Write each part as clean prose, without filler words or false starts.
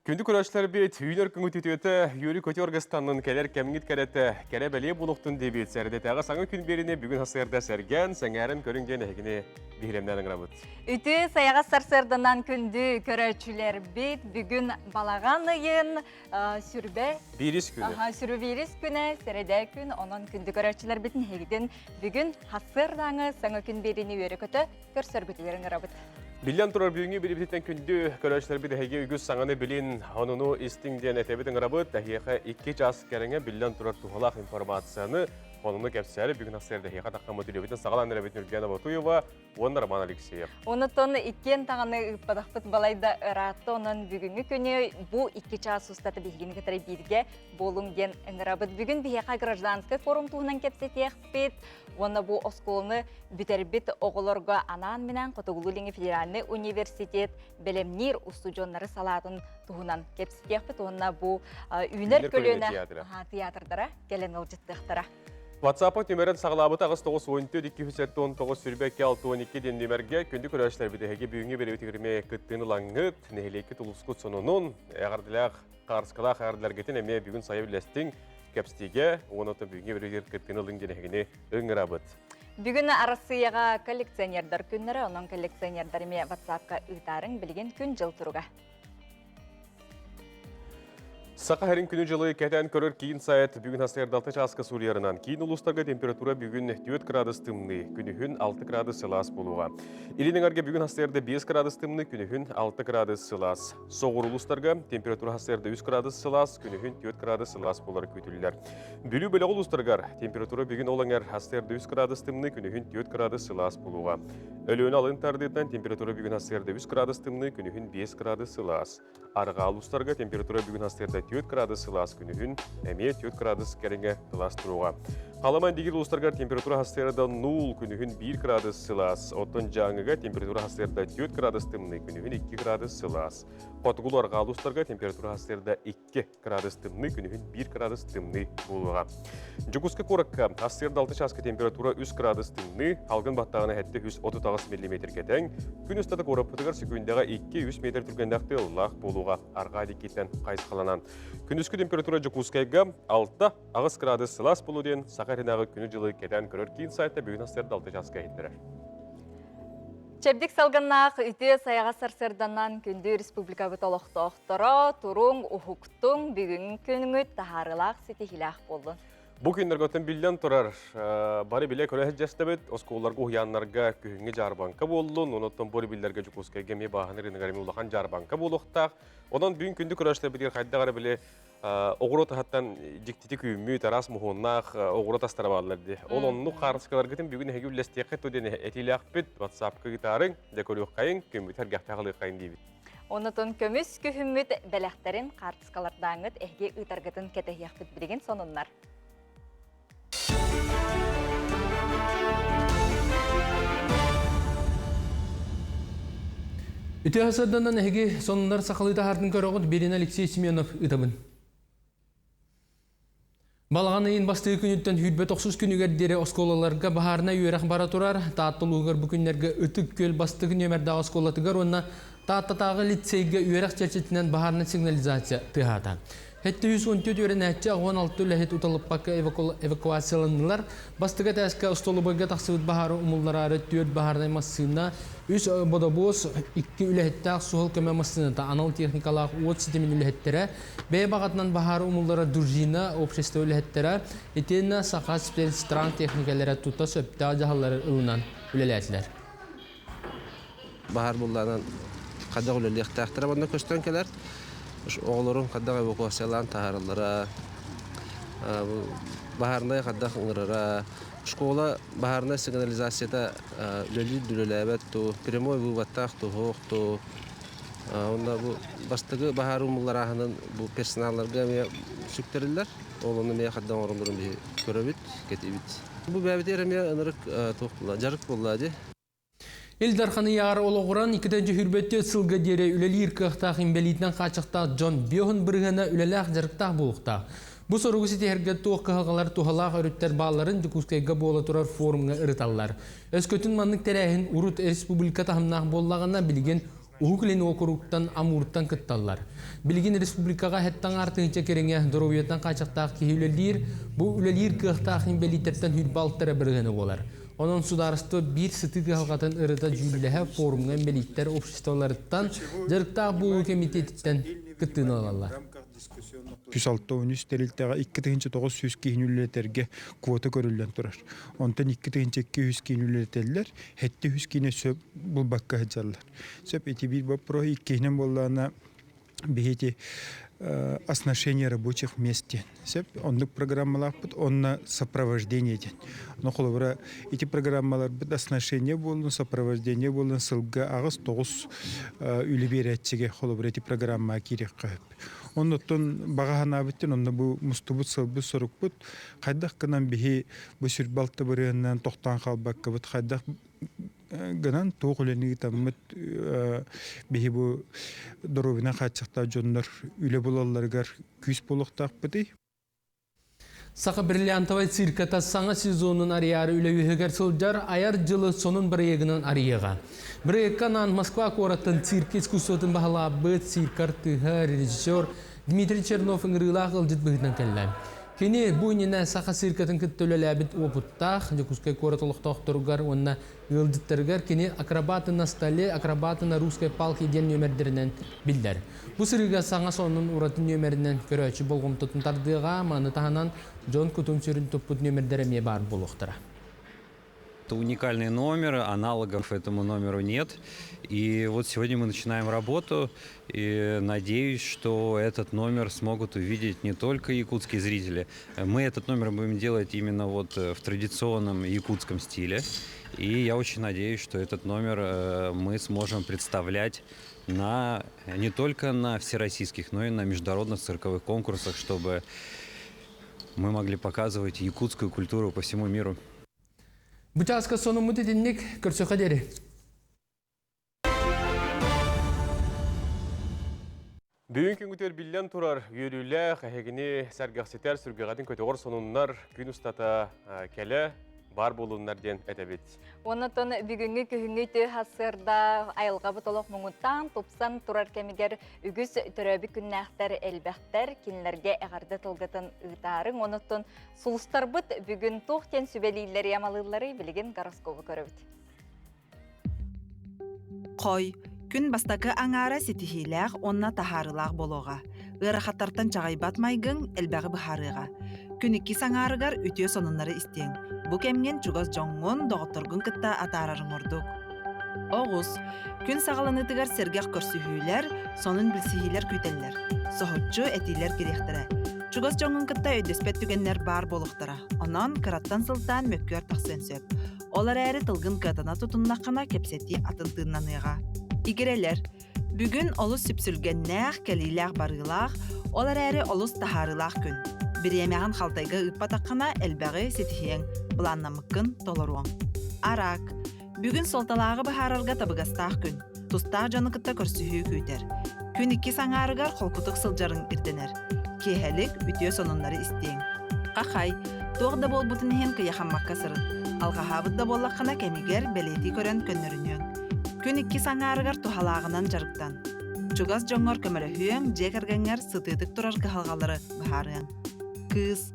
Күнді көрәшілер бет, үйінер күңі түтеті, үйері көте орғыстанның кәлер кәміңгіт кәреті, кәрі бәле бұлықтың дебет сәрді тағы саңы күн беріне бүгін хасырда сәрген, сәңәрін көріңден әгіне бейремнәнің рабыт. Үті саяға сарсырдынан күнді көрәчілер бет, бүгін балаған ұйын сүрбе. Беріс күні. Сүрбе беріс күні, сәреді күн, онын күнді көрәчілер бетін хегіден бүгін хасырдаңы саңы күн беріне үйері көті көрсір күтілерің рабыт. Билен тұрар бүгінгі беребететтен күнді көрәшілер бет әге үгіз саңаны білін онуну истиңден әтебетін рабыт, әхеқі 2 час кәріңе билен тұрар туғалақ информацияны онуны кәпсәрі бүгін асырды әхеқа таққамы төлебетін сағалан әрәбетін Ульяна Батуева, оны Роман Алексеев. Оны тоны икен тағаны ұппадақпыт балайда ұратты онын бүгінгі күні бұл 2 час ұстаты бейгені кітірі бірге болуңген әңірабыт. Бүгін бейеқа гражданскай форум туғынан кәпсетеқпет, оны бұл осколыны бүтербет оғылырға анан менен Котогулулинги федеральный университет белемнир устудионнары салатын туғынан кәпсетеқпет, онына бұл үйінер көліне театрдара келен ұлжыттықтара. WhatsApp нөмірін сағылабыт ағыз 9-17-219 сүрбәкке 6-12 ден нөмірге күнді көрәшілер бідігі бүгінгі беребетігірме күттіні лаңғыт, нәхелекі тұлысқыт сонының әғарділәқ қарысқылақ әғарділергетін әме бүгін сайы білестің кәпстеге, оныты бүгінгі беребетігір күттіні лыңденігіне өңірабыт. Бүгін арасыяға коллекционердар күннері, оның коллекционердарыме WhatsApp-қа ұйтарын білген күн жыл тұруға. Сақа әрін күні жылы кәтән көрір кейін сайет бүгін асырдалты жасқы сұрыярынан. Кейін ұлыстарға температура бүгін 4 градус тымны, күнігін 6 градус сылас болуға. Илінің арге бүгін асырды 5 градус тымны, күнігін 6 градус сылас. Соғыр ұлыстарға температура асырды 3 градус сылас, күнігін 4 градус сылас болар көтілілер. Бүлі бөлі ұлыстарға температура бүгін олаңар асырды 3 градус тымны, күнігін 4 градус сылас болуға. Өліуін алын тардыйтан температура бүгін асырды 3 градус тымны, күнігін 5 градус сылас. Арға ұлыстарға температура бүгін асырды 4 градус сылас күнігін, әме 4 градус кәріңе тылас тұруға. Қаламан дегер ұлыстарға температура хастерда 0 күнігін 1 градус сылас. Оттон жаңыға температура хастерда 4 градус тымны күнігін 2 градус сылас. Қотығыл арға ұлыстарға температура хастерда 2 градус тымны күнігін 1 градус тымны болуға. Жүгіскі қорыққа хастерда 6 часқа температура 3 градус тымны, алғын баттағына әтті 139 мм кетен, күн үстады қорапытығыр секундаға 2-3 метр түргендақты ұллақ болуға арға декеттен қайыз қаланан. Күнүскү температура жүкускайга 6 ағыз градус сылас болуден сақарынағы күні жылы кетен көрір кейін сайтта бүгін асырды 6 жасқа еттірер. Чебдік салғаннақ үті саяға сарсырданан күнді республика бұталықты оқтыра, тұруң, ұхуқтың бүгін күніңі тахарылақ сетихилақ болды. Бұл күндер көтін білден тұрар. Бары біле көрі жәстебет, осколарға ұхиянларға күхіңе жарбанка болуын, оныттан бұры білдерге жүкускайга ме бағаны ренігәріме ұлақан жарбанка болуқтақ. Онан бүгін күнді көрәшілер бідер қайдағары біле оғырот ағаттан жіктеті күйімі тарас мұхоннақ оғырот астарабаларды. Ол онны қарысқалар күтін бүгін әге үлестеқет өдені әтейлі ақпет, WhatsApp-қа гитарын, декорюқ қайын, көмбет әргәқтағылы қайын дейбіт. Онытын көміс күхіммет бәләқтерін қартысқалардаңыт әге ұйтарғытын кәтәхияқпет білген сонынлар. Үті асырданан әге сонындар сақалыйта хартын көріғыт Берен Алексей Семенов ұтабын. Балаған айын бастығы күніттен хүрбет 90 күнігердері осколаларға бағарына үйерақ бара тұрар, тааттылуғыр бүкіндерге үтік көл бастығы нөмерді осколатығар, онына тааттатағы лицейге үйерақ чәрчетінен бағарына сигнализация тұхата. Хетті 114 өрен әтчі 16 үләхет ұталып бақы эвакуацияланылар. Бастыға тәскі ұстолыбыға тақсыбыт бағары ұмыллары әрі түйет бағардай массына 3 бодобос 2 үләхеттәқ сұғыл көмі массыната анал техникалақ 30 сетемін үләхеттері бәй бағатынан бағары ұмыллары дұржина общество үләхеттері етені сақа стран техникалары тұта сөпті жағалары ұлынан үләләтілер. Бағар бұлларынан қадақ үләліқтәқтірі банда көстен келер. Оğulların kadar evakuasyalan taharlara, baharına kadar ınırara, şkola baharına signalizasiyada lölü dülülebet tu, primoy vuvattaq tu, hoq tu, onda bu bastığı bahar umullarahının bu personallarga sükterirler, oğlanı meye kadar orundurun bir köröbit, ketibit. Bu bəbit eremeye ınırık toqla, jarık bolladı. Eldarxanı yağır oloğuran 2-ci hürbetте sılga dere üleli irkıqtaq imbelitdən qaçıqtaq John Biohun bırğına ülelaq jarıqtaq buluqtaq. Bu soruğu siti herget tuğ qıhaqalar tuğalaq örüttər bağların Jukuskayga bola turar forumga ırıtallar. Öz kötün manlık terəhin Urut Respublika tahımnaq bollağına bilgin Ухуклен округтан Амуртан кытталлар. Билгин республикага хеттан артыгыча кереңе доровияттан качактаак кихилелир, бу үлелир кыхтаахын белитеттен хүлбалтара биргени болар. Onun sudarıstı bir sıtık halkatın ırıda cübülehe forumuna melitler обществоларыттан жарықтағы бұл комитеттен кыттыны алалар. 106-13 терилтега 2-900 кийинүллетерге квота көрүлгөн турар. Онтан 2-200 кийинүллетелер, хетте 100 кийине сөп бул бакка хаджалар. Сөп эти бир бапро 2 боллана бихити оснащение рабочих мест. Сөп ондук программалар бут, онна сопровождение ден. Но холобра эти программалар бут оснащение болун, сопровождение болун, сылга агыс 9 үлеберетчиге холобра эти программа кирек кып. Оннотон багахана биттен онда бу мустубут сылбы сорукпут кайдак кынан бихи бу сүрбалты бырыгынан токтан калбакка бут кайдак гынан тоголени таммыт бихи бу доровина качакта жоннор үле болаларгар күз болуктак бити. Сақа бриллиантовай цирката саңа сезонun арыяры үлеуігер сылжар аяр жылы сонун бір егінін арыйыға. Бір егінан Москва кораттын цирк искусотын бағалабы циркар тыға режиссер Дмитрий Чернов ыңырылақ ылжыт бұғытын кәлі. Кені бұйнена сақа циркатын күттөлеләбіт опыттақ, жекускай коратылықтақ тұрғар, онына ылжыттырғар, кені акробаты на столе, акробаты на русской палки ден нөмердерінен білдер. Бұл сырыға саңа сонун уратын нөмерінен көрөчі болғым тұтын тардыға, маны тағанан Джон Кутун сүрін тұппыт нөмердеріме бар болуқтыра. Это уникальный номер, аналогов этому номеру нет. И вот сегодня мы начинаем работу, и надеюсь, что этот номер смогут увидеть не только якутские зрители. Мы этот номер будем делать именно вот в традиционном якутском стиле. И я очень надеюсь, что этот номер мы сможем представлять не только на всероссийских, но и на международных цирковых конкурсах, чтобы мы могли показывать якутскую культуру по всему миру. Бучаска сону мутетинник көрсөкө дери. Бүгін күнгітер білден тұрар үйерілі қағығыны сәргақсетер сүргіғадың көтеғыр сонунлар күн ұстата кәлі бар болуынлар ден әтәбет. Онытын бүгінгі күхіңгі түй хасырда айылға бұтолық мұңыттан топсан тұрар кәмігер үгіз түрәбі күннәқтер әлбәқтер кенлерге әғарды тылғытын ұйтарын. Онытын сұлыстар бұт бүгін тоқтен сүбелейлер ямалылары білген гороскопы көрібіт. Қой, күн бастақы аңара сетихиләғ онна тахарылақ болуға. Үрақаттартан жағайбат майгың әлбәғі бұхарыға. Күн 2 саңарыгар үтіе сонынлары істең. Бұ кәмген чугаз жоңғын доғыттырғын кітта атарарын ордық. Оғыз, күн сағаланытығар сергеқ көрсүхүйлер, сонын білсихилер күйтелер. Соғытчу әтилер керектірі. Чугаз жоңғын кітта өйдеспет түгенлер бар болуқтыра. Онан кыраттан сылтан мөккөр тақсын сөп. Олар әрі тылғын катана тұтыннақына кепсети атынтыннаныға. Игерелер, бүгін олыс сүпсүлгеннәқ кәлиләқ барылақ, олар әрі олыс тахарылақ күн. Биремяған халтайга ыппатаққана әлбәғі сетихең бұланнамыққын толыруан. Арак, бүгін солталағы бұхарарға табығастақ күн. Тұстақ жаны кітта көрсіхүй көйтер. Күн 2 саңарығар қолқытық сылжарын ирденер. Кейхәлік үтіе сонынлары істең. Қақай, тоғда бол бұтын хен кияқаммаққа сырын. Алғахабыдда боллаққана кәмігер бәлеті көрін көннөрінен. Күн 2 саңарығар тухалағынан жарықтан. Чугас жоңғар көмірі жекергенер сытыдық тұрар қағалғалары бұхарыған. Кыз,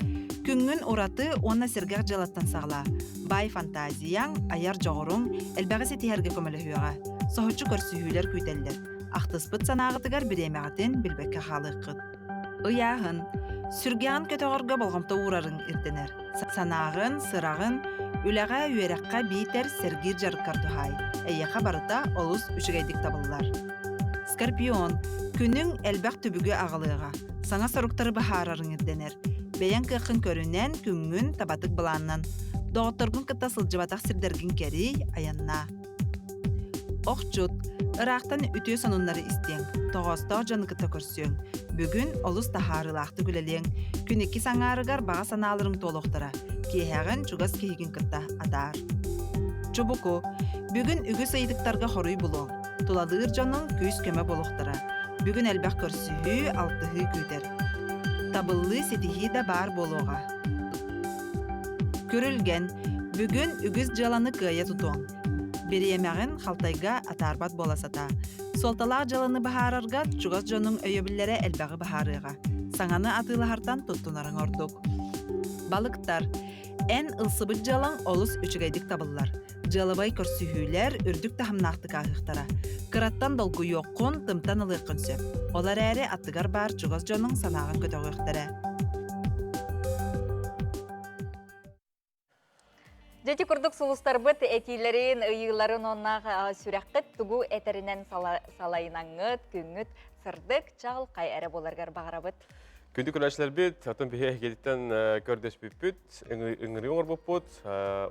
күнгін ораты онна сергеқ жалаттан сағла. Бай фантазияң, аяр жоғырың, әлбәғі сетихерге көмілі хүйаға. Соғычу көрсүхүйлер күйтелдер. Ақтыспыт санағытығар біремеғатын білбәкке қалық қыд. Ыяғын, сүргеғын көтеғырға болғамта урарын ирденер. Санағын, сырағын, үләға үйераққа бейтер сергир жарықкар тухай. Әйеқа барыта олыс үшігайдік табылылар. Скорпион, күнің әлбәқ түбігі ағылыға. Саңа сұрықтары бұхарарын ирденер. Бәйен кықын көрінен күнгін табатық бұланнан. Доғыттырғын кітта сылжыбатақ сірдергін кәрей аянна. Оқчут, ырақтан үтіе сонунлары істең. Тоғыстақ жаны кітта көрсең. Бүгін олыс тахарылақты күлелең. Күн 2 саңарығар баға саналырың толуқтыра. Кейхәғін чугас кейгін кітта атар. Чубуку, бүгін үгі сайдықтарға хоруй бұлуң. Туладығыр жаның көз көмі болуқтыра. Бүгін әлбәқ көрсіхі алтығы күйтер. Табылы сетихи да бар болуға. Көрілген, бүгін үгіз жаланы күйе тұтуң. Беремәғін қалтайға атарбат боласата. Солталақ жаланы бахарарга чугас жонун өйөбүлләре элбәгы бахарыга. Саңаны атылахартан туттунарын ордук. Балыктар. Эн ылсыбыт жалан олус үчүгайдык табыллар. Жалыбай көрсүхүлер үрдүк тахымнақтык агыктара. Кыраттан долгу йоккун тымтан ылыqын сөп. Олар әрі аттыгар бар чугас жонун санагын көтөгөктөрө. Жети курдук сулустар быт этилерин ыйыларын оннақ сүрәққыт тугу этеринен салайынаңыт, күңіт, сырдык, чал, қай әрі боларгар бағарабыт. Күнді күнәшілер бет, атын бейе келіттен көрдес бүппіт, үңірі оңыр бұппыт,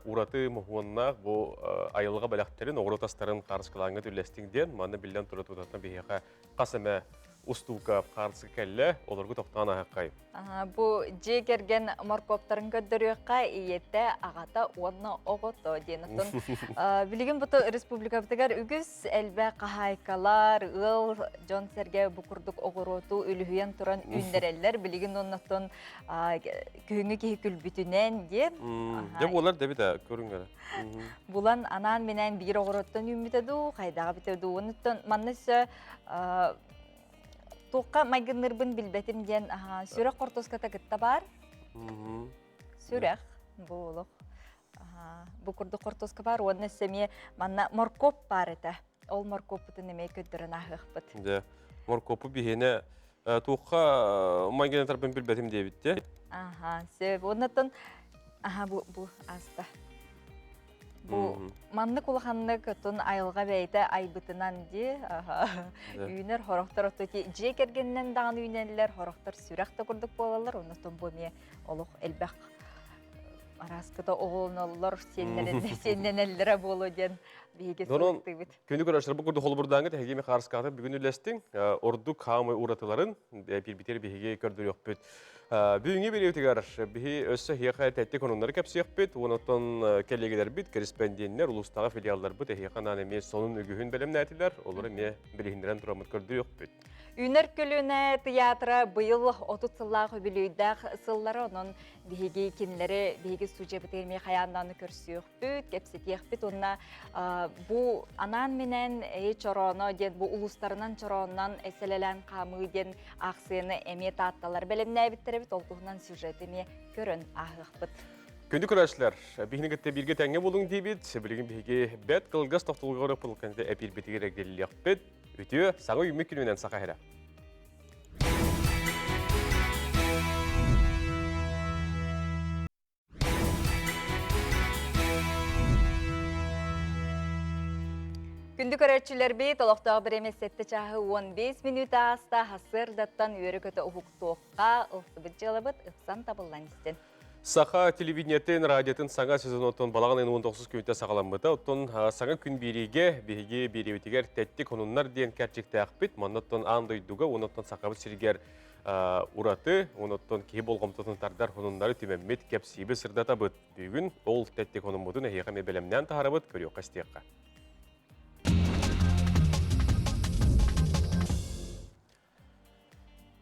ураты мұхуыннақ бұл айылға бәліқтерін, оғыротастарын қарысқылаңы түрлестіңден, маңны білден тұры тұтатын бейеға қасымы устука қарсы кәлі, оларға тоқтаған ағаққай. Бұ же керген морковтарын көддөрүөкка иетте агата онна огото денотон. Билигин буту республика битегер үгүс элбе кахайкалар, ыл жон серге букурдук огороту үлүһүен туран үндереллер билигин оннотон күйүңү кийкүл бүтүнен деп. Деп олар деби да көрүңөр. Булан анан менен бир огороттон үмүтөдү, кайдага битеду онуттон маннысы Тоққа майгынырбын билбетим ден сүрек қортоската кітта бар. Сүрек болуқ. Бұқырды қортоска бар, оны сөме манна моркоп бар еті. Ол моркопыты неме көддірін ағық бұд. Моркопы бейіне тоққа майгынырбын билбетим дейбітті. Сөп. Оннатын, бұл аста. Бұл манны кулаханны көтін айылға бәйті айбытынан де үйінер хорақтар өтті. Же кергеннен дағын үйінелер, хорақтар сүрәқті күрдік болалар. Оныстың бұме олық әлбәқ араскыда оғылын олар сеннен әлдері болу ден бейге сұрықты бет. Күнді көрәшілер бұл күрді қолбұрдаңы тәгеме қарысқаты бүгін үлестің. Орду қамы ұратыларын бір-бітер бейге көрдір өк бүт. Бүгінге береутігер бейі өссі хеқа тәтті конунлары кәпсіяқ бет. Онықтан кәлегелер бет, корреспонденттер, ұлыстағы филиалдар бет. Хеқанан еме сонын үгіхін бәлем нәтілер. Олары ме білігіндерін тұрамыд көрдір өк бет. Үнер күліне театра бұйыл 30 сыллағы білуйдақ сыллары оның бейге кенлері бейге сүйже бітерме қаянланы көрсіяқ бүт, кәпсетияқ бүт. Онына бұл анан менен чороны ден, бұл ұлыстарынан чоронынан әселелен қамы ден ақсыны әме татталар бәлемне әбіттері бүт, олғығынан сюжетіме көрін ағық бүт. Күнді күрәшілер, бейінігітті бірге тәңе болуң дейбет, білген бейге бәт қылғыз тоқтылығы орық бұлқанды әпел бетігер әгделіліяқ бет, өтеу саңы үймек күнінен сақа әрі. Күнді көрәтшілер бейт, олықтағы бір емес сәтті чағы 15 минута аста хасыр даттан өрі көті ұғықтуыққа ұлсыбыт жылыбыт ұқсан табылдан істен. Саха телевидениятын, радиотын саңа сезон оттон балаған 19 күнті сағаламыда, оттон саңа күн береге береутігер тәтті конунлар дейін кәрчекті ақпет, маннаттон андойдуға, оноттон сақабыт сіргер ураты, оноттон кей болғамтатын тардар конунлары түмәммет кәпсейбі сырдата бұд. Бүгін ол тәтті конумудын әйеға мебелемнен тағарабыд көріу қастиаққа.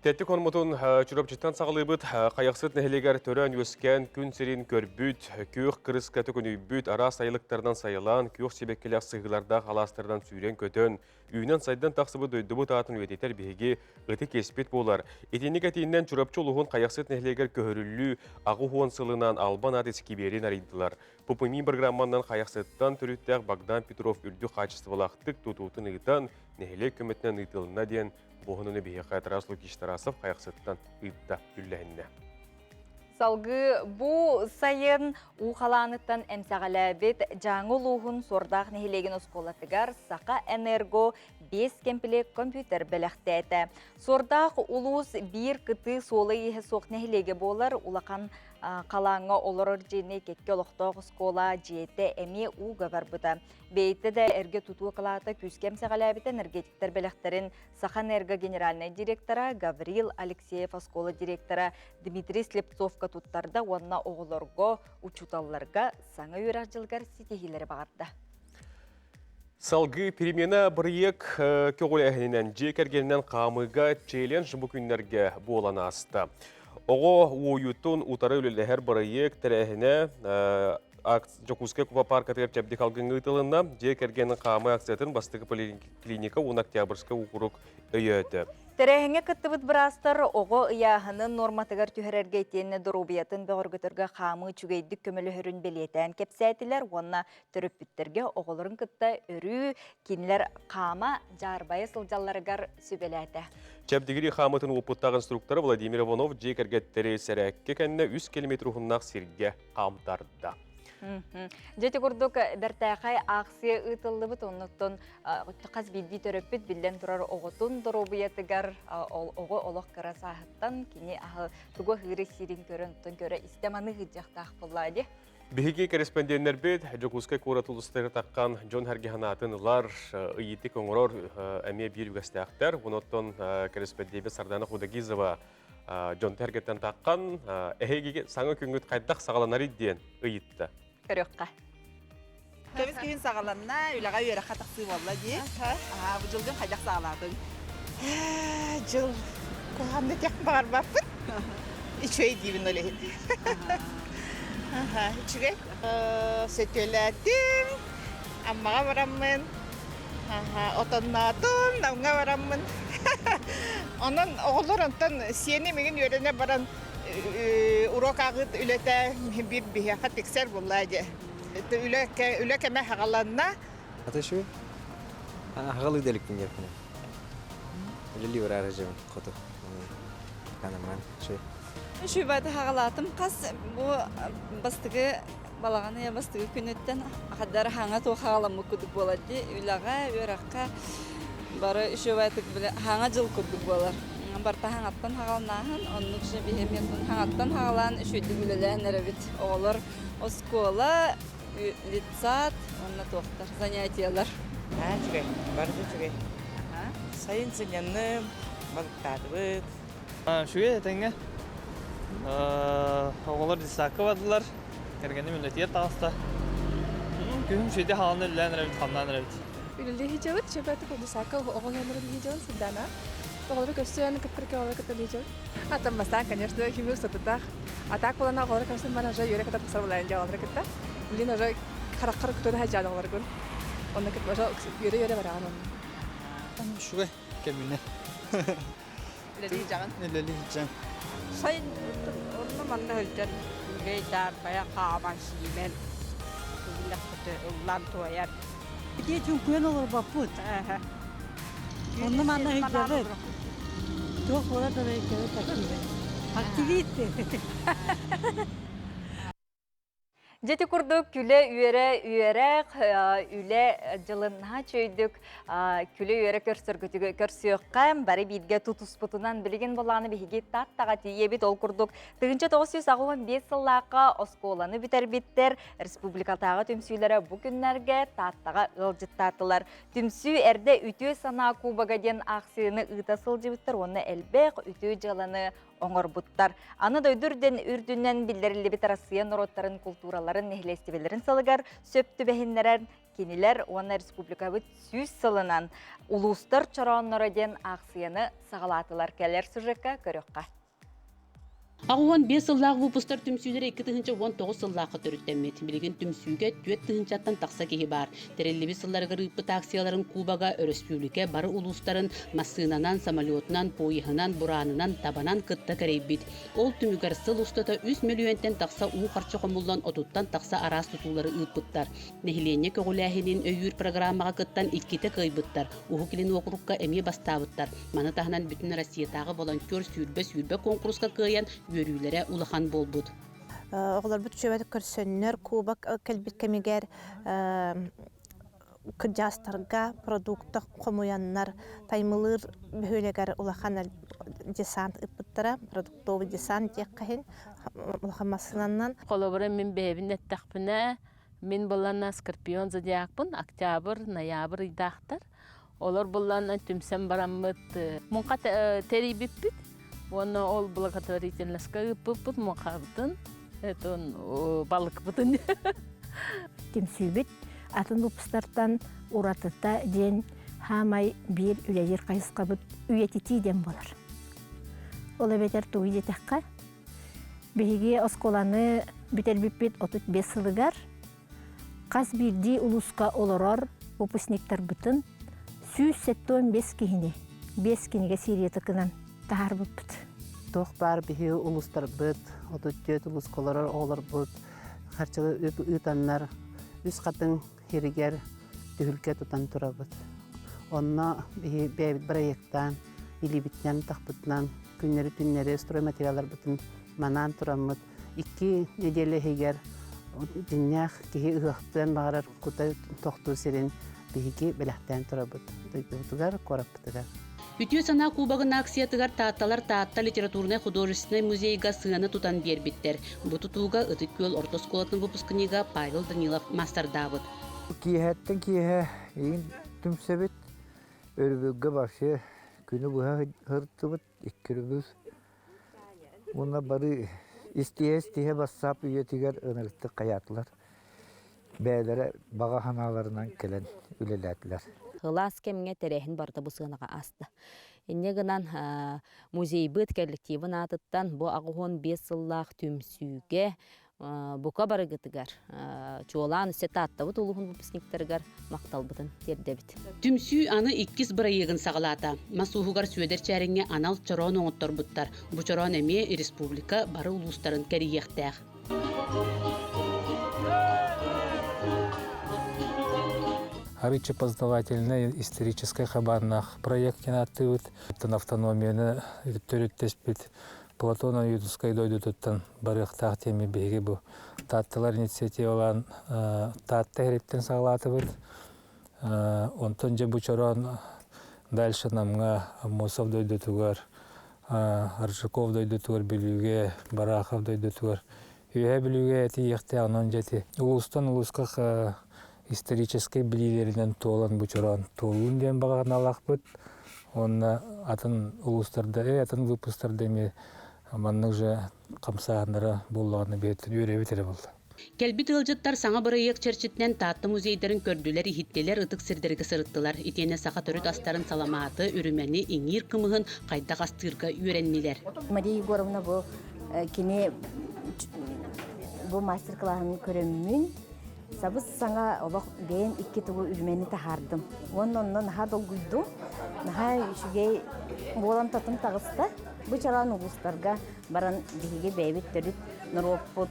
Тәтті конумутун чурапчыттан сағылыбыд, қаяқсыт нәхелегер төрін өскен күн сирин көрбүт, күйіқ кырыс кәті күнүйбүт, ара сайылықтардан сайылан, күйіқ себеккелек сығыларда қаластардан сүйрен көтін, үйінен сайдан тақсыбы дөйдібі таатын өтетер бейге ұты кеспет болар. Етенік әтейінен чурапчы олығын қаяқсыт нәхелегер көхірілі ағы хуан сылынан албан адес киберін арайдылар. Пупымин программаннан қаяқсыттан түріттәк Богдан Петров үрді қачыстывалақтық тұтуытын ұйтан нәхелек көметінен ұйтылына дейін Боғыныны бейеқа әтіраслы кештарасып қаяқсыттан ұйтта үлләхінне. Салғы бұ сайын уқаланыттан әмсағаләбет жаңы луғын сордақ нәхелеген осколатығар сақа энерго 5 кемпілек компьютер бәліқті әті. Сордақ улус бір кыты солы ехе соқ нәхелеге болар улақан қалаңы олырыр жені кекке олықтоқ скола жеті әме уға бар бұда. Бейті де әрге тұтуы қалаты күскем сағалабет энергетиктер бәліқтерін Саха энерго генеральный директора Гаврил Алексеев оскола директора Дмитрий Слепцовка туттарда онна оғылырға, учуталларға саңа үйрақ жылғар сетегелері бағарда. Салғы перемена бірек көгілі әхінен жекергеннен қамыға челлендж бүкіндерге боланы асты. Оғы ойытын ұтары өлілі әр бірек тәрәхіне Жокуске Куба парка тер чәбді қалғын ұйтылына, же кергенің қамы акциятын бастығы поликлиника 10 октябрьскі ұқырық өйеті. Терехеңе кыттыбыт бірастар оғы ыяхының норматыгар түхерерге етеніне дұрубиятын бәғыргөтірге қамы чүгейдік көмілі хүрін белетен кепсәйтілер, онна түріппіттерге оғылырын кытта үрі кенілер қама жарбайы сылжаларығар сөбеләті. Чәбдігірі қамытын ұпыттағы инструкторы Владимир Иванов же кергеттері сәрәкке кәніне 100 км ұғыннақ серге қамтарды. Жеті күрдік бәртәқай ақсия ұтылды бұт, онықтың қаз білді төріппіт білден тұрар оғытын дұрубиятығар оғы олық қара сағыттан кені ағы тұғы ғыры сирин көрін тұн көрі істеманы ғыджақтақ болады. Бігеге корреспонденттер бет, Жокускай кора тұлыстары таққан Джон Харгиханатын ұлар ұйеті көңірор әме бір үгістәқтер. Бұноттың корреспонденті Сардана Худагизова Джон Тәргеттен таққан әйгеге саңы күнгіт қайдақ сағаланар едден ұйетті. Көріққа. Көміз кейін сағаланна, үліға өйері қатақсы болла де. Бұл жылдың қайдақ сағаладың? Жыл қоғамды тек бағар баппын. Үшөй дейбін өлі. Үшіге сөтеләттім, аммаға барамын, отоннатым, науңа барамын. Onun oğullarından seni megen öğrene baran urok ağıt ülete bir bihakat tekser bulladı. Üleke me hagalanna. Ata şu? Hagalı deliktin yapını. Lili var aracım kutu. Kanaman şey. Şu bayda hagalatım kas bu bastığı balağını ya bastığı günütten kadar hanga to hagalamı kuduk boladı. Ülaga örakka Bara şu baytık bile hanga jıl kurduk bolar. Barta hangattan hagalnahan, onun için bihemetin hangattan hagalan şöyle gülelenler bit. Oğlar oskola litsat, onunla tohtar zaniyatiyalar. Çünkü barda çünkü. Sayın senyanım balıktadı. Şuya tenge. Oğlar disakı vardılar. Ergeni milletiye tağısta. Gün şeyde halanlar ilerler bit, hanlanlar bit. Ülülü hicavit, şebetik oldu saka, oğul yanları hicavit sidana. Oğulları köstüyen kıpkırki oğulları kıtıl hicavit. Atam bastan, конечно, himil satıtaq. Atak olana oğulları köstüyen bana oja yöre kadar kısar bulayınca oğulları kıtta. Ülün oja karakar kıtı da hicavit oğulları gün. Onda kıtı oja yöre varağın onun. Şuya kemine. Üleli hicavit. Üleli hicavit. Sayın onun manna hülcan geytar baya kağaman şimen. Kızılak kıtı ulan tuğayar. Dia cumpuan olur baput. Onu mana hicret. Çok orang da hicret aktivite. Жеті күрдік күлі үйерек, үлі жылынға чөйдік, күлі үйерек көрсіөққа бәрі бейдге тұтыс бұтынан білген болағаны бейге таттаға тиебет ол күрдік. 1995 сыллаққа осколаны бітер біттер, республикатағы түмсүйлері бүкінлерге таттаға ұлжыттатылар. Түмсүй әрді үтіө сана кубагаден ақсыны ұйтасыл жібіттер, оны әлбек үтіө жаланы оңыр бұттар. Аны дойдырден үрдінен білдерілі біт Россиян ороттарын культураларын нехлестебелерін салығар, сөпті бәхінлерін кенілер, оны республика бұт сүйіз сылынан улустар чаранлары ден ақсияны сағалатылар кәлер сүрекка көріққа. Ағуан 5 сыллағы бұпыстар түмсүйлері 2-19 сыллақы түріттенмет. Білген түмсүйге 4-аттан тақса кеге бар. Тереллеби сылларғы рыппы таксияларын Кубаға республика бары улустарын массынанан, самолетынан, пойығынан, буранынан, табанан кытта кәрейбет. Ол түмігер сыл ұстата 100 миллионтен тақса ұң қарчы қомылдан отуттан тақса арас тұтулары ұйпыттар. Нехилене көгіләхінен өйір программаға кыттан иккеті қойбыттар. Уғы келін оқырыққа әме бастабыттар. Маны тағынан бүтін Россиятағы волонтер сүйірбе конкурсқа қиян Yörüylere ulahan bolbud. Oğlar bu çöbet körsönler Kubak kelbit kemiger kırjastarga produkta komuyanlar taymılır böyleger ulahan desant ıpıttara produktovu desant yakkahin ulahamasından. Kolobra min bebin ettakpine min bollarna skorpion zodiakpın oktyabr, noyabr idaqtar. Olar bollarna tümsen baramıt munqa teribipit. Оны ол благотворительностьқа бұт мұқабытын, балық бұтын. Темсүйбет, атын ұпыстартан ұратыта ден хамай бір үләйер қайысқа бұт үйететі ден болар. Ол әбетер туы детаққа Биһиги осколаны бүтелбиппит 35 сылыгар. Қас бирди улуска олорор выпускниктар бытын сүүс 75 кихини. 5 киниге сириеті кынан тахар бұппыт. Тоқ бар бігі улустар бұд, 34 улус колорор олар бұд. Харчылы ұтаннар үс қатын хиригер түхілке тұтан тұра бұд. Онна бігі бәйбіт проекттан, илибіттен тақпытынан, күннері строй материалар бұтын манан тұрамыд. 2 неделе хегер динях кихи ұғықтан бағарар құта тоқту серин бігі біләқтен тұра бұд. Дұйтығар корап бұтығар. Үтүө сана кубагын акциятыгар таатталар таатта литературный художественный музейга сыаны тутан бербиттер. Бу тутууга ытык көл орто школатын выпускнига Павел Данилов мастардабыт. Киэһэттен киэһэ иин түмсэбит өрүбүггэ баршы күнү буха хыртыбыт иккирбүс. Уна бары истие бассап үйетигер ыныртты каятылар. Бәләре бага ханаларынан келен үлеләтләр. Хылас кемге терехин барда бу сыгынага асты. Инне гынан музей быт коллективын атыттан бу агыгон 5 сыллах түмсүүгө бука барыгытыгар. Чуолан сетатта бу улугун выпускниктергар макталбытын тердебит. Түмсүү аны 2 бырайыгын сагалата. Масуухугар сүөдер чәреңе анал чорон оңоттор буттар. Бу чорон эме республика бары улустарын кериектәк. Образовательная историческая хабарнах проект кинатывыт. Тан автономияны төрөттеспит. Платона юдускай дойдутуттан барыктак теми беги бу. Таттылар инициативалан татта хериптен сагалатыбыт. Онтон же бу чорон дальше намга Мосов дойдутугар, Аржаков дойдутугар билүүгө, Барахов дойдутугар. Үйе билүүгө эти ехте анан жети. Улустан улуска исторический билилеринен толан бучуран толун ден баганалак бут. Онна атын улустарда, атын выпустарда эми маннык же камсаандара боллаганы бетин үйрөбүтер болду. Келбит ылжыттар саңа бырайык черчитнен таатты музейдерин көрдүлер, ихиттелер ытык сирдерге сырыттылар. Итене сака төрүт астарын саламаты, үрүмени, иңир кымыгын кайда кастырга үйреннилер. Мария Егоровна бу кини бу мастер-классын көрөмүн. Сабыз саңа олох бен 2 тугу үрмени тахардым. Оннон хадол гуйду. Наха шугей болан татым тагыста. Бу чаран улустарга баран биге бейбит төрүт Нуроппут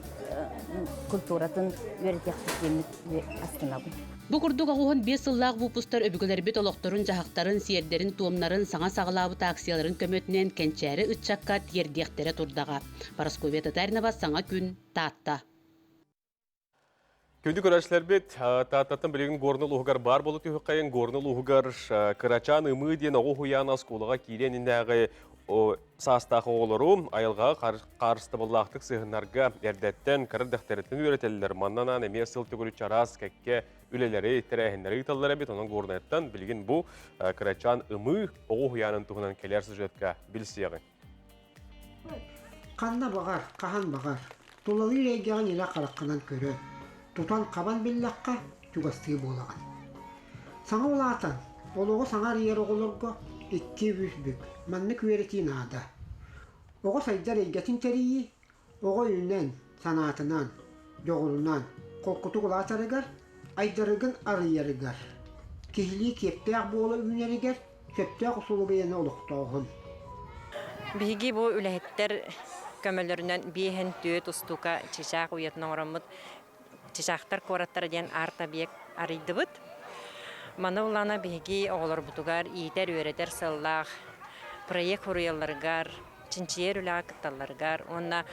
культуратын үйрөтөктүк астына бу. Бу курдук агуун 5 сыллак выпустар өбүгөлөрбүт олокторун, жахактарын, сиердерин, туомнарын, саңа сагалаабыт акцияларын көмөтүнөн кенчери ытчакка тиердиектере турдага. Парасковия Татаринова, Саңа күн, Таатта. Күнді көрәшілер бет, тааттатын білеген горныл ұғығар бар болу түйіқайын, горныл ұғығар қырачан ұмы ден оғы хуян асколыға кейлен інәғі састағы олыру, айылға қарысты болақтық сығынарға әрдеттен кірдіқтеретін үйретелілер. Маннанан әме сыл түгілі чарас кәкке үлелері, тірәхіндері ұйталылары бет, оның горнайттан білген бұл қырачан ұмы оғы хуянын тұғынан келерсіз жөтке білсеғін. Қанна бағар, қахан бағар, тұлалы региян елі қараққынан көрі. Тутан қабан беллаққа жүгастығы болаған. Саңа олатан, олығы саңар ер оғылырға 200 бүк, манны көретейін ада. Оғы сайдар егетін тәрейі, оғы үйінен, санатынан, жоғылынан, қолқыту олатарығар, айдарығын арыярығар. Кехілі кептәқ болы үйінерігер, сөптәқ ұсылы бейені олықтауғын. Бігі бұл үләхеттер көмілерінен бейхен түйет ұстуға чешақ ұятын орамыд, чешақтар кораттар ден арта бек арыйдыбыт. Маны улана биги оғылар бұтугар, иетер өретер сыллақ, проект хуруяларгар, чинчиер үлі ақытталаргар, онна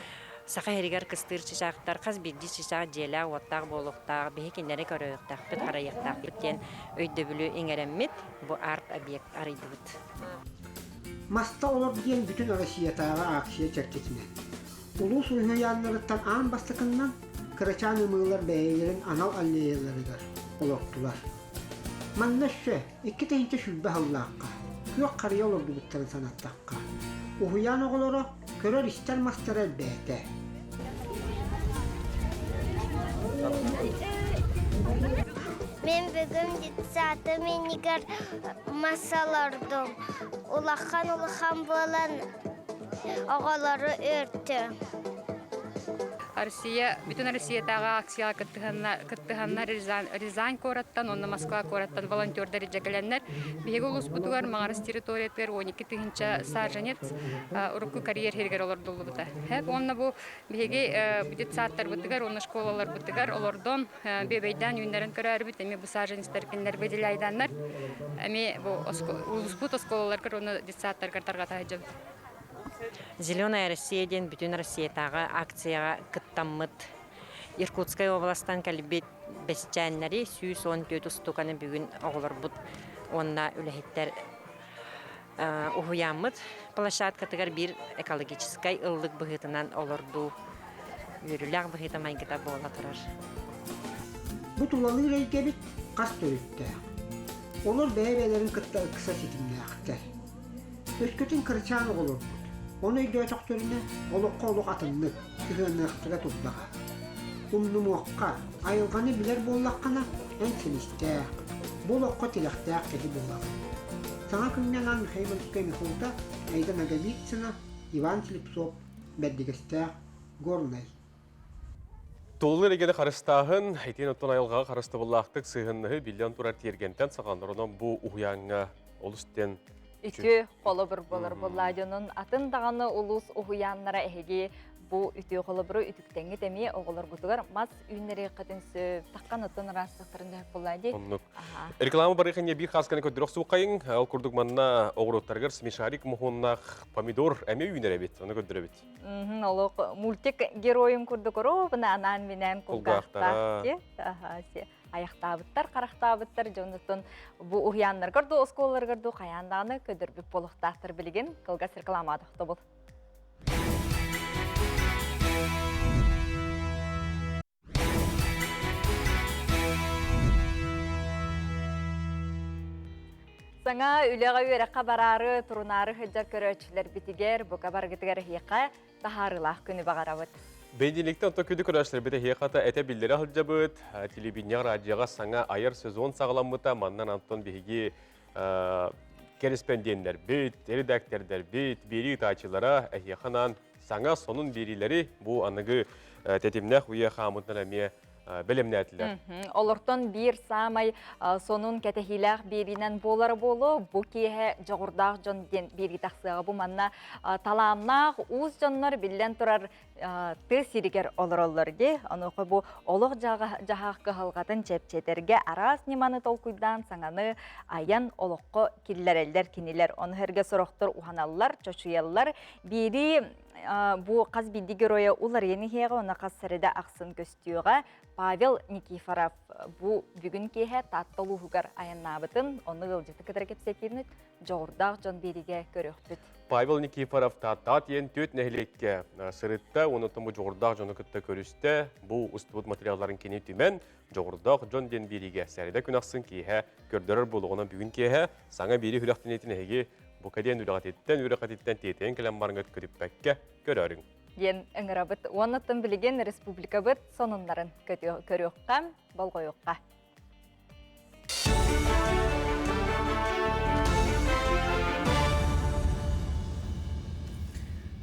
сақа херигар кыстыр чешақтар, қаз бидді чешақ желі оттақ болуқтақ, биги кенлері көріқтақ, бүт қарайықтақ, бүттен өйді бүлі еңереммет, бұл арт объект арыйдыбыт. Маста олар ден бүтін Россиятаға акция чәркетіне. Улус ұйғыянларыттан аң бастықынан Kıraçan ımılar beylerin anal alleyelerler, oloktular. Mannaşı, 2 teyince şübbe hallakka, yok karıya olurdu bitlerin sanattakka. Uhuyan oğulları, körör ister master elbette. Ben bugün gitsatı menigar masalardım. Ulakhan bulan oğulları örtü. Россия, bütün Россиядагы акция кыттыганнар Рязань кораттан, онна Москва кораттан волонтердар жекеленнер. Биге улус бутугар маңарыс территориятер 12-тинче саржанет урукку карьер хергер олар долбута. Хеп онна бу биге бит сааттар бутугар, онна школалар бутугар, олордон бебейдан юннарын көрөр бит, эми бу саржанеттер киндер беделайданнар. Эми бу улус бут осколалар көр, онна дит сааттар картарга тажып. Зеленая Россия ден бүтін Россиядагы акцияға кыттаммыт. Иркутская областан калбет бесчәннәри 114 стуканы бүгін оғылар бұд. Онна үләхеттер ұхуяммыт. Площадкатыгар бір экологическай ыллык бұхытынан оларду үріләк бұхыта майгыта бола тұрар. Бұт улалы рейкебет қас төрітті. Олар бәйбәлерін кыса сетімді әқтер. Өскөтін кырчаны олар бұд. Onu iddia çaktörüne oluk atınlık, tühönlüktüge tutdağa. Umlu muhakka, ayılganı biler bollakkana en siniste, bolokka tilaktayak kedi bollağı. Sana kümden an Mikhail Mihul'da Eyda Megavitsina, Ivan Slipsov, Beddigeste, Gornay. Толлы регені қарыстағын, әйтен оттан айылға қарысты боллақтық сығынығы билен тұрар тергентен сағандырынан бұл ұғияңға олыстен Үкі қолы бір болыр болладының атын дағаны улус ұғыянлара әхеге бұл үті қолы бірі үтіктенгі теме оғылыр бұтығар мас үйінері қатын сөп таққан ұттын растықтырында боллади. Рекламы барықын ебір қасқаны көдіріқ суқайын, ал күрдік манна оғырыттарғыр смешарик мұхоннақ помидор әме үйінері бет, оны көдірі бет. Олық мультик героим күрдік ұру, бұна анан менен құлғақтақ. Аяқтабыттар, қарақтабыттар, жонуттun bu uyanlar gardu, oskolar gardu, qayandağını ködürbük boluqtaqtır bilgin, kılgas reklamadıqtı bul. Sana üleğe üre qabararı, turunarı hıcar köröçüler bitiger, bu qabar gitiger hiqa, taharılaq günü bağarabıt. Бендиліктен то күді көрәшілер беді хейқата әті білдері алжа бұд, телебинер радиоға саңа айыр сезон сағыламыта, маннан антон бейге кереспендендер бейт, редактердер бейт, бері тачылара әйеқанан саңа сонун берилери бу аныгы тетимнах уя хамытнан әме белемнәтиләр. Олортон бир самай сонун кәтәһиләх беринен болар болу, бу кие жогурдак жон ден бери тахсыга бу манна таламнах уз жоннор билен турар ты сиригер олороллар ди. Аны бу олог жагак кылгатын чепчетерге арас ниманы толкуйдан саңаны аян олокко киллерелдер кинилер. Оны херге сороктор уханаллар, чочуяллар бери bu qaz bildi göröye ular yeni heğe ona qaz sarıda aqsın göstüğe Pavel Nikiforov bu bugün kehe tattalı hugar ayanabıtın onu gılcıtı kadar kepsetirnit jordaq jon berige köröktüt. Pavel Nikiforov tattat yen töt nehlekke sırıtta onu tomu jordaq jonu kıtta körüste bu ustubut materialların keni tümen jordaq jon den berige sarıda günaqsın kehe gördürür buluğuna bugün kehe sana beri hülaqtinetine hege bu kadar üreqatitten teten kelem barıngat körüppekke körörün. Yen ıngırabıt, onatın bilgen respublika bıt sonunların körüqqa, bolgoyuqqa.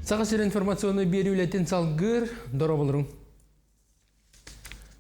Сағасыр информационы берілетін салғыр, дора болырың.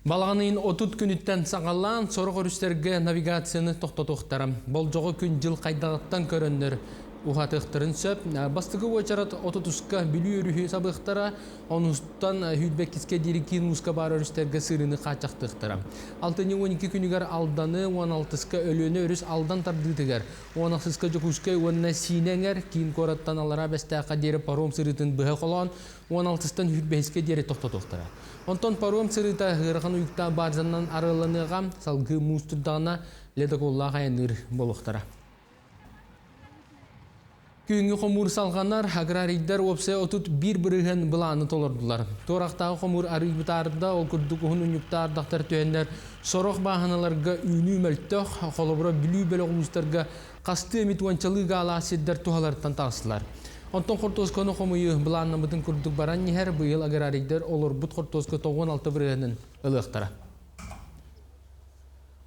Балағанын 30 күніттен сағалан сорық өрістерге навигацияны тоқтатуқтарам. Бұл жоғы күн жыл қайдағыттан көріндір. Ухатықтырын сөп, бастығы өчарат 30-қа білі өріхі сабықтара, оныстан хүлбеккіске дереккен ұсқа бар өрістерге сырыны қачақтықтыра. 6-12 күнігер алданы 16-қа өліні өріс алдан тардытығар. 16-қа жүкүшке онына синеңер, кейін кораттан алара бәстәқа дері паром сырытын бұға қолан, 16-тан хүлбекіске дері тоқтатуқтыра. Онтон паром сырыта ғырған ұйықта барзаннан арыланыға салғы мұстырдағына ледақолла қайыныр болуқтыра. Күйінгі қомур салғанар аграрийдер опсе отут бір-біріген бұланы толырдылар. Торақтағы қомур арыбытарда ол күрдік ұғын үніктар дақтар түйендер сорық бағаналарға үйні мәлттіқ қолыбыра білі бәлі құмыстарға қасты әмет уанчалыға ала седдер туғалардан тағысылар. Онтон қортозқаны қомуы бұланы бұтын күрдік баран нехер бұйыл аграрийдер олар бұт қортозқы 96 бірігінің ылықтара.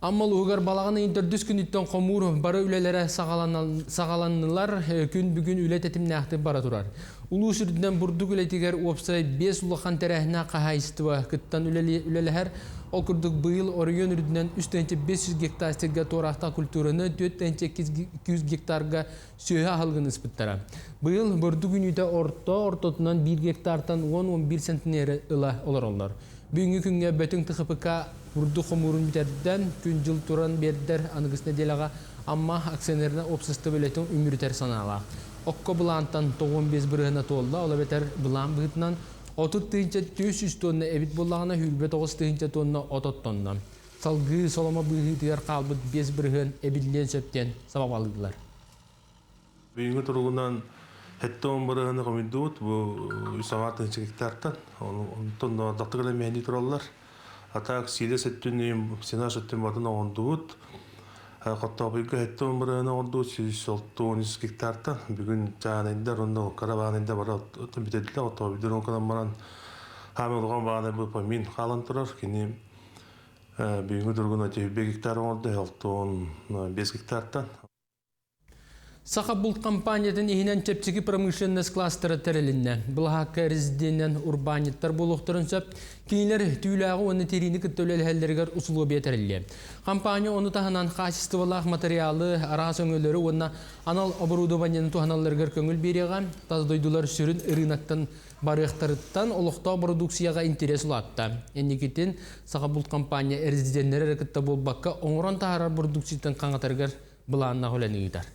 Аммал уғар балағаны интердүс күніттен қомур бары үлелері сағаланылар күн бүгін үлет етімне ақты бара тұрар. Улус үрдінен бұрдық үлетігер опсай 5 улахан тәрәхіне қағайыстыва күттан үлеліғер ол күрдік бұйыл орыйон үрдінен 3-500 гектарстырға торақта культураны 4-200 гектарға сөйі алғын ұспыттара. Бұйыл бұрдық үнүйді ортотынан 1 гектартан 10-11 сентнері ұла олар олар. Бүгінгі күнге бөтің тұқыпықа бұрдық қомырын бітерден күн жыл тұран бердер анығысына делаға амма акционеріне опсысты бөлетін үмірітер санала. Окко бұлантан 95 бірғына толда, ола бетер бұлан бұғытынан 30-400 тонна әбіт болағына хүлбет 9 тонна отот тонна. Салғы солома бұғытығар қалбыт 5 бірғын әбітлен сөптен сабап алғылар. Бүгінгі тұрғынан әтті 10 бірғыны қомидуыт, бұл 3-6 гектартан, онтон дақтығыла мәйні тұралар. Атақ сейді сәттін сена сөттен бадына оңдуыт. Qottobuyga hetto umrana oldu 113 hektarda bugün canında ronda karavanında var ötün bitediler otobüden o kadar maran hamil olan bana bu pamin kalan turar kini bugün durgun 5 hektar oldu 5 hektardan. Саха булт компаниядан ихинен чепчики промышленность кластера терелинне. Булхакка резиденен урбаниттар болуқтырын сөп, кейлер түйлағы оны терини күттөлел хәлдергер усулу терелі. Компания оны таханан качестволақ материалы, арас өңөлері онна анал оборудованиянын туханалларгер көңіл береған, таздойдулар сүрін рынактан барықтарыттан олықта продукцияға интерес ұлатты. Енекетін Саха булт компания резиденнері рекітті болбаққа оңыран тахарар продукциятын қаңатаргер бұланна хүләні ұйдар.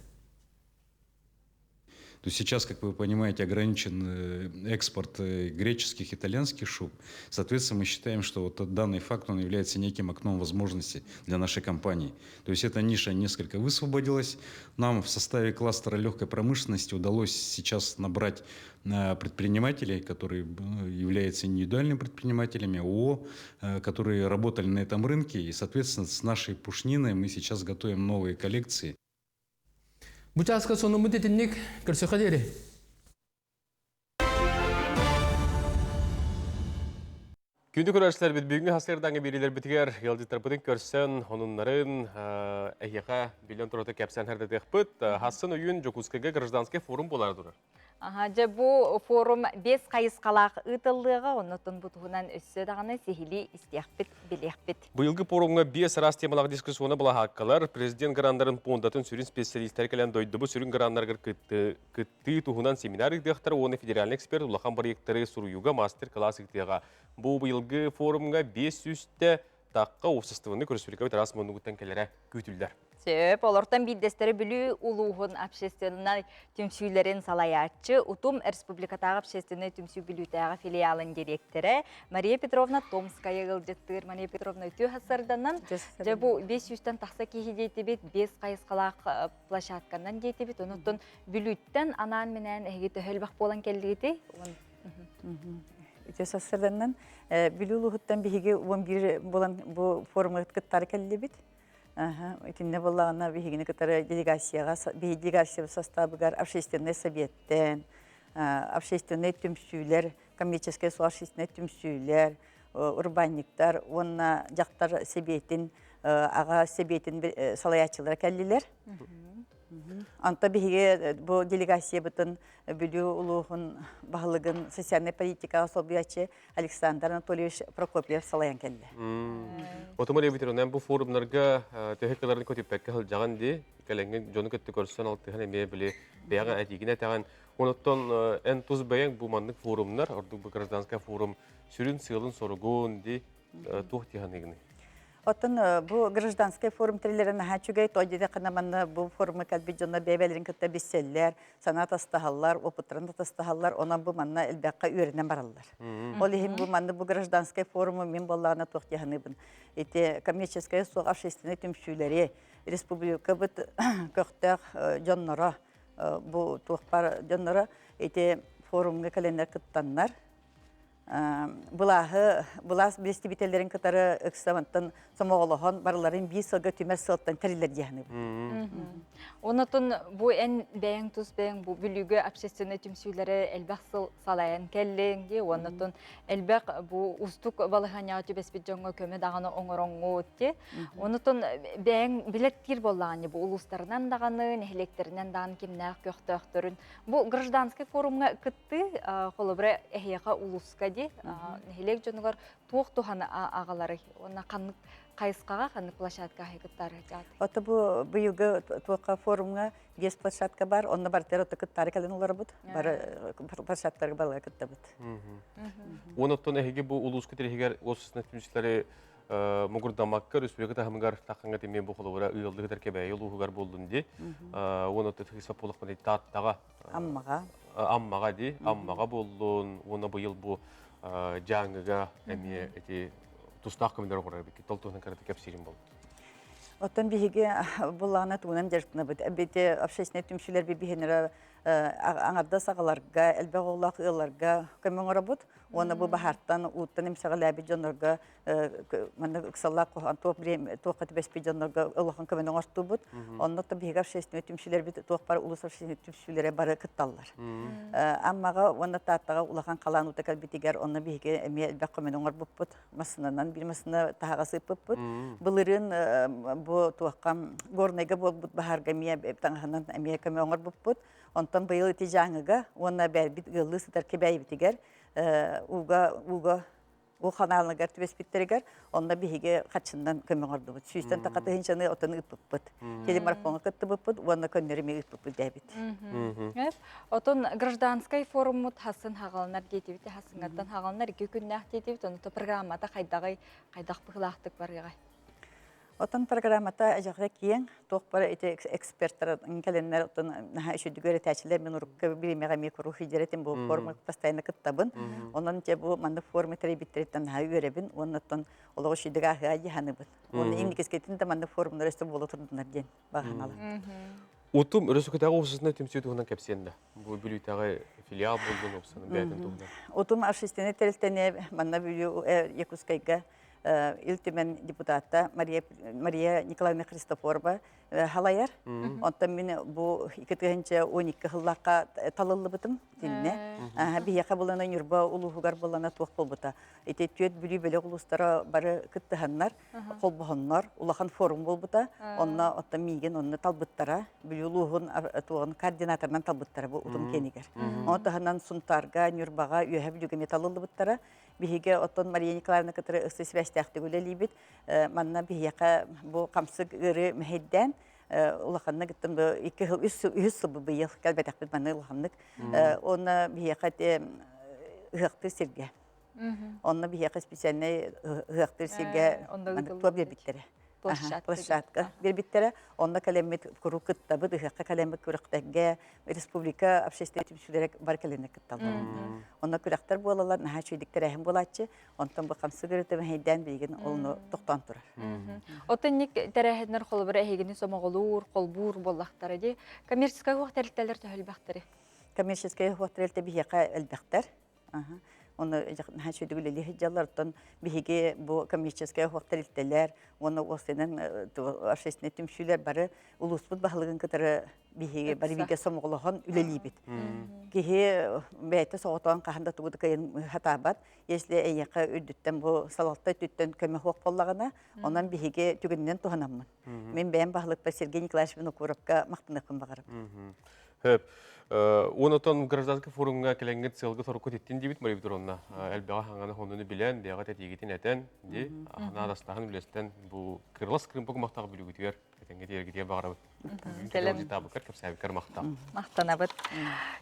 То сейчас, как вы понимаете, ограничен экспорт греческих, итальянских шуб. Соответственно, мы считаем, что вот данный факт он является неким окном возможностей для нашей компании. То есть эта ниша несколько высвободилась. Нам в составе кластера легкой промышленности удалось сейчас набрать предпринимателей, которые являются индивидуальными предпринимателями, ООО, которые работали на этом рынке. И, соответственно, с нашей пушниной мы сейчас готовим новые коллекции. Бучаска сонуму детинник көрсө кадери. Күнді көрәшілер бит бүгінгі хасырданғы берілер бітігер елдеттер бұдың көрсен, онынларын әйеға биллион тұраты кәпсен әрдетек бұд. Хасын үйін Жокускага гражданский форум болар дұрыр. Же бұл форум 5 қайысқалақ ұтылығы, онытын бұтығынан өссі дағаны сехілі істияқпет, білеқпет. Бұйылғы форумға 5 рас темалақ дискуссионы бұла хаққалар. Президент грандарын пуындатын сүрін специалистер кәлен дойды бұл сүрін грандарғыр күтті тұғынан семинар үгдіқтар, оны федеральный эксперт ұлақан баректері сұруюға мастер-класс үгдіға. Бұл бұйылғы форумға 500-ті таққа офсыстығыны көрсөлігі рас мұнығыттан кәлері күтілдер. Сөп, олортан биддестері білі ұлуғын общественный түмсүйлерін салаятчы, Утум Республикатағы общественный түмсүй білутағы филиалын директоры Мария Петровна Томская ғылжеттір. Мария Петровна өте хасырданан, же бұл 500-тен тақса кейі дейті бет, 5 қайысқалақ площадкандан дейті бет, оныттың білуттен анан менен әйгеті хөлбақ болан келдейді. Өте хасырданан, білу ұлығыттан бейге 11 болан бұл форумы күттары келді бет. Өтінде болағына бейгені күттары делегация составыгар общественный советтен, общественный түмсүйлер, коммерческий общественный түмсүйлер, урбанниктар, онна жақтар себетін, аға себетін салаятчылар кәлілер. Анта бейге бұл делегация бұтын бүлі ұлығын бағылығын социальный политика особиячы Александр Анатольевич Прокопьев салаян кәлі. Отомар ебітерінен бұл форумларға төхекелерін көтеппәкке жаған де, кәләңген жоны көтті көрсен алтығын әме білі бәяға әдегіне тәған. Оныттан ән тұз бәяң бұл мандық форумлар, ордық бұл гражданская форум сүрін сығылын сорғуын де тұқ тиған егіне. Оттон бу гражданский форум тилерин хачугай тоҗиде кынаманны бу форумы калбиҗонна бәбелерин кытта бисселләр, санат астахаллар, опытрын астахаллар, онан бу манна элбәккә үренә бараллар. Ол һәм бу манны бу гражданский форумы мин балларына тохтяһыныбын. Эти коммерческая су общественный түмсүләре республика бит көктәк җоннара бу тухпар җоннара эти форумга календар кыттаннар. Булас бестибителерин кытары ыксамантан сомоголохон барыларын 5 сылга түмер сылттан терилер дияны. Онотон бу эн бәйң тус бәйң бу бүлүгө общественный түмсүләре элбак салаян келленги, онотон элбак бу устук балыханя түбеспит жоңго көмө даганы оңороңго те. Онотон бәйң билеттир боллаганы бу улустарынан даганы, нехлектеринен даган кимнәк көктөктөрүн. Бу гражданский форумга кытты, холобре эхяка улуска нехелек жонугар туох туханы агалары, онна каннык кайыскага каннык площадка хайкыттары жат. Ота бу быйылгы туокка форумга 5 площадка бар, онна бар терот кыттары кален улары бут, бар площадкаларга балга кытта бут. Оноттон эхиге бу улуска терехигер осусна түмүчләре мугурдамакка республикада хамгар таканга теме бу холовра ыйлдыгы теркебе юлугар болдун ди. Онотто хисап болукман таттага аммага ди, аммага болдун. Оны быйыл бу жаңыга эми эти тустак көмдөр корор бик толтугун карата кепсирим болду. Оттан биһиге буллана туунан жертна бит. Бите общественный түмшүлөр бибихенера аңарда сагаларга, элбегоглак ыларга көмөң работ. Оны бу бахарттан уттан имсагалаби жонорга мана ыксаллак топ время токат беспи жонорга улахан көмөң арту бут. Онда да биһиге общественный түмшүлөр бит ток бар улус общественный түмшүлөрө бары кытталлар. Аммага оны таттага улахан калан утакал битигер оны биһиге эми элбек көмөң арбут бут. Масынан бир масына тагасы бут. Булырын бу туаккам горнайга болбут бахарга мия таңханан эми көмөң арбут бут. Онтан быйыл ити жаңыга оны бер бит гылы сытар кебей битигер. Уга каналына гар түбеспиттерегер, онда биһиге качындан көмөң орду бут. Сүйстен такаты хинчаны отаны ыппыт. Телемарафонга кытты бут, уонна көннөрүмө ыппыт дебит. Отон гражданский форумут хасын хагалнар детибит, хасынгаттан хагалнар 2 күннәк детибит, оны программада кайдагы кайдак быгылактык барыгай. Отан программата ажагы киен ток бара эти эксперттер келеннер отан наха үшүдүгөр тәчилер мен урукка биримега микро хидеретин бу форма постоянно кыттабын. Онан же бу манда форма теребиттерден наха өребин, оннан олого шидига хаҗи ханыбын. Оны иңдикескетин да манда форма ресте боло турдунар ден баганалы. Утум ресукатагы усусна түмсүтүгүнөн кепсенде. Бу бүлүтагы филиал болгон опсаны бәден тугда. Утум общественный телтене манда бүлү Якутскайга Илтимен депутата Мария Николаевна Христофорова халаяр. Онтан мен бу 2012 хыллакка талылы бытым динне. Бияка булана юрба улугар булана туак болбута. Эти төт бүлү бөлөк улустара бары кыттыганнар, колбохоннар, улахан форум болбута. Онна оттан миген онны талбыттара, бүлү улугун туган координаторнан талбыттара бу утум кенигер. Онтаганнан сунтарга, юрбага үйө бүлүгө талылы быттара. Биһиге оттон Мария Николаевна кытыры ысы связьтахты гөлелибит. Манна биһияка бу камсык ыры мәһиддән улаханны гыттым бу 2 жыл 3 жыл быйыл калбатак бит манна улаханнык. Оны биһияка ыгыкты сирге. Оны биһияка специальный ыгыкты сирге топ биттере. Площадка бербиттере. Онда калемет курукытта бу ыгыкка калемет курыктагга республика общественный түмсүлөр бар каленек кытталды. Онда күрәктер болалар, наһа чөйдиктер әһем булачы. Онтан бу камсыгырты мәһидән билген олны токтан турар. Отынник тәрәһеннәр холбыр әһигене сомоголур, колбур боллактары ди. Коммерческая хуактарлар төһөлбәктәре. Коммерческая хуактарлар бияка элбәктәр. Оны наһа чөйдигеле лихҗаллардан биһиге бу коммерческая хуактарлар, оны осенен общественный түмсүлөр бары улуспут баһлыгын кытары биһиге бары биге сомоголохон үлелибит. Кихи бәйте соғытуан қағында тұғыды кайын хатабат, если әйеқа өйдіттен бұл салатта түттен көмі хоқ боллағына, онан біхеге түгіннен тұғанамын. Мен бәйін бағылықпа Сергей Николаевич Винокуровқа мақтынықпын бағарым. Хөп, онотон гражданский форумға келеңгет сылғы сорыққа теттен дейбіт Мария Петровна. Әлбәға хаңаны хонуны білен, бәға тәтегетін әтен, де, надастағын үлестен бұл кырлас кырымпық мақтағы бүлігітігер, әтенге тергетеге бағарабыт. Мақтанабыт.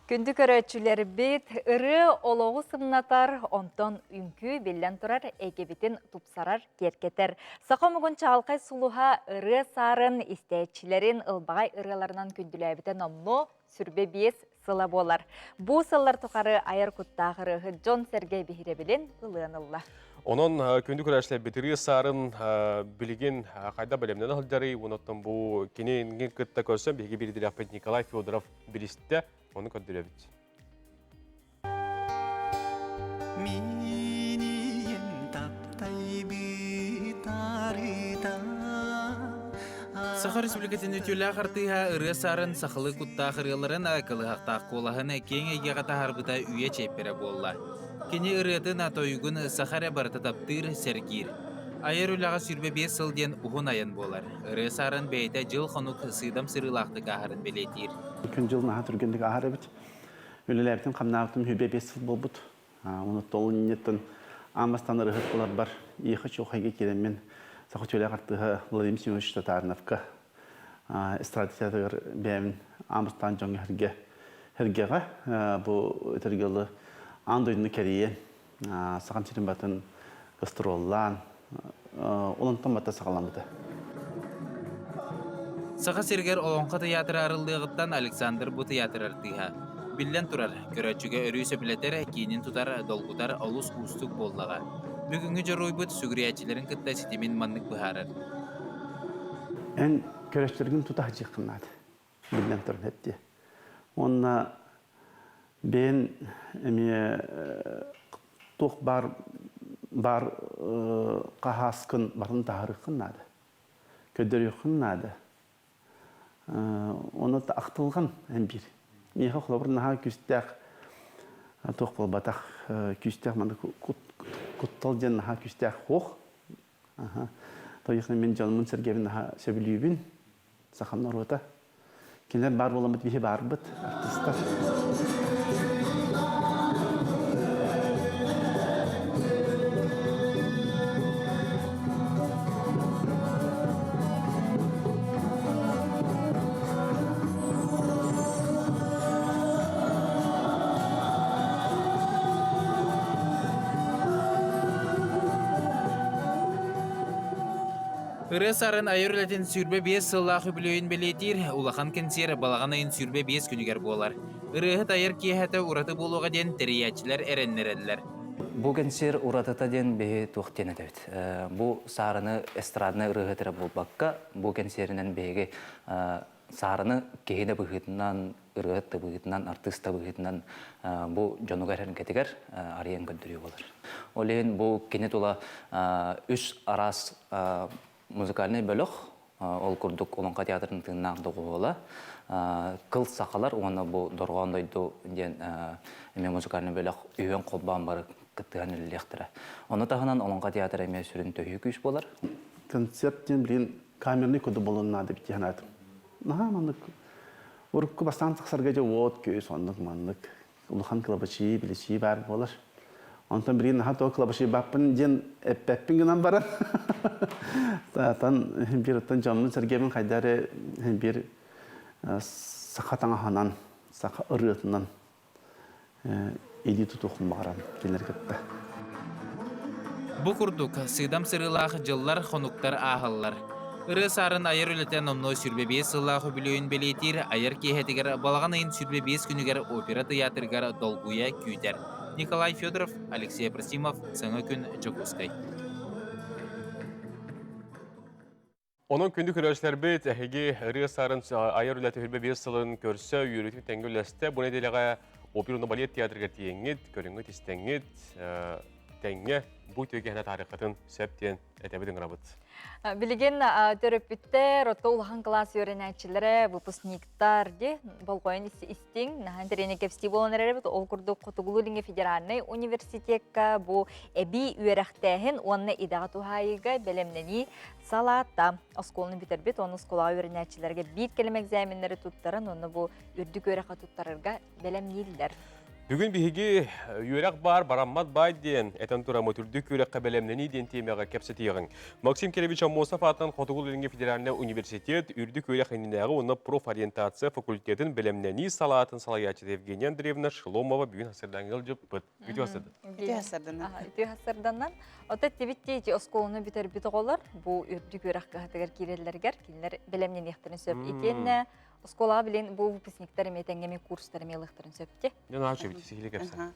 Күнді көрәтшілер бет, ұры олығы сымнатар, онтон үнкі беллен тұрар, әгебетін тупсарар керкетер. Сақамығын чалқай сұлуға ұры сарын істәйтшілерін ылбағай ұрыларынан күнділәбітен омно сүрбе бес сыла болар. Бұл сыллар тұқары айыр құттағыры Джон Сергей Бехиребелен ылығынылла. Onun kündü körəşlər bitiri sarın bilgin qayda bölümdən aldarı, ondan bu kinin qıtta görsən bilgi bir direkt Nikolay Fyodorov bilistə onu köndürəbit. Сахар Республикасының тюлі ақтыға ұры сарын сақылы құтта қырыларын ақылы ақтақ қолағын кең егеға тағарбыта үйе чепері болла. Кені ұрытын атойығын Сахара барты таптыр сәргір. Айыр үліға сүрбе 5 сылден ұғын айын болар. Ұры сарын бәйті жыл қонук сыйдам сырылақты қағырын белетір. Күн жыл наға түргендік ағары біт. Өлілердің қамнағытым хүбе 5 сыл бол бұд. Оны толы ниеттін амастан ұрығыт болар бар. Иқы чоқайға келеммен Сақы төлі ақтыға Владимир Семенович Татарновқа стратегиялар бәймін амастан жоңы хіргеға. Бұл өтіргелі андойны кәрейен саған серін батын гастроллан, олантан бата сағаламыды. Сақа сергер олонқа театры арылдығыттан Александр бұ театр артыға. Білден тұрар, көрәтшіге өрүйсі білетер, кейінен тұтар, долғытар, олыс ұстық болдыға. Бүгінгі жорой бұд сүгіриятчілерін күтті сетемен маннық бұхарыр. Ән көрәтшілерін тұтақ жиқынады, білден тұрын әтте. Онына бен тоқ бар қағасқын барын тағыры қынады, көдері қынады. Оны да ақтылған ән бір. Меға құлабыр наға күстәқ, тоқ бол батақ күстәқ маңды құттал ден наға күстәқ қоқ. Тойықны мен жанымын сәргебін наға сөбілейбін, сақамнар ота. Кенлер бар боламыд бейі бар бұд, артистар. Ыры сарын айырлатын сүрбе 5 сыллағы білөйін белетір, улахан кенсер балаған айын сүрбе 5 күнігер болар. Ырыхыт айыр кейхәті ураты болуға ден тіриячілер әреннерелілер. Бұл кенсер уратыта ден бейі туқтен әдәвіт. Бұл сарыны эстрадны ырыхытыры болбаққа, бұл кенсерінен бейге сарыны кейді бұғытынан, ырыхытты бұғытынан, артыста бұғытынан бұл жонуғар әрін кәтігер ариян көндірі болар. Олейін бұл кенет ола үш арас музыкальный бөлік, ол күрдік оланға театрының тыңнағды қоғылы. Қыл сақалар, оны бұл дұрғандайды ден музыкальный бөлік үйен қолбан бары күттіған үлілектірі. Оны тағынан оланға театр әме сүрін төхі күйіш болар. Концерттен білген камерный көді болуынады бітті ғанадым. Наға маңдық, ұрыққы бастан тақсарға же от көз, ондық маңдық. Ұлыған қылабычы, біліші бар болар. Онтан бірген наға тоғы қылабышы баппын ден әппәппін гынан баран. Тан бір ұттан жамын сәргемін қайдары бір сақа таңаханан, сақа ұрытынан еди тұтуқын бағаран келер кетті. Бұ күрдік сыйдам сырылағы жыллар қонуқтар ағылар. Ыры сарын айыр өлітен онно сүрбе 5 сыллағы білөйін белетір, айыр кейхетігер балаған айын сүрбе 5 күнігер опера театргар долгуя күйдер. Николай Федоров, Алексей Просимов, Саңа күн Жокускай. Onun күнді көрәшілер бет, әхеге ұры сарын айыр үләті хүрбе 5 сылын көрсі, үйретіп тәңгі үләсті. Бұны делеға оперуны балет театрға тиеңет, көріңет, істеңет, тәңге бұй төгені тарихатын сөптен әтәбідің рабыт. Билеген төрөпүттер, отқа улахан класс өренәтчілері, выпускниктар де, болғойын істің, нахан терене кепсті болын әребет, ол күрді Құтығылы федеральный университетка, бұл әбі үйерәқтәхін, онны идаға тухайыға бәлемнені салата. Осколыны бітербет, оны скола өренәтчілерге бейт келем экзаменлері тұттарын, оны бұл үрдік өрәқа тұттарырға бәлемнелілер. Бүгін бігі үйерек бар, бараммат бай ден, әтін тұрамы түрдік үйерек қабелемнені ден темеға кәпсеті еғін. Максим Керевич Амосов атын Құтығылы федеральный университет үрдік үйерек әнінәғы оны профориентация факультетін білемнені салатын салаячы Евгения Андреевна Шеломова бүгін асырдан елжіп бұд. Үті асырды? Үті асырданнан. Ота тевітте осколыны бітер біті қолар, бұл үрдік үйерек қағатығар керелілергер, келілер білемнен ектірін сөп етені. Оскола білен бұл выпускниктар әметенгеме курстар әмеліқтірін сөпте. Мен ашы біті сейлі кәпсі.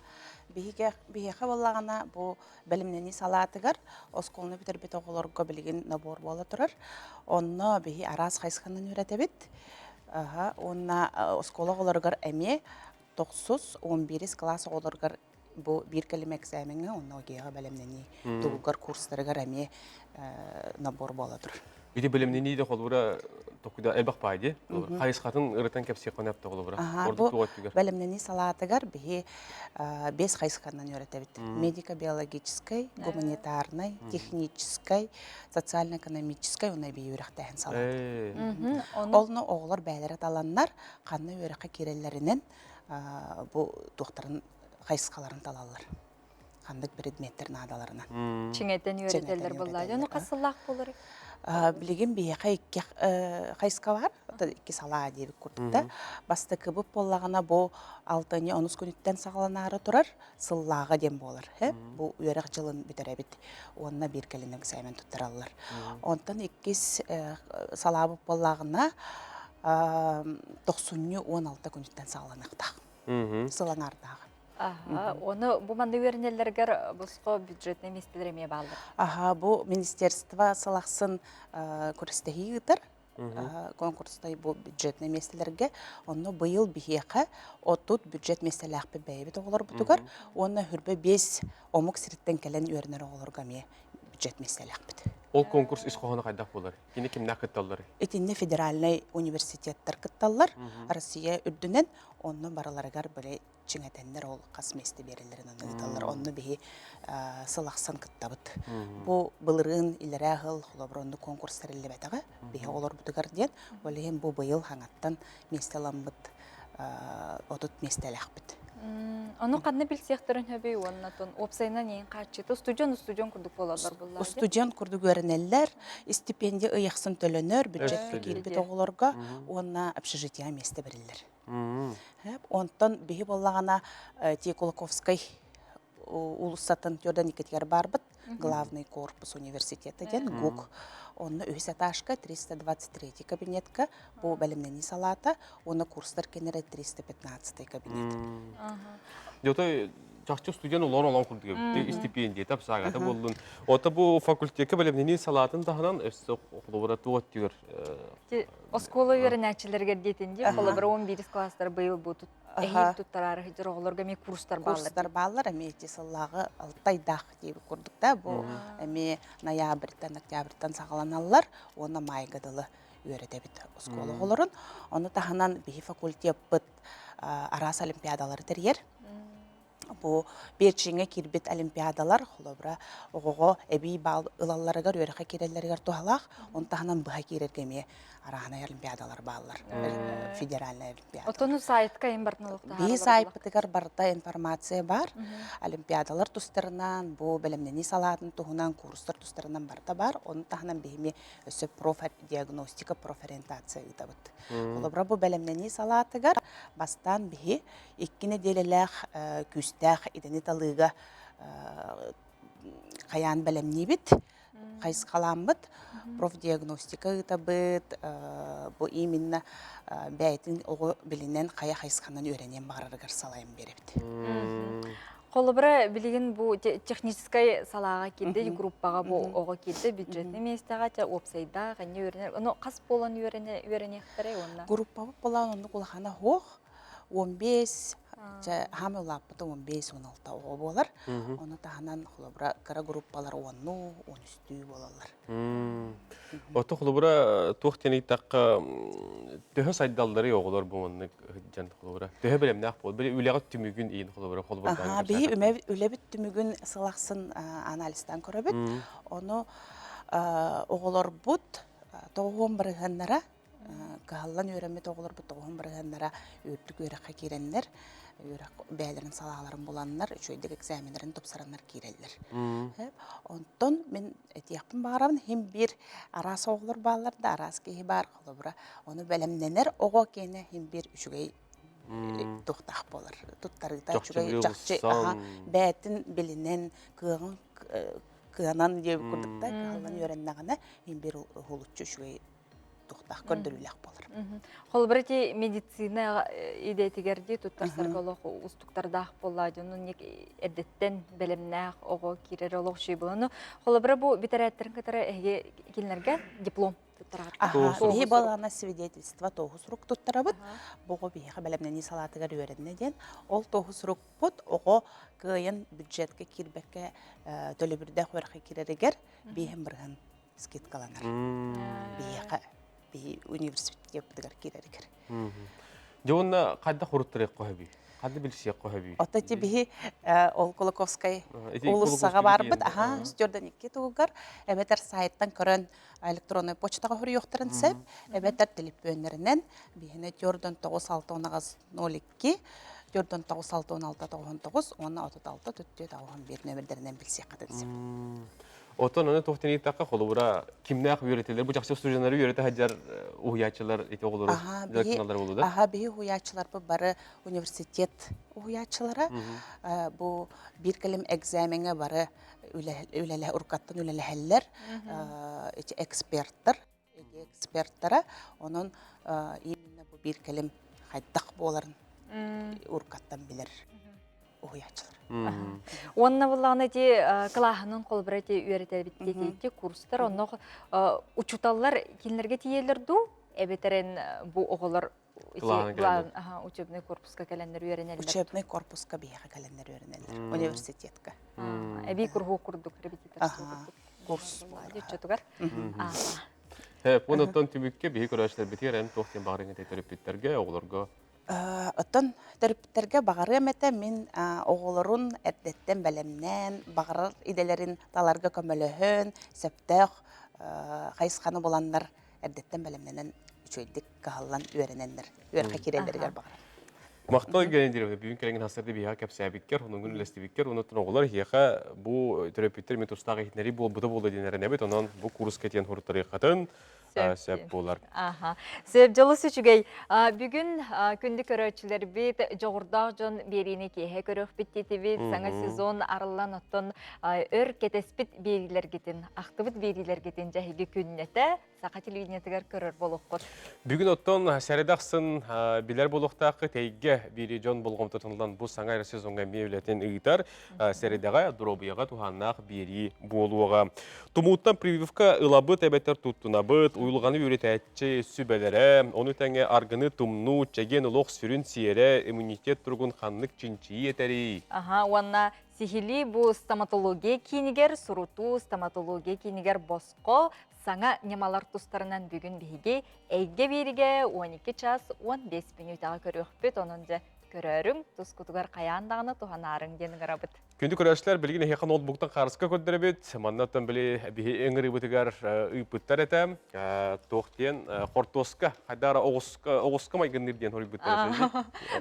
Бейеқі болағына бұл білімнені салатығар, осколыны бітір біті оғыларға білген набор бола тұрар. Онны бейі араз қайсықанын үйреті біт. Онна оскола оғыларғар әме 9-11 класс оғыларғар бу бир келиме экзаменге онно гега белемнени тугугар курстарыгар эми набор болотур. Биде билимнени де холбура токуда элбак пайди. Хайсхатын ырытан кепси конапта холбура. Бу белемнени салатыгар бихи 5 хайсханнан өретебит. Медико-биологической, гуманитарной, технической, социально-экономической онай бии үректәһен салат. Олны оғлар бәйлері таланнар, қанны өрекке керелерінен бу туқтарын хайсқаларын талалар. Қандық предметтерін адаларынан. Чиңеттен өретелер болады. Оны қасылақ болыр? Білеген бейеқа екі хайсқа бар, екі сала дейбік көрдікті. Басты кібіп болағына бұл 6-10 күніттен сағаланары тұрар, сыллаға дем болыр. Бұл өрек жылын бітірәбіт, онына бір кәлінік сәймен тұттыралар. Онтан екі сала бұп болағына 90-16 күніттен сағаланықтақ, сыланардағы. Оны бұл манды өрінелергер бұсқо бюджетіне местелереме балды? Бұл министерство салақсын көрістегі ғытыр, конкурстай бұл бюджетіне местелерге, оны бұйыл бейеқі отут бюджет местеләқпі бәйбет оғылар бұтығар, оны хүрбі 5 омық сіріттен кәлен өрінер оғыларға ме бюджет местеләқпіді. Ол конкурс исқоғаны қайдақ болар? Кені кімнәк кітталар? Етінде федеральный университеттер кітталар, Россия үрдінен, оны бараларығар біле чыңетендер ол қас месті берілерін оны кітталар. Оны бейі сылақсан кіттабыд. Бұл бұлырын илері ғыл, қолабыронды конкурстарілі бәтіға, бейі олар бұтығар ден, олеген бұл бұйыл хаңаттан местеламбыд, отут местеләқ біт. Оны қадны білсектірін өбей оннатын опсайна нең қачеті? Студион күрдік болалар бұллар? Студион күрдік өрінелер, стипендия ұяқсын төлінер, бюджетті келбет оғыларға, онына общежития месті бірілер. Онтан бейі болағана Текулаковской улуссатын түрден екетер барбыт, главный корпус университеті ден, ГУК. Оны өз аташқа 323 кабинетка, бұл бәлімнені салата, оны курстар кенері 315 кабинет. Деутай, жақшы студент олар күрдігі, стипендия, тап сағаты болдың. Ота бұл факультетке бәлімнені салатын тағынан өсті оқылуыра туғат түйір. Оскола өрін әчілерге детінде, қолы бір 11 кластар бұйыл бұд әйел тұттарары хеджер оғыларға ме курстар балар? Курстар балар, әме етесіллағы алтайдақ дейбі көрдік та, бұл әме ноябрьтан, октябрьтан сағаланалар, оны майғадылы өредебіт оскола оларын. Оны тағынан бейі факультет бұд арас олимпиадалары тәрер. Бұл берчіңе кирбет олимпиадалар, қолыбыра оғығы әбей бал ұлаларығар, өріға керелерігер туғалақ, оны тағынан бұға керергеме арағына олимпиадалар балылар, федеральный олимпиада. Отону сайтқа ең бартынылықта? Бей сайпытығар барда информация бар, олимпиадалар тұстарынан, бұл бәлемнені салатын тұғынан курстар тұстарынан барда бар, оны тағынан бейме өсі диагностика, профориентация ұйтабыд. Қолыбыра бұл бәлемнені салатығар бастан бей еккіне делеләқ күстәқ идені талыға қаян бәлемне бит, қайсы қаламбыд, профдиагностика ұйтабыд, бұл именно бәйтін оғы білінен қая қайсықанан өренен бағарырғар салайын берепті. Қолыбыра білген бұл техническай салаға келді, группаға бұл оғы келді, бюджетні местеға, опсайда, ғанне өренер. Оны қас болан өренектірі онна? Группа болан оны қолағана хоқ, 15, хамы лаппыты 15-16 оғы болар. Оны тағынан қолыбыра қара группалар 10-13 болалар. Оты қолыбыра туқтенек таққа төһі сайдалдары оғылар бұмынны жан қолыбыра. Төһі білемді ақ болды. Біле үлеғат түмігін ең қолыбыра қолыбырдан. Бейі үлебіт түмігін сылақсын аналистан көрібіт. Оны оғылар бұд, тоғын бірғаннара, қағалан өремет оғылар бұд, тоғын бірғаннара өрттік өріққа керенлер, бәлерін салағаларын боланлар, үшөйдік экзаменерін топсаранлар керелер. Онтон мен әтияқпын бағарамын, хем бір арас оғылар бағаларды, арас кейі бар қолыбыра. Оны бәлемненер оғы кейіне хем бір үшігей тоқтақ болар. Тұттарыда үшігей жақчы бәтін білінен кығанан деп көрдікті, кығалан өреннағына хем бір ғолытчы үшігей тоқтақ көрдірілік болар. Қолбырыте медицина идейтігерде тұттарсарғалық ұстықтардақ болады, оның әдеттен бәлімнәқ оғы керер олық шүй боланы. Қолбыры бұл бітәрәттерін қатары әйге келінерге диплом Бихи балана свидетельство тоғыз рук туттарабыт. Бұғы бихи бәлемнені салатыгар үйерінне ден. Ол тоғыз рук бұт, оғы күйін бюджетке кирбекке төлі бірді қойрақы кирерігер бейхін бірген скидкаланар. Бихи университетке бұдығар кирерігер. Жоғынна қайда құрыттырек қойбей? Қады білсек қойбей? Отати бихи ол Кулаковскай улуссаға барбыт. Стюрдан екке туғығар. Әбетер сайттан көрін электронный почтаға хүрі yoқтарын сәп. Әбетер телефонларынан бихіне 496-02 496-16-99 оны 36-44-1 нөмірдерінен білсек қатын сәп. Отон оны тоқтен еттаққа қолы бұра кімнәқ үйретелер? Бұл жақсы студиялары үйреті хаджар ұғыячылар ете оғылыры? Бейі ұғыячылар бұл бары университет ұғыячылары. Бұл бір кілім экзаменге бары ұрқаттан өлелі эксперттары. Оның именно бұл бір кілім қайдақ боларын ұрқаттан білер ұғыячылар. Онна буланы те клахының қолбыра те үйретер бітте курстар, онна учуталлар келінерге тиелерду, әбетерен бұл оғылар учебный корпуска кәлендер үйренелер. Учебный корпуска бейға кәлендер үйренелер, университетка. Әбей күрғу күрдік, репетитор. Курс Детчетугар. Онықтан түмікке бейі көрәшілер бітер, әм тоқтен бағырыңы тәтіріп біттерге, оғыларға? Оттон төрүптерге багары эмете мен оголорун эрдеттен белемнен багарар иделерин таларга көмөлөһөн септех кайсханы боланнар эрдеттен белемнен үчөйдик кааллан үйрененнер үйренке кирелергер багар. Мактал гендер бүгүн келген хасырды бия кепсәбиккер, оның күн лестибиккер, онытын оголар хияха бу төрөпүттер мен тустагы хитнери бул буда болду денерен эбет, онан бу курс кетен хурттары хатын сәп болар. Сәп жылы сүчігей. Бүгін күнді көрәтшілер бет жоғырдақ жон беріне кейе көріқ біттеті бет, саңа сезон арылан оттон өр кетеспіт берілер кетін, ақтыбыт берілер кетін жәхеге күннеті сақа телевидениятығар көрір болуққыр. Бүгін оттон сәрідақсын білер болуқтақы тейге бері жон болғым тұтынылдан бұл саңа әрі сезонға мевлетін ұйтар сәрідаға дұробияға туғаннақ бері болуға. Тумуттан прививка ылабыт әбеттер тұттынабыт, уйлғаны үйретәтчі сүбәлері, оны тәңе арғыны тұмну, чәген ұлық сүрін сиері, иммунитет тұрғын қанлық чинчи етәрі. Уанна сихили бұл стоматология кейінігер, сұруту стоматология кейінігер босқо, саңа немалар тұстарынан бүгін бейге, әйге беріге 12 час 15 минутаға көрі өкпет, онынды көрерің, тұс күтігер қаяндағыны туғанарың денің арабыт. Күнді көрәшілер білген еқан ноутбуктан қарысқа көндірі бет, маннаттан білі өңірі бұтығар ұйпыттар әтім, тоқтен қортосқа, қайдары оғысқа майгындырден ұры бұттар.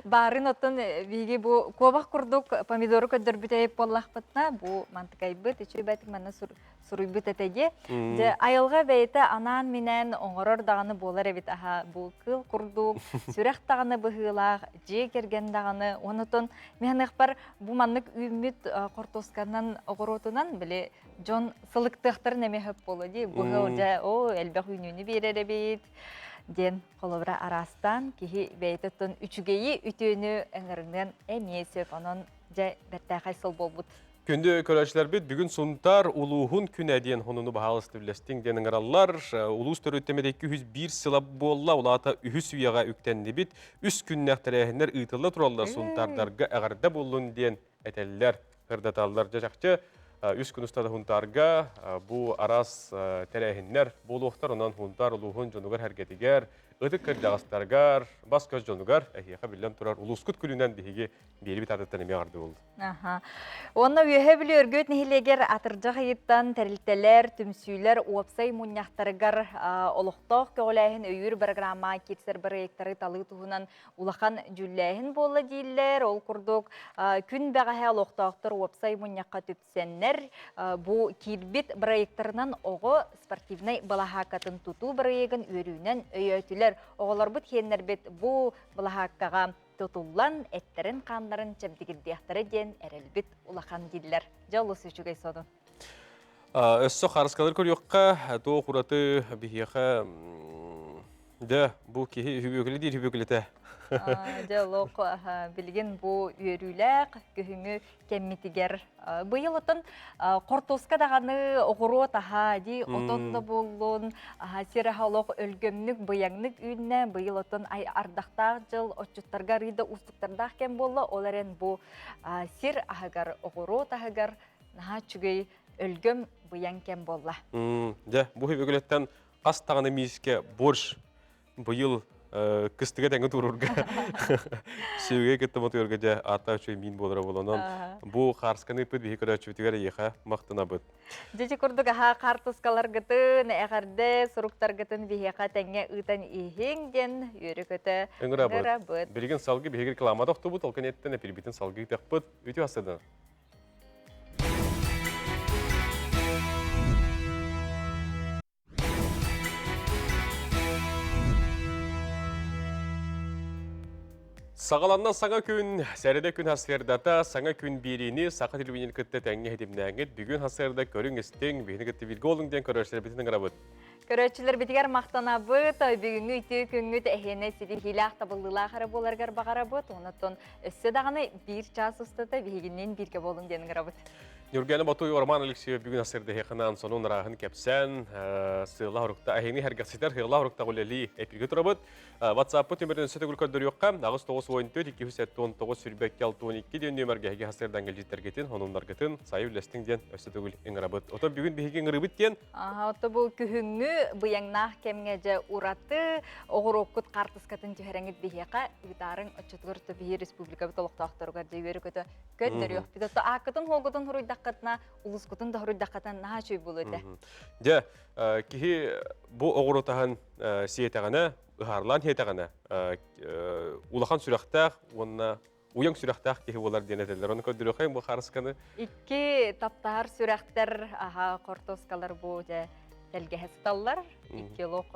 Барын оттан бейге бұл көбақ күрдік помидоры көндір бүтәйіп боллақ бұтна, бұл мантықай бұт, үші бәтік манна сұруй бұт әтеге. Айылға бәйті анан менен оңырыр дағаны болар әбет, бұл қыл күрдік, сүрек дағаны бұғылақ, же керген дағаны, онытын мен ұқпар бұл маннық үміт қортосқаннан оғыротынан біле жон сылықтықтар неме хөп болу дей. Бұғы олжа, әлбәқ үйнүні берер бейт. Ден қолыбыра арастан кейі бәйтіттін үчігейі үтіні әңіріңден әмесіп, оның жа бәттәқай сыл болбұд. Күнді көрәшілер бет, бүгін сұнтар ұлуғын күн әден ғонуны бағалысты білестің денің аралар. Улус төрөттемеді 201 сылап болла, олата үхіс үйеға үктенді бет, үс күннәқтірәхінер ұйтылы тұралар сұнтардарға әғарда болуын ден әтәлілер, қырдаталылар жашақчы. Үс күн ұстады ғунтарға бұл арас тәрәхінер болуқтар, онан ғунтар ұлуғын жонуғар әргетігер, ұдық кірдағыстарғар, бас көз жонуғар, әхияқа білден тұрар ұлысқыт күлінен бейге бері бит адаттан еме арды болды. Онна үйе білі өргөт нехилегер атыржақ айыттан тәрілтелер, түмсүйлер, уапсай мұняқтарығар олықтақ көләйін өйір программа кетсер бір ектары талы тұғынан улақан жүлләйін болы дейлер, ол күрдік күн бәғәе олықтақтыр уапсай мұняққа түпсеннер, бұл келбет бір ектарынан оғы спортивнай балахақатын тұту бір егін өрінен өйетілер. Оғылар бұд хеннер бет бұл балахаққаға тұтулан әттерін қандарын чәбдігілдіяқтары ден әрелбет улақан дейлер. Жалу сүшігей соны. Өссі қарысқалар көріққа, тоғы құраты бейеқа да бұл кейі хүбекілі дейір хүбекіліті. Жалок билген бу үйрүләк көһүңү кеммитигер быйылытын кортоска даганы огоро таха ди отон да боллун сирахалок өлгөмнүк быяңнык үйнә быйылытын ай ардактак жыл отчуттарга рыйда устуктардак кем болла оларен бу сир ахагар огоро тахагар наха чүгей өлгөм быяң кем болла. Да, бу хебегелеттен ас таганы миске борш быйыл кыстыга тәңге турурга сөйге кетті мотуерге де ата үшөй мин болыра болонон бу харсканы пыт бихи көдә чүтігер еха мақтына бұд. Жечи күрдік аха картускалар гытын, әғарде суруктар гытын бихиға тәңге ұйтан ихеңден үйрі көті ұңыра бұд. Берген салғы бихигер кіламады оқты бұд, олқан еттен әпірбетін салғы тәқ бұд, өте асыдан. Сағаланнан саңа күн, сәреді күн хасырдата, саңа күн берені сақа телевизион күтті тәңге хедімнәңгет, бүгін хасырда көрің істің, бейіні күтті білгі олыңден көрәшілер бітінің ғырабыд. Көрәшілер бітігер мақтанабыд, бүгінгі үйті күнгіт әхені сиді хилақ табылдыла қары боларғар бағарабыд, онаттон өсі дағаны бір час ұстата бейгінен бірге болыңден ғырабыд. Нұргені Батуй Орман Алексеев бүгін асырды хеқынан сонун рағын кәпсән, сыйла ұрықта әхені әргәсетер хыйла ұрықта ғылели әпілгі тұрабыд. WhatsApp-ы төмірден сөті күлкөдір yoqqa, ағыз 9-14-219 сүрбәкке 6-12 ден нөмірге әге хасырдан гелжеттер кетін, онынлар кетін, сайы үлестің ден өсті түгіл еңірабыд. Ото бүгін бейген ғырыбыд кен? Ото бұл күхіңі бұяңнақ кемгеже ұраты, оғыр оқыт қартыс катын түйереңет бейеқа, ұйтарын өтчетігір түбі республика бұталықтақтарығар дейвері көті көттір yoq. Бид ото ақытын холғытын ғырыйдаққатына, ұлыс күтін да ғырыйдаққатына наға чөй бұл өті. Де, кихи бұл оғыр отағын сиетағына, Harblan heytağına, ulakan sürəxtəq, onunla uyan sürəxtəq ki, onlar denetedilər. Onu kördürüqəyim bu xarıskanı? İki taptahar sürəxtər, kortoskalar bu telgehe sıtallar. İki loq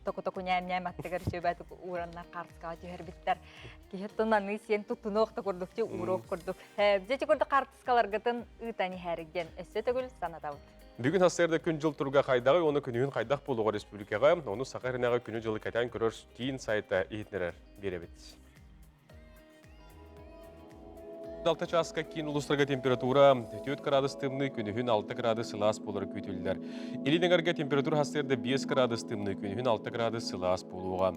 toku nəyəm attıqar söbəti uğranlar qartıskağa tühərbitlər. Ki, həttəndən sen tutunuq da kurduk ki, uğruq kurduk. Bizəcə kurdu qartıskalar gıtın ıtani hərigden. Össe tögül sanatavud. Бүгін хасырда күн жыл тұрға қайдағы, оны күнігін қайдақ болуға республикаға, оны Сақарынаға күні жылы кәтен көрір кейін сайта ехетнерер беребет. Алты часқа кейін ұлыстырға температура 4 градус тымны, күнігін 6 градус сылас болыр күйтілдер. Елініңерге температура хасырда 5 градус тымны, күнігін 6 градус сылас болуға.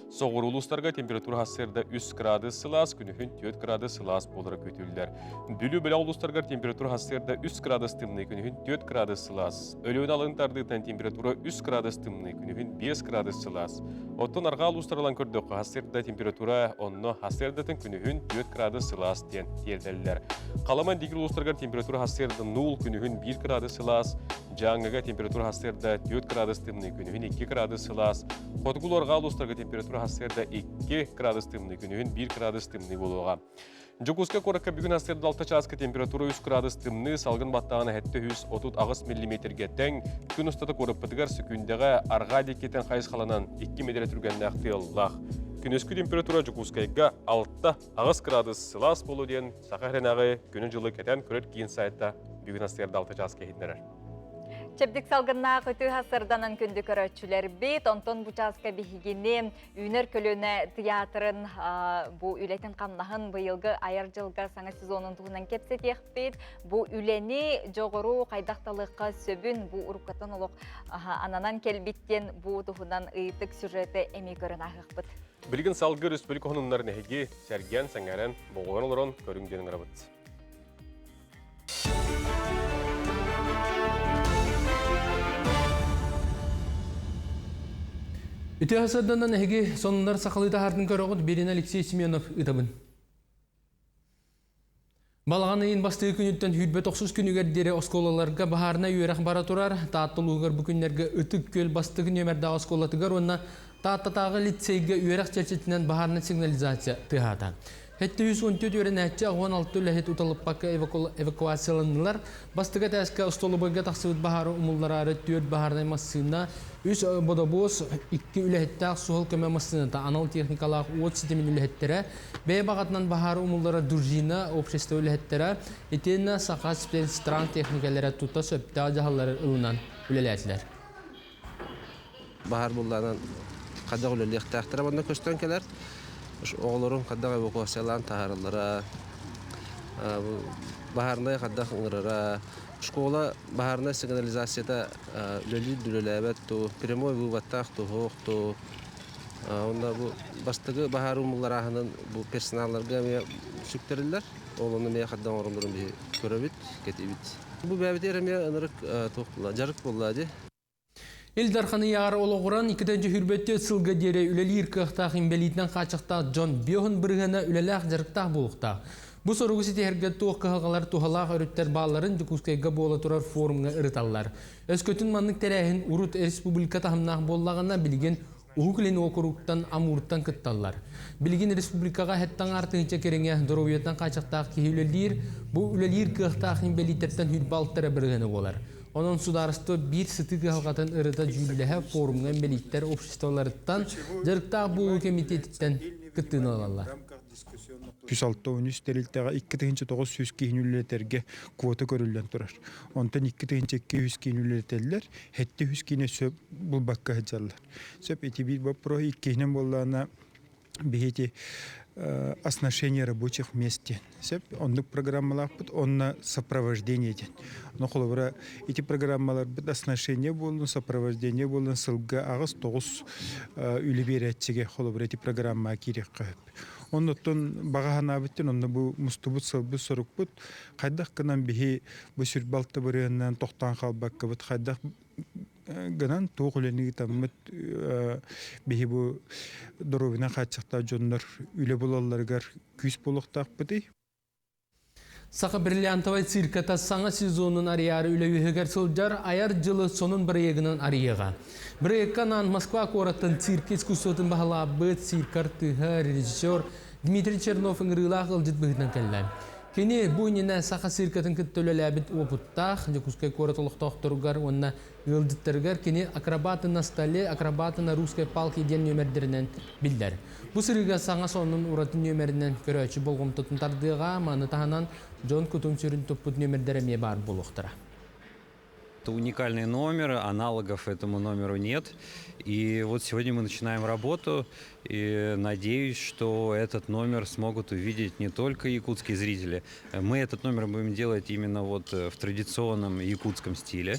Соғыр ұлыстырға температура хасырда 3 градус сылас, күнігін 4 градус сылас болыр күйтілдер. Дүлі білі ұлыстырға температура хасырда 3 градус тымны, күнігін 4 градус сылас. Өліуін алынтардықтан температура 3 градус тымны, күнігін 5 градус сылас. Оттон арға ұлыстырылан көрдіқі хасырда температура онны хасырдатын күнігін 4 градус сылас ден дәлілер. Қаламан дегір ұлыстырғар температура хасырда 0 күнігін 1 градус сылас, жаңыға температура хасырда 4 градус тымны, күнігін 2 градус сылас, қотығыл орға ұлыстырға температура хасырда 2 градус тымны, күнігін 1 градус тымны болуға. Жокуска коракка бүгін хасырда 6 часқа температура 3 градус тымны, салғын баттағаны әтті 130 миллиметрге тәң, күн ұстаты көріп бұтығар сүкіндіға арға декетен қайыз қаланан 2 метр түргенді әқтияллақ. Күнескі температура Жокускайға 6 градус сылас болу ден Сақарынағы күнін жылы кәтен көрір кейін сайытта бүгін хасырда 6 часқа хетнерер. Чепдик салгынна көтü хасырданан күнді көрөтчүлер бит, онтон бучаска бихигини, үйнер көлөне театрын бу үлетен камнахын быйылгы айыр жылга саңа сезонун туғынан кепсетек бит, бу үлени жоғыру қайдақталыққа сөбүн бу уруккатын олық ананан келбиттен бу туғынан ыйтык сюжеті эми көрін ағық бит. Білгін салғы республика хонунларын әйге сәрген сәңәрен болуын олырын көріңденің рабыт. Үті хасарданан әйге сонындар сақалыда ардың көріғыд Берен Алексей Семенов ұтабын. Балаған айын бастығы күніттен хүйтбет оқсыз күнігердері осколаларға бағарына үйерақ бара тұрар, тааттылуғыр бүкіндерге үтік көл бастығы нөмерді осколатығар, онына тааттатағы лицейге үйерақ чәрчетінен бағарына сигнализация тұйхата. Хетті 114 өрен әтчі 16 үләхет ұталып бақы эвакуацияланылар. Бастыға тәскі ұстолы бойға тақсыбыт бағары ұмыллары 4 бағардай массына, 3 бодобос 2 үләхеттәқ суғыл көмі массыната анал техникалақ 30 сетемін үләхеттері, бәй бағатынан бағары ұмыллары дұржина, общество үләхеттері, етені сақа стран техникалары тұта сөпті жағалары ұлынан үләләтілер. Бағар бұлларынан қадақ үләлі ектәқтірі банда көстен келер. Oğlorun kaddağı evakuasiyalan taharıllara, baharnaya kaddaq ыңырара, школа baharnaya signalizasiyada üleli dülelebet tu, primoy vubattaq tu, hoq tu. Onda bu bastığı bahar umullarahının bu personallarga süktürürler. Oğlunu meye kaddan orundurum bir köröbit, ketibit. Bu bäbit eremeye ınırık toqtular, jarık bolladı. Eldarxanı yağar oloğuran 2-nji hürbette sılga dere üleli irkıqtaq imbelitden qaçıqtaq John Biohun bırgana ülelaq jarıqtaq boluqtaq. Bu sorugu siti herge tuq kıhıqalar tuhalaq örütter bağların Jukuskayga bola turar forumga ırıtallar. Özkötün manlık terehin Urut Respublika tahımnaq bollağına bilgin Uğukleni okuruktan amurttan kıttallar. Bilgin Respublikaga hettan artınca kerenge dorovyattan qaçıqtaq kihülelir bu ülelir kıhqtaq imbelitterten hürbалтara bırgana bolar. Onun sudarıstı bir sıtık halkatan ırıda jülilehe forumga imbelitler обществоларыттан jarıqtaq bu komitetinden kıttığını alallar. 106 terилтега 2-900 kiinülleterge kvota körüllen turar. Ondan 2-200 kiinülleterler hette 100 kiine söp bulbakka hajallar. Söp eti bir bapro 2 bollana бихете отношения рабочих вместе. Онлык программалар бут, онна сопровождение ден. Но холовра эти программалар бут отношения болын, сопровождение болын, сылга агыс 9 үлі беретчеге холовра эти программа керек кайып. Оннотон багахана биттен онна бу мустубут сылбы сорук бут. Кайдак кынан бихи бу сүрбалты бырыянан токтан калбакка бут кайдак гынан тоғылені таммыт бихи бу доровина качакта жоннор үле болаларгар күз болуктак быды. Saqa Brillantavay Sirkata sağa sezonun ariyarı üleviheger sıljar ayar жылы sonun bireyeginin ariyaga. Bireyegkanan Moskva koratın sirk eskusotun bahalabıt sirkar tıha rejissör Dmitri Chernov'un rılaq ılcıt bıhıdan kellan. Kini bu inine saqa sirkatın küttölelabit oputtaq, Jukuskay koratılık toqturgar onna ılcıttırgar kini akrobatın nastali, akrobatın ruskay palk eden nömerderinden biller. Bu sırıga sağa sonun uratın nömerinden köröçü bolğum tutun tardığa manı tahanan John Kutum sürün toput nömerderemeye bar boluqtıra. Это уникальный номер, аналогов этому номеру нет. И вот сегодня мы начинаем работу, и надеюсь, что этот номер смогут увидеть не только якутские зрители. Мы этот номер будем делать именно вот в традиционном якутском стиле.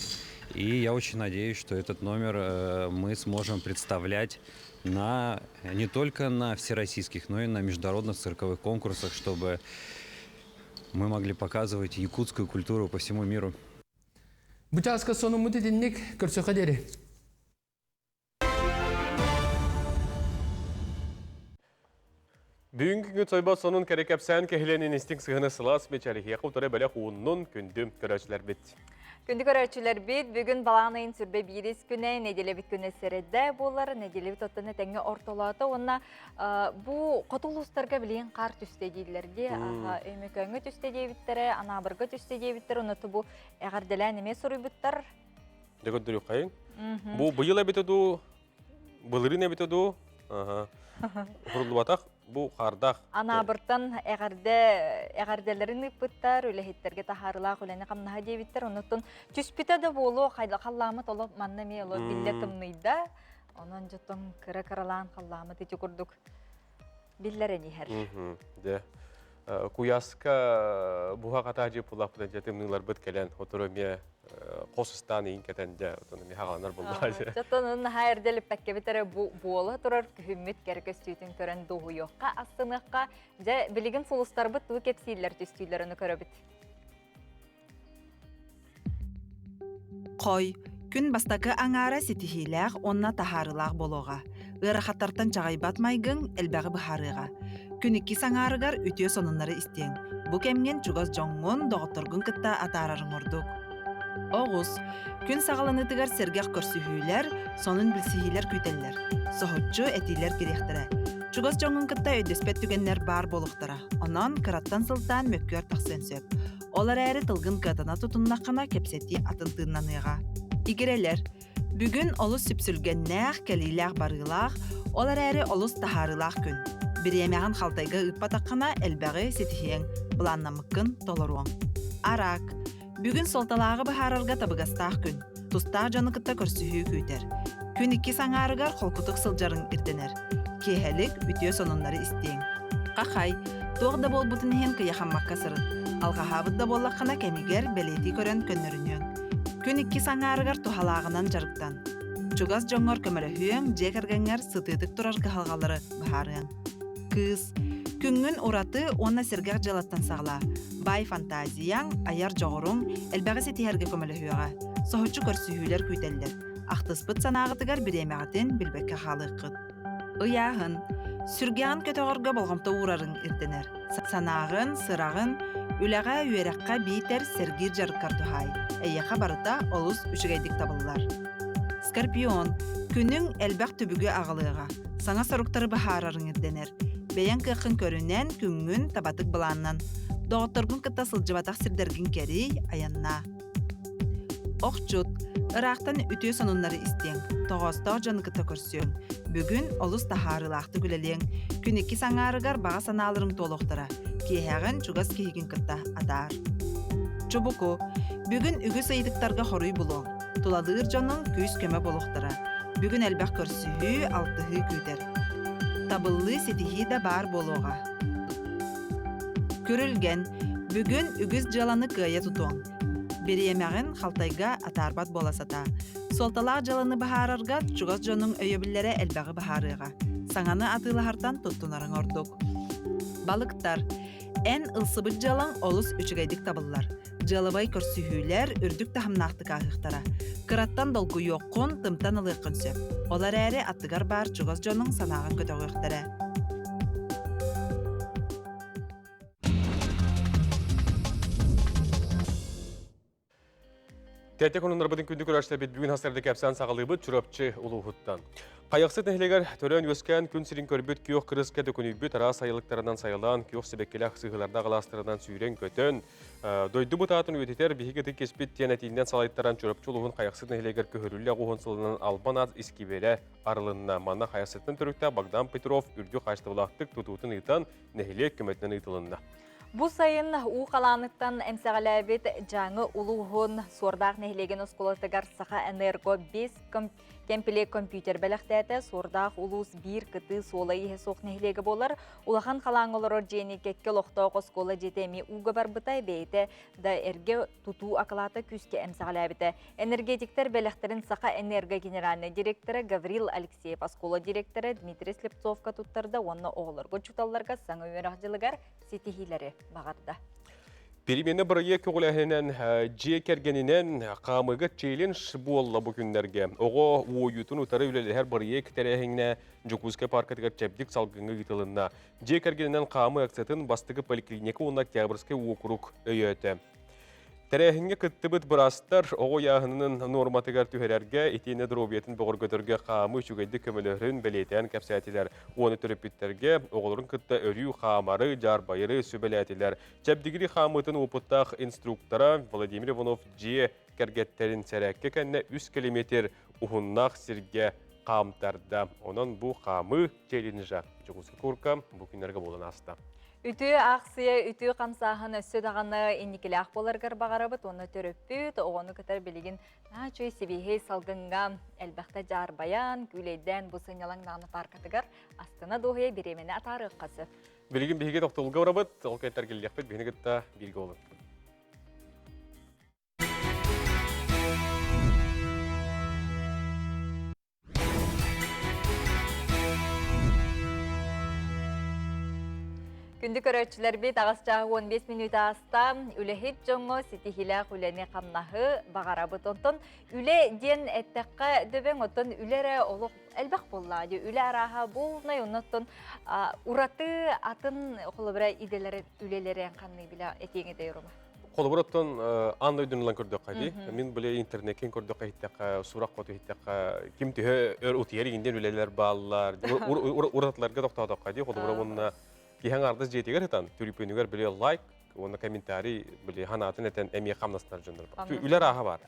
И я очень надеюсь, что этот номер мы сможем представлять не только на всероссийских, но и на международных цирковых конкурсах, чтобы мы могли показывать якутскую культуру по всему миру. Bu çalska sonumuz edinlik, körsöke deri. Бүгінгі күн сойба сонун керекепсән кехленин инстинкт сығыны сылас мечалихия құлтыры бәлі қуыннын күндім көрәчілер бет. Күнді көрәчілер бет, бүгін балағынайын сүрбе бейрес күні, неделе бит күні сәреді болар, неделе бит оттыны тәңе ортолаты. Онна бұл қотылыстарға білейін қар түсте дейділерде, өмекөңі түсте дейбіттері, анабырғы түсте дейбіттері, онаты бұл әғарделән еме сұры бұттар. Дегөндір юқайын? Бұл бұйыл әбетеді, бұлырын әбетеді, құрылы батақ. Bu qardaq. Anabırtan əğərdələrin ıpıttar, üləhitlərge taharılaq, üləni qamnaha deyibittər. Onutun tüspita da bolu, qallamı tolub manna me olo bille tımnıyda. Onun jutun kıra-kıralan qallamı teci kurduk. Billere niher. Kuyaska buha qatacı pulaqdan jetimninglar bit kelen oturumya qosistan in ketende otonomi haqanar bullar. Jatonun hayırdelip bekke bitere bola turar hümmet kerkes tütün kören doğu yoqqa astınıqqa ja biligin fulustar bit bu kepsiller tüstülerini köröbit. Qoy күн бастакы аңара ситихиләг онна таһарылаг болога. Ырахаттартан чагай батмайгын элбәгы бахарыга. Күн икки саңарыгар үтө сонуннары истең. Бу кемген чугас жоңгон доготторгун кытта атарарын ордук. Огус күн сагаланыдыгар сергек көрсүһүләр, сонун билсихилер күтелләр. Сохотчу этилер кирехтере. Чугас жоңгон кытта өдөспет түгеннәр бар болуктара. Онан кыраттан сылтан мөккөр таксын сөп. Олар әрі тылгын катана тутуннаққана кепсети атылтыыннаныға. Игерелер, бүгін олыс сүпсүлгеннәқ кәлиләқ барылақ, олар әрі олыс тахарылақ күн. Bir емеғін қалтайға ұппа таққана әлбәғі сетихең бұланнамыққын толыруың. Арақ, бүгін солталағы бұхарарға табығастақ күн. Тустақ жаны кытта көрсіхүй көйтер. Күн 2 саңарығар қолқытық сылжарын ирденер. Кехелик ütüö sonunları isteyin. Qaqay, toğda bolbutun hen kıyaxammakka sırın. Alğahabıdda bollaqana kemiger beleti kören könnörünüön. Kün ikki saŋarıgar tuhalağынан jarıktan. Çugaz joŋor kömölöhüön jekergenger sıtıdık turar gıhalgaları baharıön. Kız, küngün uratı onna sirgaq jalattan sağla. Bay fantaziyaң ayar joğurun elbäge setiherge kömölöhüöga. Sohuçu körsühüler küyteller. Ahtıspıt sanağıtıgar biremeğatin bilbekke halıqıt. Iyahın, sürgäğin kötöğürge bolğamta uğrarın irdener. Sanağın, sırağın, üläge üyerekka biter sergir jarıkkar tuhay. Eyyaqa barıta olus üçügeydik tabıllar. Skorpion, күнүң элбак түбүгө агылыга. Саңа соруктору бахарарын ирденер. Бейен кыхын көрүнен күнгүн табатык буланнан. Доғотторгун кытта сылжыбатак сирдергин кери аянна. Окчут, ырактан үтүө сонуннары истең. Тоғостоо жаны кытта көрсөң. Бүгүн олус тахарылақты күлелең. Күн икки саңарыгар бага санаалырың толуктара. Киһәгэн чугас киһигин кытта атаар. Чубуку, бүгүн үгү сайдыктарга хоруй булуң. Туладыыр жонун күз көмө болуктара. Бүгүн элбак көрсүһү алтыһы күтер. Табыллы сетихи да бар болуга. Көрүлген, бүгүн үгүз жаланы кыя тутуң. Бериемегин халтайга атарбат боласата. Солталаак жаланы бахарарга чугас жонун өйөбүллере элбагы бахарыга. Саңаны атылахартан туттунарың ордук. Балыктар, эн ылсыбыт жалаң олус үчүгейдик табыллар. Жалыбай көрсүһүүлер үрдүк тахымнақты кағықтара. Кыраттан долгу йоққун тымтан ылықын сөп. Олар әрі аттыгар бар чугас жонун санағын көтөғықтара. Тәтек онын арбадың күнді көрәшті бет бүгін хастарды кәпсан сағалыбы чүрөпчі ұлығыттан. Қайықсыт нәхілегер төрен өскен күн сирин көрбіт күйоқ қырызға дөкөнүйбіт ара сайылықтарынан сайылан, күйоқ себеккелек сығыларда қаластырынан сүйрен көтін. Дойды бұтатын өтетер бігігі кеспет тенетейінден салайттаран чүрөпчі ұлығын қайықсыт нәхілегер көхірілі ағуғын сылынан албан аз искебелі арылынна. Мана қайықсыттың түрікті Богдан Петров үрді қаштывылақтық тұтуытын ұйтан нәхілек көмөтінен ұйтылынна. Бу сайын у қаланыктан эмсәгаләбет жаңы улуғын сордақ нәхілеген осколатыгар сақа энерго 5 кемпелек компьютер бәліқтәті сордақ улус 1 кыты солы ехе соқ нәхілегі болар. Улахан қалаңылары жені кекке лоқтау оскола жетеми уға бар бұтай бейті да әрге тұту ақылаты күске эмсәгаләбеті. Энергетиктер бәліқтерін сақа энерго генеральный директоры Гаврил Алексеев, оскола директоры Дмитрий Слепцовка тұттарды, онны оғылырғы чуталларға саңы өрақжылығар сетихилері бағарда. Перемені бірге көғіләхінен же кергенінен қамығы челлендж болла бұл күндерге. Оғы ойытын ұтары үлелер бірге кітәрәхіңіне Жокузка паркатығар чәбдік салғыңы ғытылынна. Же кергенінен қамы акцетін бастығы поликлиника онна Октябрьский округ өйеті. Тәрәхіңе күттібіт бірастар оғы яғынының норматығар түхерерге етені дробиетін бұғыр көтірге қамы үшігейді көмілерін бәлетен кәпсәтілер. Оны түріпіттерге оғылырын күтті өрю қамары, жарбайыры сөбәләтілер. Чәбдігірі қамытын опыттақ инструктора Владимир Иванов же кәргеттерін сәрәкке кәнне 3 километр ұхыннақ сірге қамтарды. Онын бұл қамы челленджа. Жокузка көрка бұл күнерге болын асты. Үтü ақсыя, үтü қамсағын өссі дағаны енекелі ақ боларғар бағарабыт, оны төрөппүт, оғаны көтер білеген чөй себейхей салғынға әлбәқті жарбаян, күлейден бұл сыңялаң нағаны паркатығар астына доғыя беремені атары қасы. Білеген бейге тоқтылғы орабыт, ол кәйттер келдеқпет, бейіні күтті білгі олын. Күнді көрөтчілер бет ағасчағы 15 минут аста үлехет жоңы сетихилақ үләне қамнағы бағарабыт онтын. Үле ден әттәққа дөбен отын үлері олық әлбәқ болады. Үле араға болнай оныттын ураты атын қолы бірі иделері үлелерін қанны білі әтеңі дейірімі. Қолыбыраттан андай дүнілан көрдіқ қайды. Мен біле интернеткен көрдіқ қайттаққа, сұрақ қоты қайттаққа, кем түйі өтиерігінден үлелер балылар, ұратыларға тоқтадық қайды. Қолыбыра Киһәң ардыз жетегер хатан түрүпөнүгөр биле лайк, оны комментарий биле ханатын этен эми камнастар жөндөр бар. Үле араха бар.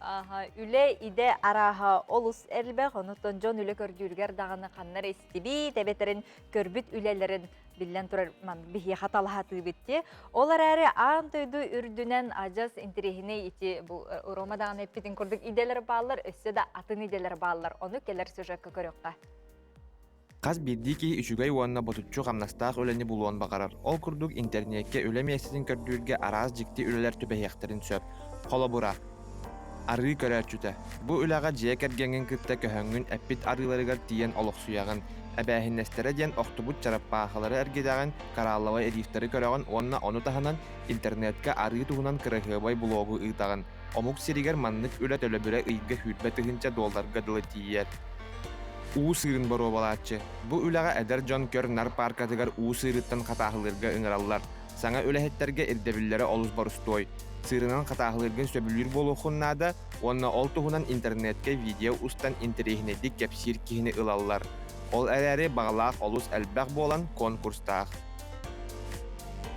Үле иде араха олус элбек, онутон жон үле көрдүргөр даганы каннар эстиби, тебетерин көрбүт үлелерин билен турар бихи хаталахаты битти. Олар әрі ан тойду үрдүнен ажас интерехине ити бу Ромадан эпитин көрдүк иделер баллар, өссө да атын иделер баллар. Оны келер сюжетке көрөкка. Қаз бірді ки үшігай уанна ботучу қамнастақ өлені бұлуан бағарар. Ол күрдік интернетке өлі месесін көрдүрге араз жікті өлелер түбәйектерін сөп. Қолы бұра. Ары көрер чүті. Бұ өліға жия кәргенген кітті көхіңін әппет арыларығар тиен олық суяғын. Әбәхіннестері ден оқтубут чараппағылары әргедағын караллавай әрифтері көріған онна оны таханан интернетке ары туғынан кіріғыбай блогы ұйтағын. Омук сиригер маннык өлет өлөбірі ұйға хүлбәтігінче долларға дылы тиер. Уу сырын бару балатчы. Бұ үліға әдір Джон Көр нар паркатыгар уу сырыттан қатағылырға ұңыраллар. Саңа өләхеттерге ирдебіллері олус барустой. Сырынан қатағылыргын сөбілір болу құннада, онна ол туғынан интернетке видео устан интерехнетік кепсир кихini ылаллар. Ол әрәрі бағалақ олус әлбәқ болан конкурстақ.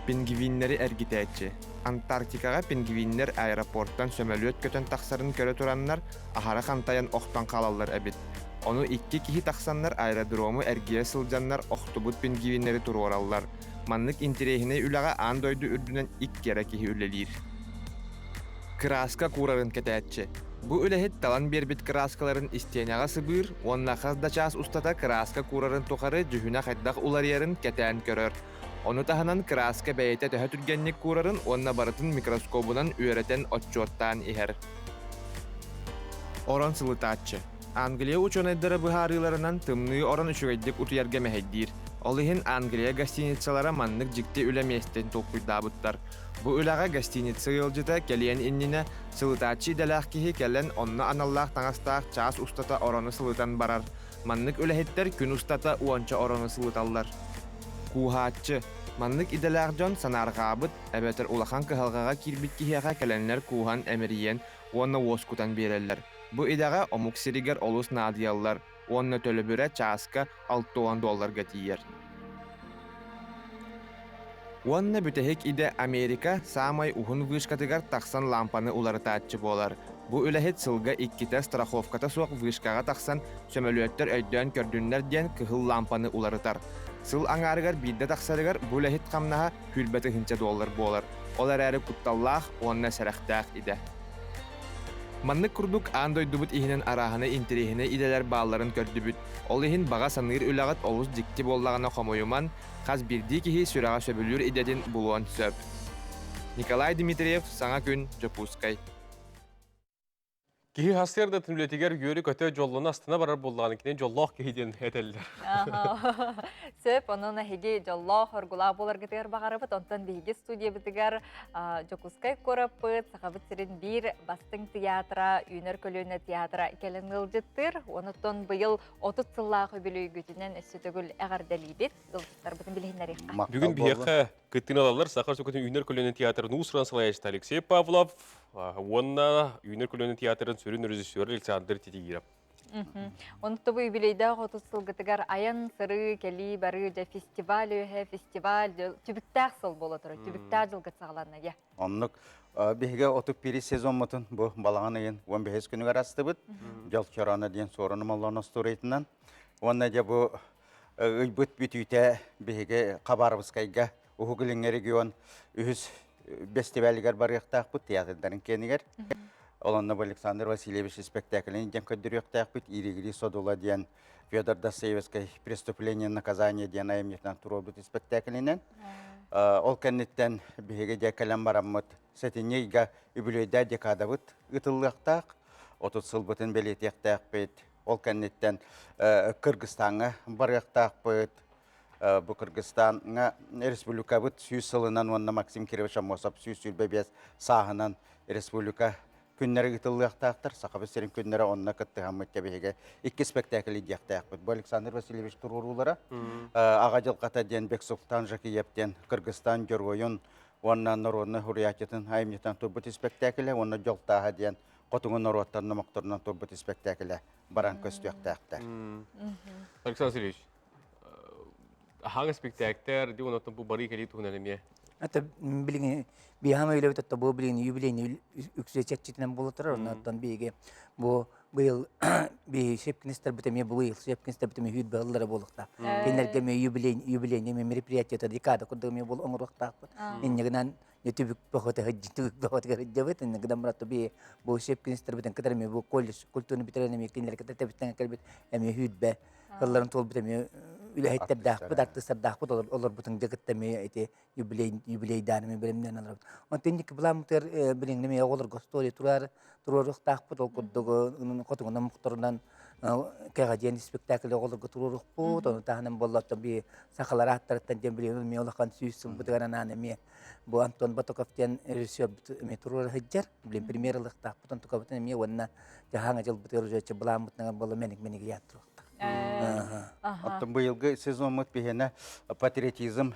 Пингвиннері әргітәтчі. Антарктикаға пингвиннер аэропорттан сөмөлөт көтөн тақсарын көрі тұраннар, ахара қантайан оқтан қалалар әбіт. Оны икки кихи тақсаннар аэродрому әргие сылжаннар оқтубут пингвиннері тұрораллар. Маннык интерехіне үліға андойды үрдінен иккері кихи үлелер. Краска курарын кетәтчі. Бу үләхет талан бербит краскаларын истеняға сыбыр, онна қазда час устата краска курарын тоқары жүхіна қайдақ уларьерін кәтән көрір. Оны таханан краска бәйті төһә түргеннік курарын онна барытын микроскобынан үйәрәтен отчоттан ихер. Оран сылытатчы. Англия ученыдары бұхарыларынан тымны оран үшігайдік утуярға мәхеддир. Олыхын Англия гостиницалара маннык жикте үләместен толқуйдабыттар. Бу үләға гостиница йылжыта келен инніне сылытатчы дәләқ кихи келен онна аналлақ таңастақ час устата ораны сылытан барар. Маннык үләхеттер күн устата уанча ораны сылыталлар. Кухатчы. Маннык иделәқ жон санарғабыт, әбәтір улахан кыхалғаға кирбит кихияға келенлер кухан әміриен, онна оскутан берелер. Бу идаға омук сиригер олус надияллар, онна төлөбүрә часка $6 тиер. Онна бүтәхек иде Америка самай ухун вышкатыгар тақсан лампаны уларытатчы болар. Бу үләхет сылга икките страховката суақ вышкаға тақсан сөмөлөттер өйдөн көрдүннер ден кыхыл лампаны уларытар. Сыл аңарыгар бидде тақсарыгар бу үләхет қамнаға хүлбәті $100 болар. Олар әрі құтталлақ, онна сәрәқтәқ иде. Маннык курдук андойдубут ихинен араханы интерехіне иделер балларын көрдүбүт. Ол ихин баға саныр үләғат олус дикти боллағына қомойуман, қаз бірді кихи сүраға сөбілір идедін бұлуан сөп. Николай Дмитриев, Саңа күн, Жопускай. Кихи хастерді түнлетігер үйері көте жолланы астына барар боллағаны кенен жоллақ кихиден әтелдер. Сөп, онына хеге жоллақ оргулақ болар кетігер бағарыбыт, онтан бейге студия бітігер Жокускай көріппіт, сақабыт сірін бір бастың театра, үйнер көліне театра келін ғылжыттыр. Онытон бұйыл 30 сыллағы білі үгітінен өссетігіл әғардәлейбет, ғылжыттар бұтын білігінер еққа. Бүгін бейеқі күттін алалар, Сақар Сөкетін үйнер көліне театрын ұсыран сылайышты Алексей Павлов, онна үйнер көліне театрын сөрін режиссері Александр Тетигиров. Онытты бұл юбилейді 30 сылғытығар аян сыры, кәлі, бары, фестиваль, фестиваль, түбіктәқ сыл болы тұры, түбіктәқ жылғыт сағаларына, я. Онлық беге отық пері сезон мұтын бұл балаған ең 15 күнігер асты бұд, жал кераны дейін сорыным Allah'ın остурейтінен. Онна де бұл ұйбыт бүтүйті беге қабарыбыз қайға, ұғылың регион үхіз фестивалігер барықтақ бұд, театрдарын кенігер. Оланна Александр Васильевич спектаклін ден көдіріқтақ бұд, Иригри Содула ден Федор Достоевский «Преступление наказание» ден айымнетен тұру бұд спектаклінен. Ол кәнеттен беге де кәлем барамыд, сәтінейге үбілейді декада бұд ұтылықтақ, 30 сыл бұтын белетектақ бұд. Ол кәнеттен Кыргызстанға барықтақ бұд. Бұл Кыргызстанға республика бұд 100 сылынан онна Максим Кирович Амосов 100 сүлбебес сағынан республика күннері ұтылықтақтыр. Сақабыстерін күннері онына күттіған мұтте беге 2 спектаклі дияқтақ бұд. Бұл Александр Васильевич тұрғырулары аға жылқата ден Бек Сұлтан Жақиептен Кыргызстан геройын оннан народны хуриятетін айымнетен тұрбыт спектаклі, онна жолтаға ден Қотыңын народтарына мақтырынан тұрбыт спектаклі баран көстіяқтақтар. Александр Васильевич, hangi spektakler diye onu bu bari keli tuhun elemiye. Hatta bilin bir ham öyle bir tabu bilin yübileyni yüksek çetinen bulutur ondan bir bu yıl bir şepkinistler bitemiyor bu yıl şepkinistler bitemiyor hüd bağlılara bulukta. Kendiler gelmiyor yübileyni meripiyatçıda dikada kudurmuyor bul onu vakta. İnneğinden YouTube bahota hacı bahota hacı İnneğinden murat bir bu şepkinistler biten kadar mı bu kolej kültürünü bitirelim kendiler kadar tabii kalbet emiyor hüd be. Kılların tol bitemiyor үлэһиттердаахпыт артыстардаахпыт олар бутун дегеттеме эти юбилей даными билимнен алар онтенник буламтер билиңнеме олар гостори туруруктаахпыт ол курдугу котугунан мухторунан кэгадиен спектакль олар туруруктпут оны таханын боллоттон би сахалар аттарыттан дем билим ме олахан сүйүсүн бутугана нанеме бу Антон Батоковтен режиссер ме турur хеджер билим премьерлыктаахпыт онтукабытын ме онна жахаңа жыл бутуружече буламытнан боло меник яттырык. Оттон быйылгы сезон мыт бихене патриотизм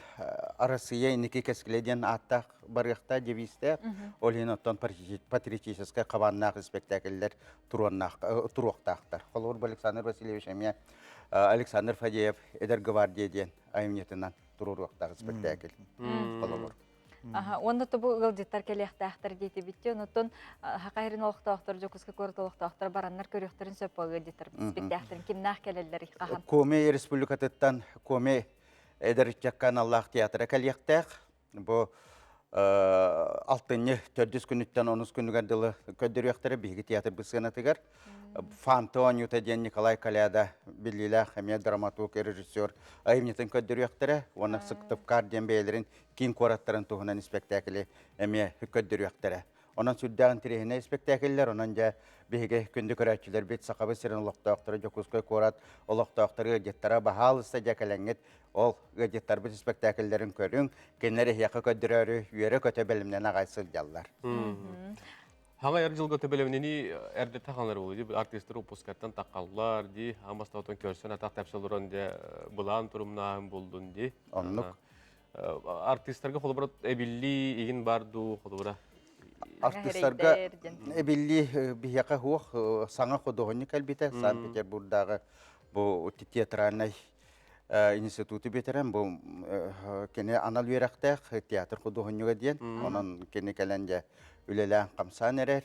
Россия инеки кескиледен аттак барыхта девисте олин оттон патриотическая кабаннак спектакльлер туруктактар. Холор Александр Васильевич эме Александр Фадеев Эдер гвардия ден айымнетинен туруктак спектакль. Холор. Онда тобу ылдыттар келехтахтар дейти битте, онтон хакайрын олуктактар, жокуска көрөт олуктактар бараннар көрөктөрүн сөпө ылдыттар спектакльдер кимнах келелер кахан. Коме республикатыттан Коме Эдерчаккан Аллах театры келехтах. Бу 6-4 күнүттөн 10 күнүгө дылы көдөрөктөрү биги театр бысынатыгар. Фантонио Теден Николай Каляда Белилах, эме драматург, режиссер, айымнетін көддіріяқтары, оны сықтып карден бейлерін кейін қораттарын туғынан спектаклі эме көддіріяқтары. Онан сүрдәғын тірехіне спектакльлер, онан жа бейге күнді көрәтчілер бет сақабы сирен олықтауқтары, жокускай қорат, олықтауқтары ғадеттара бағалыста жәкәләңет, ол ғадеттар бет спектакльлерін көрің, кенлері яқы көддірәрі, үйері көте бәлімнен ағайсыз жаллар. Хаңа әр жылғы төбелемнені әрді тақанлар болды, артистер опускаттан таққалылар, амастаутын көрсен атақ тәпсілдерін де бұлан тұрымнағын болдың де. Онлық. Артистерге қолы бұрат әбілі егін барду қолы бұра? Артистерге әбілі бияқа хуақ саңа қодығыны кәлбеті, Санкт-Петербургдағы бұл театральный институты бетерен, бұл кене анал верақтақ театр қодығыны дейін, оның кене кәләнде үлелән қамсан әрер.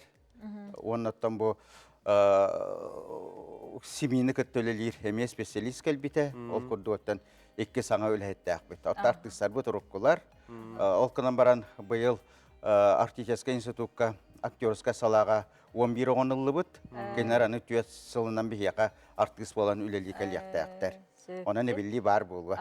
Оннаттан бұл семейні көттөлелер әме специалист кәлбеті, ол күрді 2 саңа үләйетті ақбет. Артистар бұт ұрыққылар. Ол күнан баран бұйыл артистический институтка, актерская салаға 11 оғынылы бұд. Кенераны түйет сылынан бігеға артист болан үлелі кәліяқты ақтар. Ona ne bildiği var bu.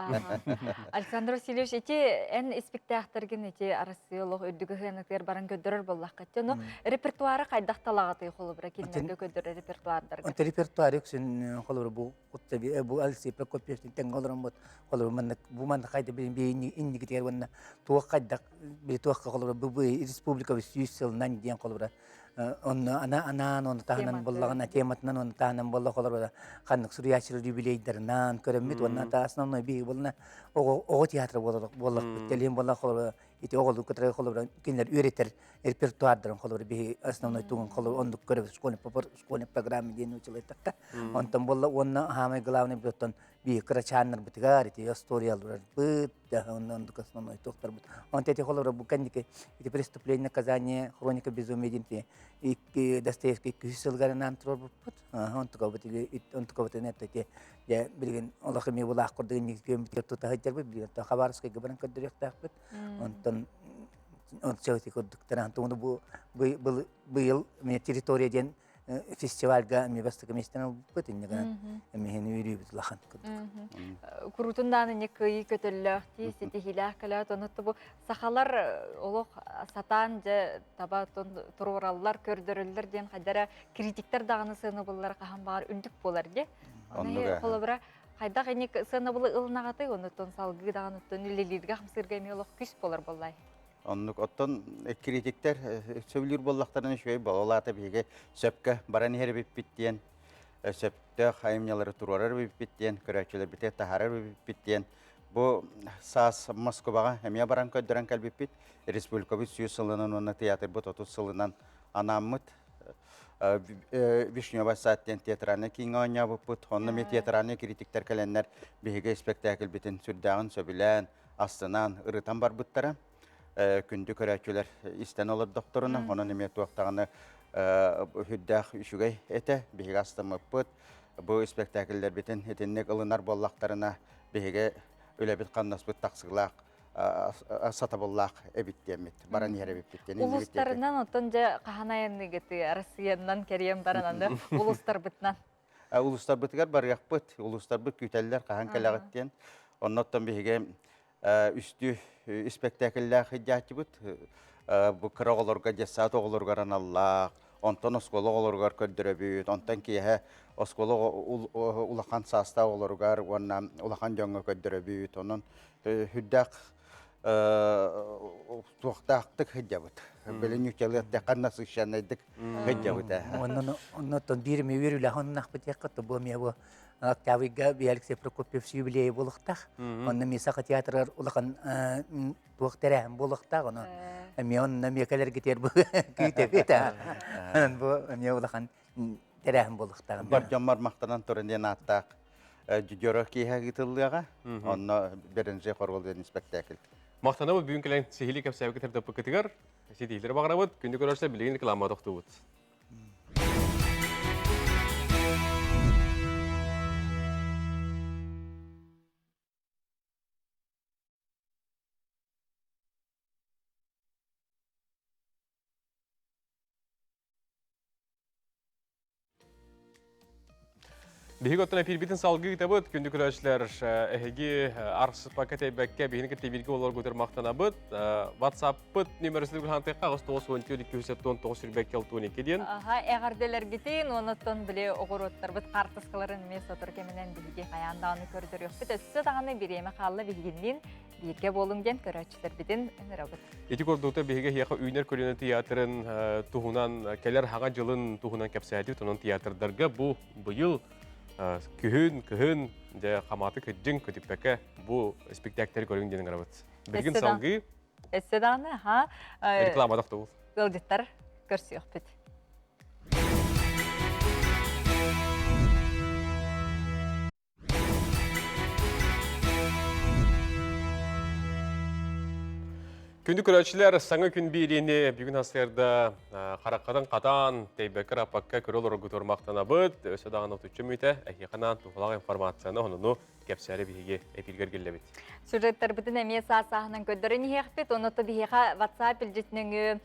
Александр Васильевич, эти эн спектакльтерген эти арасыйлык өддүгөнөктөр баран көдөрөр боллак кетти. Но репертуары кайдак талагаты холобра кинерге көдөрөр репертуардар. Онта репертуары үксүн холобра бу кутта бу алси прокопьевич тенголорон бут. Холобра мен бу мен кайда бин инни кетер ванна. Туак кайдак бир туак холобра бу республика сүйсел нан ден холобра. Ана таханан боллагана тематынан он таханан болла холобра. Ханнык сурьячылы юбилейдернан көремит ванна та основной би болна ого театр боллак телем болла холобра. Ити оголу көтөрө холобра кинер үйретер репертуардарын холобра би основной тугун холобра ондук көрөбүз школьный программа ден училеттакка. Онтон болла онна хамай главный бутон би крачаннар бутгар ити историялар бут ондук основной токтор бут. Онтети холобра бу кандике ити преступление наказание хроника безумия динти и Достоевский күсөлгәреннән турып бут. Онтук нетте я билген Аллахыме булах курдыгын никем тута хаҗар бу билген Хабаровский гыбран көдөрөктәк бут. Онтон ончоти курдыктан тумды бу быйыл мен территорияден фестивальга мебастык местен бут иннеген мен үйрүбүз лахан. Курутундан некий көтөллөкти сетихилах калат онотто бу сахалар олох сатан же табатон турураллар көрдөрөллөр ден кадара критиктер даганы сыны буллар кахан бар үндүк болар де. Аны колобра кайдак эне сыны бул ылнагаты онотон салгы даганы үлелерге хамсырганы олох күс болар боллай. Онлuk ottun kritikler söylür bollaklarını şöyle balolata bige söpke baran her bittiyen söpte hayımyaları turar bittiyen köreçler bitte taharar bittiyen bu sas Moskva'ya hemya baran ködüren kalbipit Respublika bir süyüsülünün onun tiyatr bu 30 yılından anamıt Vişnyova Saatyen tiyatrane kingonya bu put onun mi tiyatrane kritikler kalenler bige spektakl bitin sürdağın söbilen astınan ırıtan bar buttara kündü köreçler isten olur doktoruna onun emet vaktağını hüddağ üşügey ete bihiga astımı pıt bu spektakiller bitin etinnek ılınar bollaklarına bihiga öyle bir kannas pıt taksıglaq satabullaq ebittiyemit baran yere bittiyeni Uluslarından otunca kahanayan negeti Rusiyandan keriyem barananda uluslar bitnan Улустар бытыгар барыяқпыт, улустар быт күтәлләр қахан кәләғыттен. Онноттан беге үсті спектакльләр хиджаты быт. Бу кырағыларға, жесат оғылырғар аналлақ, онтан осколы оғылырғар көддірі бүйт, онтан кейі осколы улақан саста оғылырғар, улақан жоңға көддірі бүйт, онын хүддәқ туақтақтық хиджабыт. Білін үкелетті қанна сұшанайдық хиджабыт. Оннан біріме өрілі ғаннақ бітеққыты бұл ме бұл Октябрьга Алексей Прокопьев юбилейі болықтақ. Онны Месақа театрар улақан туақтарам болықтақ. Онны мекалер кетер бұл күйтепет. Бұл ме улақан терәм болықтақ. Бар жомар мақтанан түрінден аттақ жүгері кейхә кетілдіға. Онны бірінші қорғылден спектакль. Мақтанабы бүгін кәлін сехилі кәпсәбі кетерді пүкетігер. Сетейлері бағарабыд, күнді көрерсе білеген кілама тоқты бұд. Биһиг оттан эпирбитин салгы китабыт, күнді көрәшілер әхеги арқсыз пакет әйбәкке бейіні кетті білгі олар көтер мақтанабыт. WhatsApp-пыт нөмірісі күлхан текқа 9-9-2-2-9 сүрбәк келтуын екеден. Әғарделер кетейін, оныттан біле оғыроттар бұд қартысқыларын мен сотыр кемінен білге қаяндағыны көрдір yok. Бұд өссі дағаны біреме қалды білгеннен бірге болыңден көрәтшілер бідін өңір абыд. Етік ордуыта бігі еқі үйнер көрені театрын туғынан, кәлер хаға жылын туғынан кәпсәді, тұнын театрдарға бұл бұйыл күхін, де қаматы күджін көтіппәкі бұл спектакльтер көрген денің арабыд. Білген салғы? Эсседаны, Рекламадақ тұғыл. Гылдеттар көрсі өқ бүд. Күнді көрәтшілер саңы күн бейрені бүгін астырда қараққадан қатан тейбәкір апаққа көрел ұрғы тұрмақтан абыд. Өсі дағын ұтычы мүйті әкеқанан тұғылақ информацияны онуну кәпсәрі бейге әпілгер келі бет. Сюжеттер бүтін әме сағынан көддірін еқпет, оныты бейға WhatsApp үлжетініңі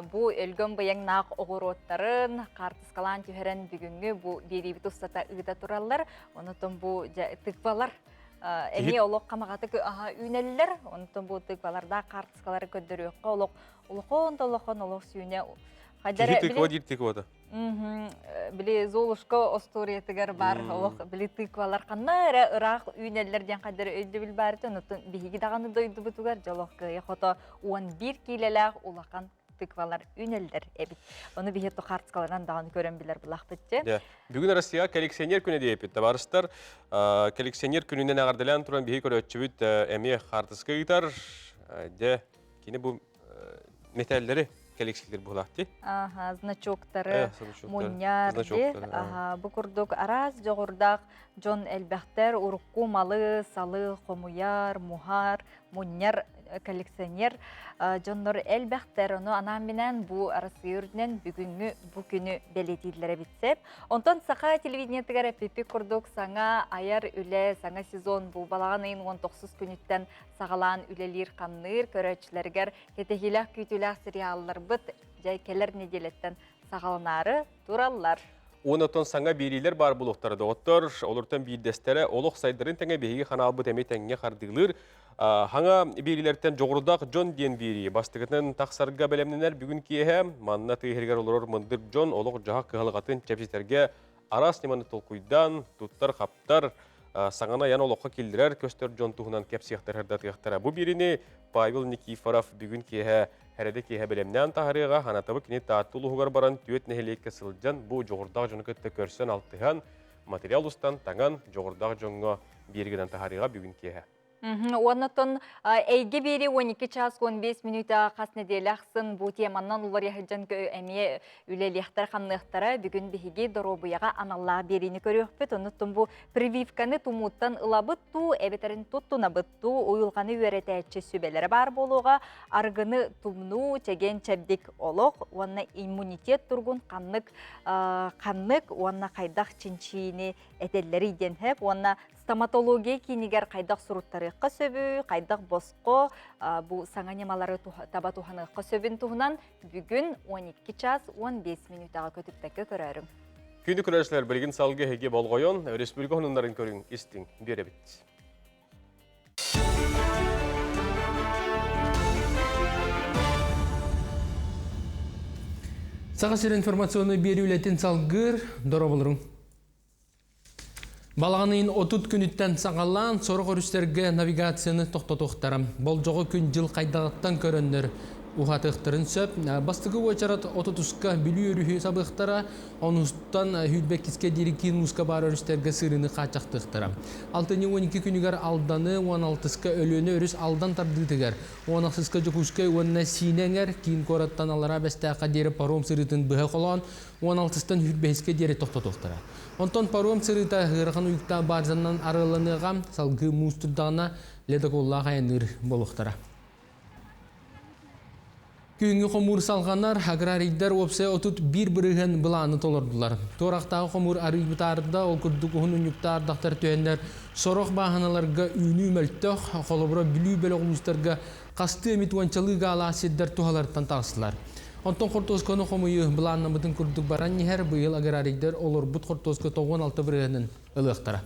бұ өлгін бұяң нақ оғыроттарын, қартысқалан түйерен бүгінгі бұ беребіт ұстата ұйда тұралар, онытын бұ тықпалар. Эми олық қамағаты үйнелілер, онытын бұл тықпаларда қартысқалары көддірі өққа олық сүйіне. Кихи тыква дейір тыквады? Біле золушка осториятығар бар, олық біле тыквалар қанна ұрақ үйнелілерден қадыры өйді біл бәрді, онытын бейгі дағаны дойды бұтығар, жолық қото 11 кейлеләғ олаққан тыквалар үнелдер эбит. Оны бихетто қартысқалардан дағаны көрен білер бұлақ бітті. Бүгін Россия коллекционер күні де епетті барыстар. Коллекционер күнінен ағардылан тұран бихи көрі бүт әме қартысқы ғитар. Кені бұл металлері коллекциялер бұлақты. Значоктары, мұньяр де. Бұл күрдік араз жоғырдақ жон әлбәқтер, ұрыққу малы, салы, қомуяр, мұхар, мұньяр коллекционер жоннор әлбәқтер оны анаминен бұл арасы үрдінен бүгінгі бұл күні бәлетейділері бітсеп. Онтан сақа телевидениетігер әппепі күрдік саңа аяр үлі, саңа сезон бұл балаған айын 19 күніттен сағалан үлелер қанныр көрәтшілергер кетегіләк күйтіләк сериаллар бұд жай келер неделеттен сағаланары тураллар. Онытын саңа берейлер бар бұлықтарды оттыр, олыртын бейдестері олық сайдырын тәңе бейгі қанал бұд әме тәңе қардығылыр. Хаңа берейлерден жоғырдақ Джон ден бері. Бастығытын тақсарға бәлемненер бүгін кейе, манна түйергер олырыр мұндыр Джон олық жағақ қығылғатын чәпсетерге арас неманы толқуйдан, туттар, қаптар, саңана ян олыққа келдірер көстер Джон туғынан кәпсияқтар әрдатығықтара. Бұл беріне Павел Никифоров бүгін кейе әреді кейе бәлемнен тағырыға ханатабы кене тааттылы ғығар баран түйет нәхелекке сылджан бұл жоғырдақ жоны көтті көрсен алтыған материал ұстан таңан жоғырдақ жоңға бергіден тағырыға бүгін кейе. Онытын әйге бері 12 час 15 минута қас неделі ақсын бұл теманнан олар яхыджан әме үлелектер қамнықтары бүгін бігеге дұробыяға аналла берені көріқпет. Онытын бұл прививканы тұмуттан ұлабыт ту, әбетерін тұттуна бұтту, ойылғаны өреті әтші сөбелері бар болуға, арғыны тұмну, теген чәбдік олық, онына иммунитет тұрғын қаннық, онына қайдақ чинчиіне әтелері иден хеп, онына стоматология кейінігер қайдақ сұруттарыққа сөбі, қайдақ босқо, бұл саңа немалары таба туханыққа сөбін туғынан бүгін 12 час 15 минутаға көтіптәкі көрәрім. Күнді көрәшілер білген салғы хеге болғойон, республика хонындарын көрін істің бере бітті. Сағасыр информационы берілетін салғыр дора болырың. Балағанын 30 күніттен сағалан сорық өрістерге навигацияны тоқтатуқтарам. Бұл жоғы күн жыл қайдағаттан көріндір. Ухатықтырын сөп, бастығы өчарат 30-қа білі өріхі сабықтара, оныстан хүлбеккіске дереккен ұсқа бар өрістерге сырыны қачақтықтыра. 6-12 күнігер алданы 16-қа өліні өріс алдан тардытығар. 16-қа жүкүшке онына синеңер, кейін кораттан алара бәстәқа дері паром сырытын бұға қолан, 16-тан хүлбекіске дері тоқтатуқтыра. Онтон паром сырыта ғырған ұйықта барзаннан арыланыға салғы мұстырдағына ледақолла қайыныр болуқтыра. Күйінгі қомур салғанар аграрийдар опсе отут бір-біріген бұланы толырдылар. Торақтағы қомур арыйбытарда ол күрдік ұғын үніктар дақтар түйендер сорық бағаналарға үйні мәлттіқ, қолыбыра білі бәлі құлыстарға қасты әмет уанчалыға ала седдер туғалардан тағысылар. Онтон қортозқаны қомуы бұланы мұтын күрдік баран нехер бұйыл аграрийдар олар бұт қортозқы 96 бірігінің ылықтара.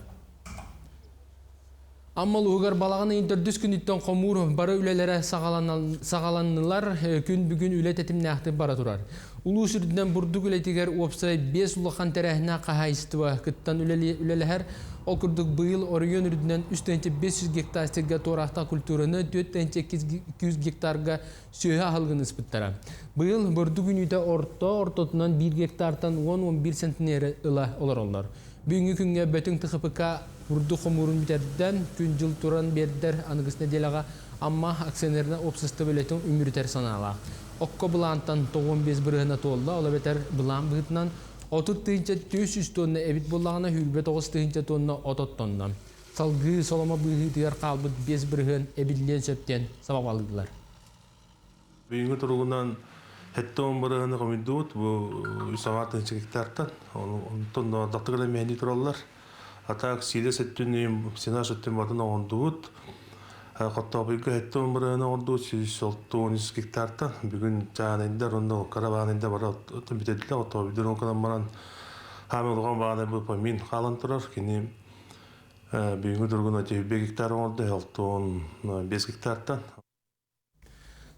Аммал уғар балағаны интердүс күніттен қомур бары үлелері сағаланылар күн бүгін үлет әтімне ақты бара тұрар. Улу сүрдінен бұрдық үлетігер опсай 5 ұлыған тәрәхіне қағайыстыва күттан үлелер ол күрдік бұйыл орыйон үрдінен 3-500 гектар стерге торақта культураны 4-200 гектарға сөйі алғын ұспыттара. Бұйыл бұрдық үніде ортотынан 1 гектартан 10-11 сентнері ұла олар олар. Бүгінгі күнге бөтің тұқыпықа бұрды қомырын бітерден күн жыл тұран бердер анығысына делаға амма акционеріне опсысты бөлетін үмірітер санала. Оққа бұлантан 95 бірғына толда, ола бетер бұлан бұғытынан 30-400 тонна әбіт болағына хүлбе 9 тонна 30 тонна. Салғы солома бұғытығар қалбыт 5 бірғын әбітлен сөптен сабақ алғылар. Бүгінгі тұрғынан Хетті оңбарығыны қомидуыт, бұл үсаматын чекектартан, онтон дақтығылы мәні тұралар. Атақ сиде сәттін сена шөттен батын оңдуыт. Қотта бұйғы хетті оңбарығыны оңдуыт, 160 гектартан. Бүгін жағанайындар, онда қарабағанайында бара өттін бітеділі, отта бұйдыр оңқадан баран хамы олған бағанай бұл памин қалан тұрар. Кені бүгінгі тұрғын өте 1 гектар оңды, 5 гектартан.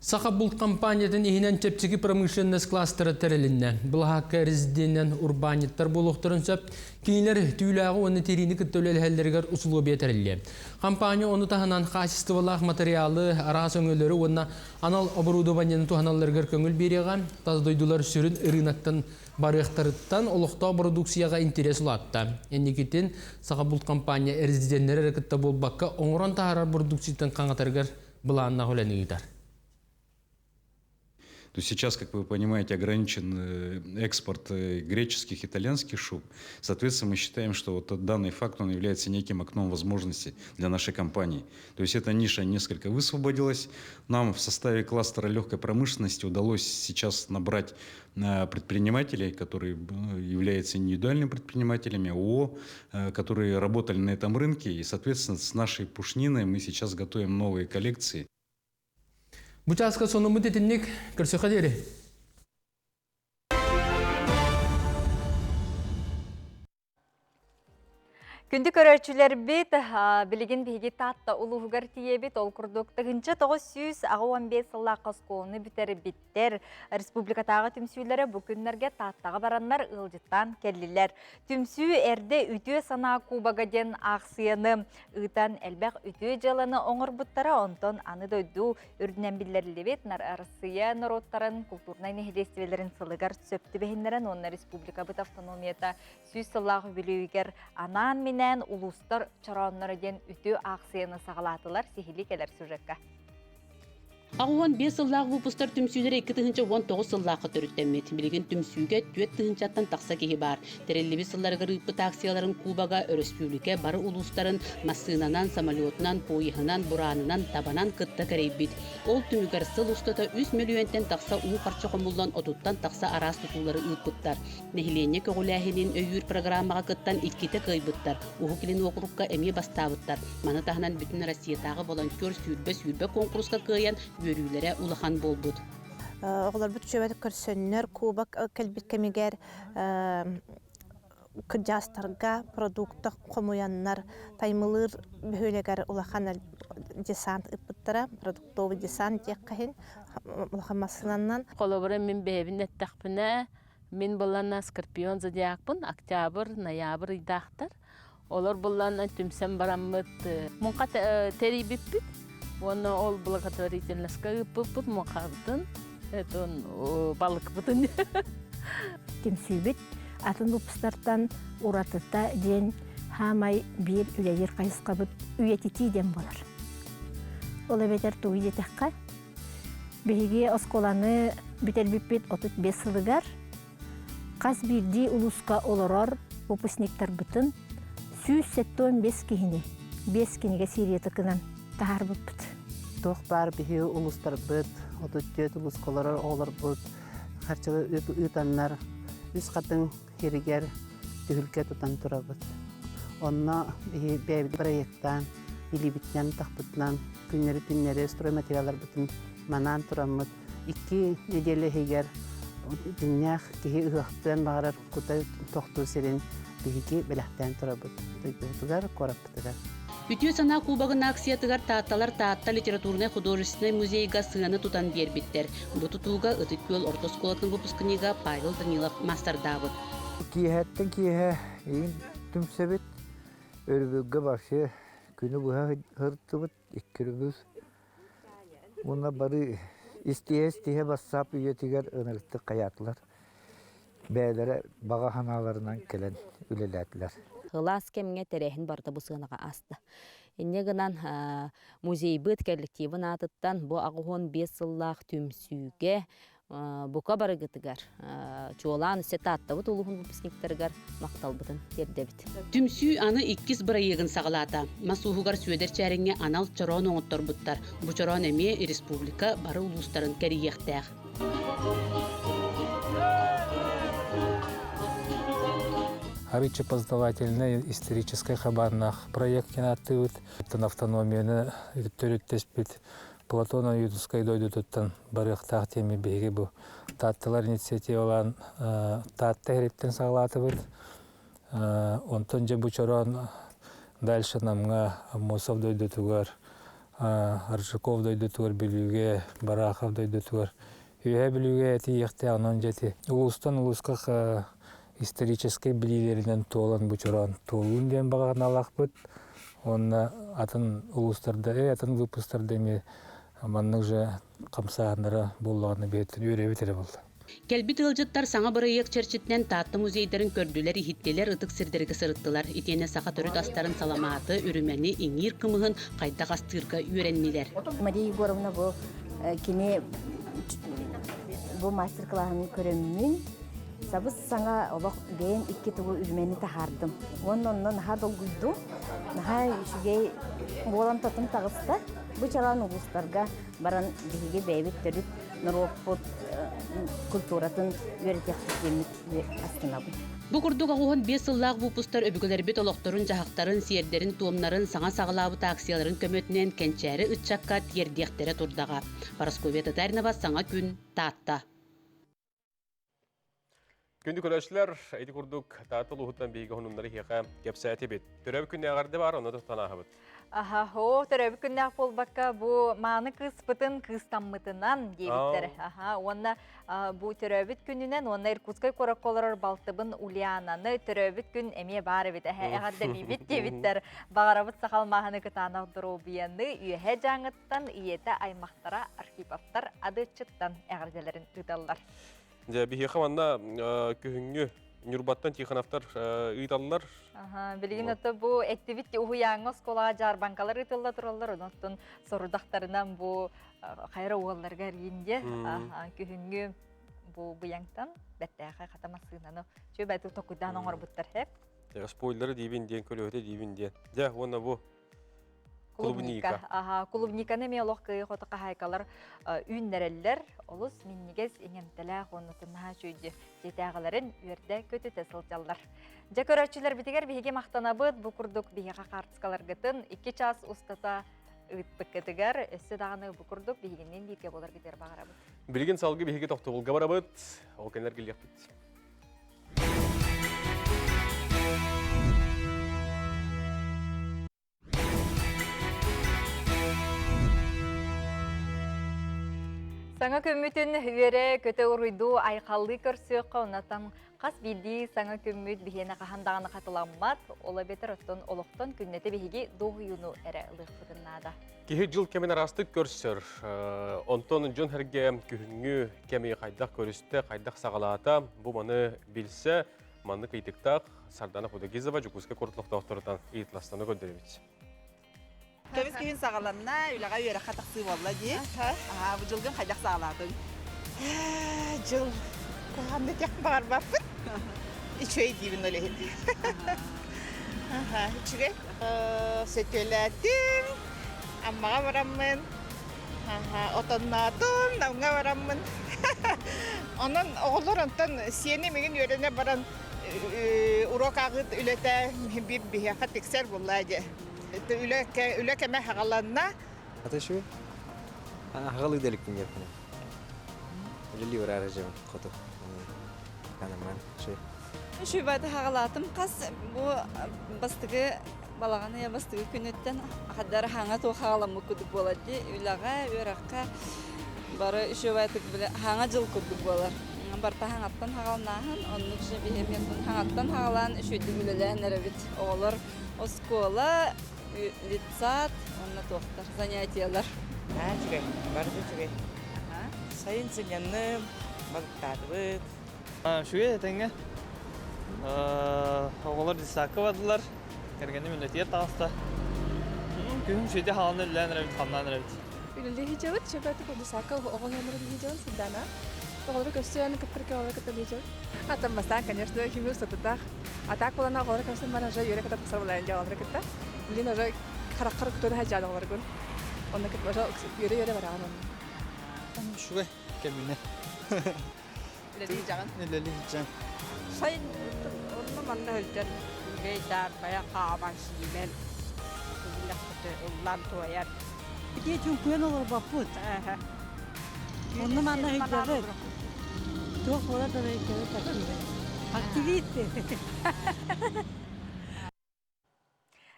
Сақа бұлт компаниятын ихінен чепчігі промышленность кластері тәрелінне. Бұлғаққа резиденнен урбаниттар болуқтырын сөп, кейінлер түйіліғі оны терейні күттөлі әлдергер ұсылу бетірілі. Компания оны тағынан қасыстывалақ материалы, арағас өңілері оны анал оборудованияны туғаналарғыр көңіл береға, таздойдулар сүрін ұрынақтан барықтарыттан олықта продукцияға интерес ұлатты. Енекеттен Сақа бұлт компания резиденттері әрекетті болбаққа оңыран тағарар продукциятын қаңатарғыр бұланына ғоленігітар. То есть сейчас, как вы понимаете, ограничен экспорт греческих, итальянских шуб. Соответственно, мы считаем, что вот данный факт он является неким окном возможностей для нашей компании. То есть эта ниша несколько высвободилась. Нам в составе кластера легкой промышленности удалось сейчас набрать предпринимателей, которые являются индивидуальными предпринимателями, ООО, которые работали на этом рынке. И, соответственно, с нашей пушниной мы сейчас готовим новые коллекции. Бұчасқа соны мұдетіннік көрсі қадері. Күнді көрәрчілер бет, білеген бейге татта ұлығығар тиебет, ол күрдік 915 сылла қасқуыны бүтері биттер. Республикатағы түмсүйлері бүкінлерге таттаға баранлар ұлжыттан келілер. Түмсү әрде үтіе сана кубагаден ақсияны, ұйтан әлбәқ үтіе жаланы оңыр бұттара, онтон аны дойду үрдінен білерлі бет, нар арысыя народтарын, культурнай нехедестивелерін сылығар сөпті бәхінлерін, онна республика бұт автономията сүйс сыллағы білуігер анан мен улустар чараннары ден үтü акцияны сағалатылар сихили келер сюжетка. Ағуан 5 сыллағы бұпыстар түмсүйлері 2-19 сыллақы түріттемет. Білеген түмсүйге 4-тығынчаттан тақса кейі бар. Тәрелі сылларға рыппы таксияларын Кубаға өріспүліке бары улустарын массынанан, самолетынан, пойығынан, буранынан, табанан кытта кәрейбет. Ол түмігер сыл ұстата 3 миллионтен тақса ұң қарчы қомылдан отуттан тақса арас тұтулары ұлпыттар. Нехілене көгіләхінен өйір программаға кыттан иккеті көйбіттар. Уғы келін оқырыққа әме бастабыттар. Маны тағынан бүтін Россиятағы волонтер сүрбе конкурсқа көйен өрүләре улахан болбут. Оғылар бүт жөбәді көрсөннер, Кубак кәлбет кәмегер кыджастарга продукта комуяннар таймылыр бөһөлегер улахан десант ыппыттара продуктовый десант яккахин улахамасынаннан Колобора мен бэбин эттахпына мен болланна скорпион зодиакпын октябрь ноябрь идахтар олар болланна түмсен бараммыт мунка терибиппит оны ол благотворительностька ыппыппыт мункабытын этон балыкпытын Темсүйбіт атын ұпыстартан ұратыта ден хамай бір үләйер қайысқабыт үйетіті ден болар. Ол әбетер туы детекқа бейге осколаны бітелбіппет 35 сылығар қас бірді ұлысқа оларар выпускниктар бұтын сүйіз 5 кехіне 5 кенеге сириеті кынан тағар бұппыт. Тоқ бар бейге ұлыстар бұт, 34 ұлысқаларар олар бұт, қарчылы ұтанлар үз қатын херігер түхілке тұтан тұрабыт. Онна бәйбіді проекттан, илибіттен тақпытынан, күннері стройматериалар бұтын манан тұрамыд. 2 неделі хегер дүнях кеге ұғақтан бағарар құтай тоқту серін бейге біліқтен тұрабыт. Тұғар қорап бұтыдар. Үтіе сана кубагын акциятыгар таатталар таатта литературный художественный музейга сыганы тутан бербиттер. Бу тутууга ытык көл орто сколатын выпускнига Павел Данилов мастардабыт. Киэхэттен киэхэ эйин түмсэбит өрбүггэ башы күнү буха хыртыбыт иккирбүс. Буна бары истие бассап үйетигер ыныртты каятылар. Бәйлері баға ханаларынан келен үлеләтілер. Хылас кемге терехин барда бу сыгынага асты. Инне гынан музей быт коллективын атыттан бу агыгон 5 сыллах түмсүүгө бука барыгытыгар. Чуолан сетатта бу улугун выпускниктергар макталбытын тердебит. Түмсүү аны 2 бырайыгын сагалата. Масуугар сүөдер чареңге анал чорон оңотторбуттар. Бу чорон эме республика бары улустарын кериектер. Обычепознавательный исторический хабарнах проект кинатывыт. Тан автономияны төрөттеспит. Платона Юдускай дойду туттан барыктак теми беги бу. Таттылар инициативалан татта хериттен сагалатыбыт. Онтон же бучорон дальше намга Мосов дойду тугар, Аржиков дойду тугар билүүгө, Барахов дойду тугар. Үйе билүүгө эти ехте анан жети. Улустан улуска исторический билилеринен толан бучуран толун ден баган алакпыт. Онна атын улустарда, атын выпустарда эми маннык же камсаандыра боллаганы бетин үйрөбүтере болду. Келбит ылжыттар саңа бырыйык черчитнен таатты музейдерин көрдүлер, ихиттелер, ытык сирдерге сырыттылар. Итене сака төрөт астарын саламаты, үрүмени, иңир кымыгын кайда кастырга үйреннилер. Мария Егоровна бу кини бу мастер-классын көрөмүн. Сабыз саңа олох бейін 2 тугу үрмени тахардым. Оннан наха долгуйду. Наха үшүгей болан татым тагыста. Бу чалан улустарга баран биге бейбит төрүп Нуроппут культуратын үйрөтөктүк астына бу. Бу курдук агугун 5 сыллаак выпустар өбүгөлөрбүт олокторун, жахактарын, сиердерин, туомнарын, саңа сагалаабыт акцияларын көмөтүнөн кенчери ытчакка тиердиектере турдага. Парасковия Татаринова, Саңа күн, Таатта. Күнді көрәшілер, әйді күрдік таатыл ұғыттан бейгі ғынымдары хеқа кепсәті бет. Төрәбі күнне ағарды бар, оны тұқтан ағыбыт. Төрәбі күнне ақ болбаққа бұ маны қыспытын қыстаммытынан дейбіттер. Онна бұ төрәбіт күнінен, онна Иркутскай қораққоларар балтыбын Ульянаны төрәбіт күн әме бары бет. Әғарда бейбіт дейбіттер. Бағарабыт сақал мағаны күтанақ дұру бейінді үйе жаңыттан иеті аймақтара архипавтар адычыттан әғарделерін ұдалар. Бихе қаманда күхіңгі Нюрбаттан тиханафтар ыйталлар. Билигин ото бу активити уяңыз кола жар банкалар ытылла тураллар. Онтон сорудактарынан бу кайра угалларга ринде күхүнгү бу буяңтан беттеге катамасынаны чөбөтү токудан оңор буттар хеп. Спойлеры дибин ден көлөтө дибин ден. Ja, онна бу Клубника. Клубниканы мелох кый хотка хайкалар үннереллер. Олус миннигез иңемтеле хонутунна чөйдү. Жетагыларын үрдө көтөтө сылжаллар. Жакөрөчүлөр битигер биге мактанабыт бу курдук биге картскалар гытын 2 час устата ытпыккетигер эссе даганы бу курдук бигенен бирге болар кетер багарабыт. Билген салгы биге токтогулга барабыт. Ол кенер келепт. Саңа көммүтін үере көте ұруйду айқалды көрсөққа онатан қас биді саңа көммүт бігені қахандағаны қатыламмат, ола бетер оттон олықтон күннеті бігі доғыюну әрі ұлықпытыннада. Кихи жыл кемен арастык көрсөр. Онтон жон herге күхінгү кеме қайдақ көрісті, қайдақ сағалата. Бұ маны білсе, маны кыйтықтақ Сардана Худагизова жүкізге кортлықта оқтырдан итластаны көндіріміз. Кеміз кейін сағаланна үліға үйері қатақсы болла де. Бұл жылғын қайдақ сағаладың. Жыл қоғамды тек бағар баппын. Үшөй дейбін өлейін. Үшіге сөтеләдім. Аммаға барамын. Отоннадым, науңа барамын. Onun oğullar ondan siyene megin yörene baran urok ağıt ülete bir bihakat tekser bulladı. Ülekeme hagalanna. Hatta şu hagalı deliktin yapını. Öyle uğrayacağım kutu. Kanaman şey. Şu bayda hagalatım kas bu bastığı balağını ya bastığı künnetten kadar hanga to hagalamı kuduk boladı. Ülaga örakka Bara şu baytık bile hanga jıl kuduk bolar. Barta hangattan hagalnahan, onun için bir hangattan hagalan şuydu bileler nerevit olur. O skola лицат, onunla tohtar, занятиялар. Çıkay, barda çıkay. Sayın sinyanım, balıktarlık. Şuya tenge. Oğullar disakı vadılar. Kergeni milletiye tağısta. Gün şeyde halanı ilen nerevit, hamdan nerevit. Ülülü hicavit, şöbeti kodu saka, oğul yamırı hicavit sidana. Oğulları gösteren kıpkırkı oğulları kıtı hicavit. Атамастан, конечно, химию сатытах. А так была на оғылары көстен мана жа үйрек атап қысар болайын оғылары кітті. Лин ожа қараққыр күтөді хәжады оғылары көн. Онда кітті ожа үйре бараған оның. Şuraya kemine. Üleli hicavit. Üleli hicavit. Sayın onu manna hölcan. Geydan baya kağaman simen. Billah kıtı ullan tuvayan. Bir de çünkü olur bakut. Onu manna hicavit. Çok orada da hicavit. Aktivite.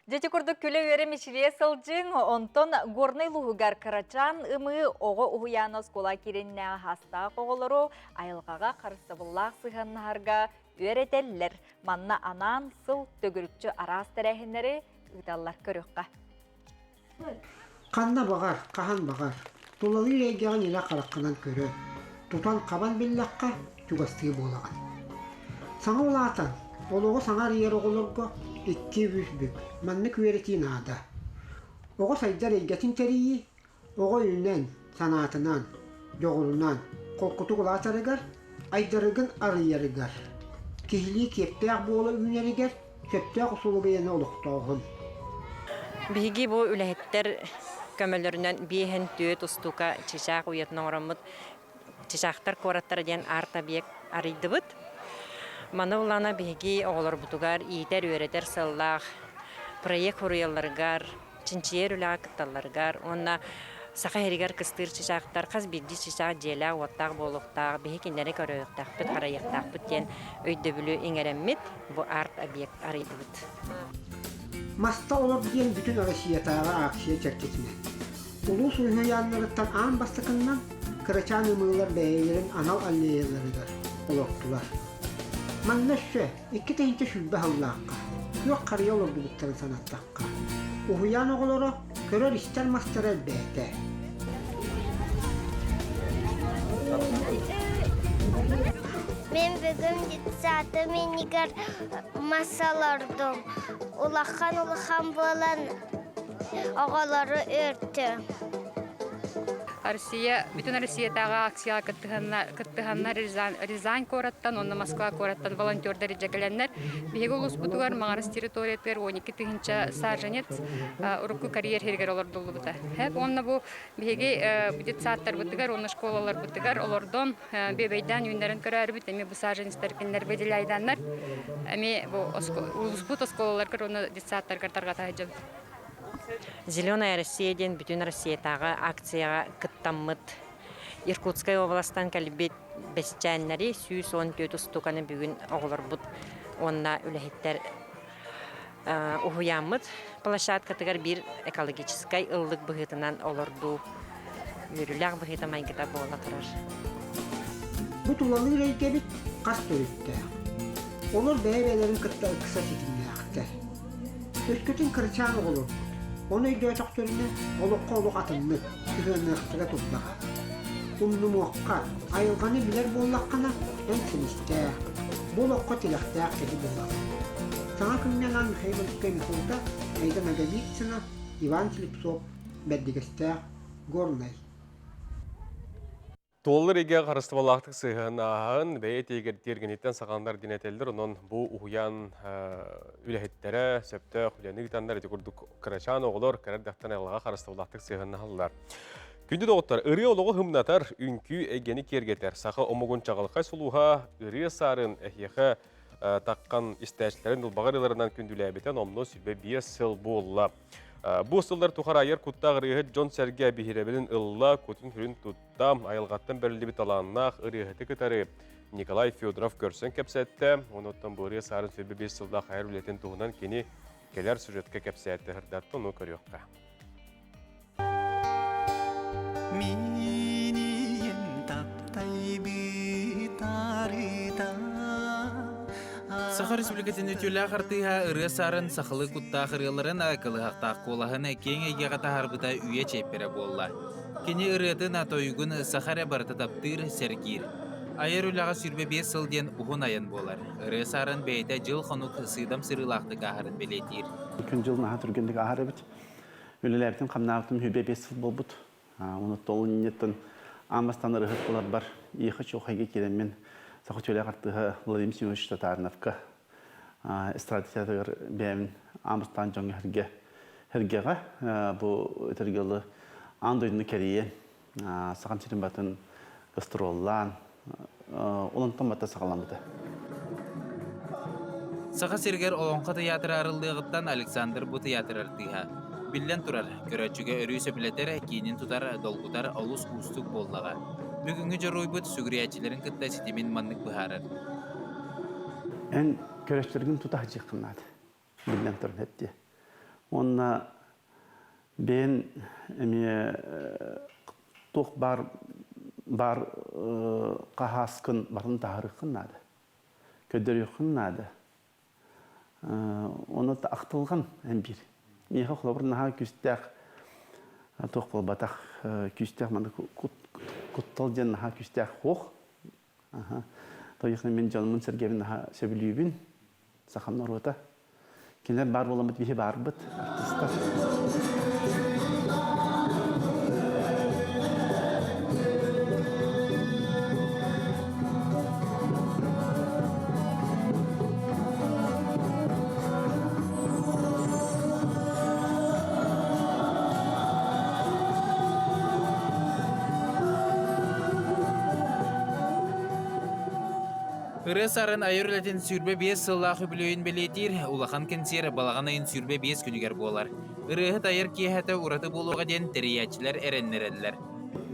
Дети курдук күлі өре мешірие сылжың, онтон горный луғығар карачан ымы оғы уғияна скола керенне хаста қоғылыру айылғаға қарысы бұллақ сығаннарға өретелілер. Манна анан сыл төгірікчі арас тәрәхінлері ұдалар көріққа. Қанна бағар, қахан бағар. Тулалы региян елі қараққынан көрі. Тұтан қабан беллаққа жүгастығы болаған. Саңа олатан, олығы саңар ер оғылырға 200 büyük. Manlık öğretin ağda. Oğuz sayıda reygetin teriyi, oğuz ünlen, sanatından, yoğulunan, korkutu kulaçarıgar, aydarıgın arıyarıgar. Kihliği kepteğ boğulu ünerigar, köpteğ usulu beğeni oluqtağın. Bihigi bu ülehetler kömölöründen bihen tüyet ustuka çiçak uyatına oramıd, çiçaktar koratlar diyen arta biyek arıydıbıd. Mana ulana bihigi oğlar butugar, iyiter öğreter sallaq, proyek horuyallargar, çinçiyer ula kıttallargar, onna saqa herigar kıstır çiçaktar, qaz bildi çiçak jela, ottaq, boluqtaq, bihikinleri köröqtaq, bit qarayaqtaq, biten öydöbülü ingeremmit, bu art abiyek arıydıbıd. Masta olur diyen bütün arasiyatağı aksiye çekçetine. Ulu suyhu yanlarıttan an bastıkından, kıraçan ımığlar beylerin anal alleyeleridir, oloktular. Mannaşşe, iki tehince şübbe Allah'a. Yok karıya olurdu butların sanattaqqa. Uhuyan oğulları körör ister master elbette. Ben bugün gitsatı menigar masalardım. Ulaqan bolan oğulları örtü. Россия, bütün Россиядагы акция кыттыганнар Рязань кораттан, онна Москва кораттан волонтердар жекеленнер. Биги улус бутугар маңарыс территориятер 12 тыгынча саржанет урукку карьер хергер олар долбута. Хеп онна бу биги детсаттар бутугар, онна школалар бутугар, олордон бебейдан юндарын көрөр бит, эми бу саржанеттер киндер беделайданнар. Эми бу улус бут осколалар көр, онна детсаттар картарга тажып. Зеленая Россияден bütün Россиядагы акцияга кыттаммыт. Иркутская областан калбет бесчәннәри 114 стуканы бүгүн оглар бут. Онна үлехеттер уһуяммыт площадка тегер бир экологический ыллык быгытынан олорду. үрүләк быһыта майгыта буола турар. Bu tulanır eykebit kas törütte. Olur beyvelerin kıtta kısa çetimleyakte. Köskütün kırçağın olur. Onu ödüyor çaktörüne olukka oluk atınlık. Tüzönlüktüre tutlağa. Umlu muhakka ayılganı biler bollakkana en siniste. Bolokka tilaktayak dedi bollak. Sana kümden an Mikhail Kemikulda Eyda Megavitsina Ivan Slipsov Beddigeste Gornay. Толлар еге қарыстывалақтық сыйғын ағын бәйет егер тергенеттен сағандар денетелдер, оның бұл ұғыян үләхеттері сөпті құлияны ғытандар еті күрдік қырачан оғылар кәрәрдіқтен әліға қарыстывалақтық сыйғын ағылар. Күнді доғыттар, үрі олығы ғымнатар үнкі әгені кергетер. Сақы омығын чағылқай сұлуға үрі сарын әхеқі таққан істәшілерін ұлбағарыларынан күнділі әбетен омны сүлбе 5 сыл болла. Бұл сылдар тұқар айыр құттақ ұрығы Джон Сәрге әбихеребінің ұлла көтін хүрін тұттам айылғаттан бәрілі біт аланнақ ұрығыты күтары Николай Федоров көрсен кәпсәтті. Оныттан бұл ұрығы сарын сөбі 5 сылда қайыр үлетін тұғынан кені келер сюжетке кәпсәтті ғырдатты оны көріққа. Сахар Республикатын өтелі ағартыға ұры сарын сақылы құттақ ұрыларын ақылы ақтақ қолағын кең әйге қатағарбыта үйе чепері болла. Кені ұрытын атойығын Сахара барты таптыр сәргер. Айыр үліға сүрбе 5 сылден ұғын айын болар. Ұры сарын бәйті жыл қонук сыйдам сырылақты қағарын белетер. Күн жыл наға түргендік ағары біт. Өлілердің қамнағытым хүбе 5 сыл бол бұд. Оны толы ниеттін амастан ұрығыт болар бар. Иқы чоқайға келеммен Сахучөлі ағартыға Владимир Семенович Татарновқа стратегиялар бәймін амыстан жоңы әргеға бұл өтіргелі андойыны кәрейен саған серін батын гастроллан олантан бата сағаламыды. Саға сергер олонқа театры арылдығыттан Александр бұ театр артыға. Білден тұрар, көрәтшіге өрүйсі білетер, кейінен тұтар, долғытар, олыс ұстық болдыға. Бүгінгі жорой бұд сүгіриятчілерін күтті сетемен маннық бұхарыр. Ән көрәтшілерін тұтақ жиқынады, білден тұрын әтте. Онына бен тұқ бар қағасқын барын тағыры қынады, көдері қынады. Оны да ақтылған ән бір. Меға құлабыр наға күстәқ, тоқ бол батақ күстәқ маңды құттал ден наға күстәқ қоқ. Тойықны мен жанымын сәргебін наға сөбілүйбін, сақамнар ота. Кенлер бар боламыд бейі бар бұд, артыстар. Ұры сарын айырлетін сүрбе 5 сыллағы білуін белетер, улахан кенсер балаған айын сүрбе 5 күнігер болар. Ұрығыт айыр кейхәті ұраты болуға ден тіриячілер әреннерелілер.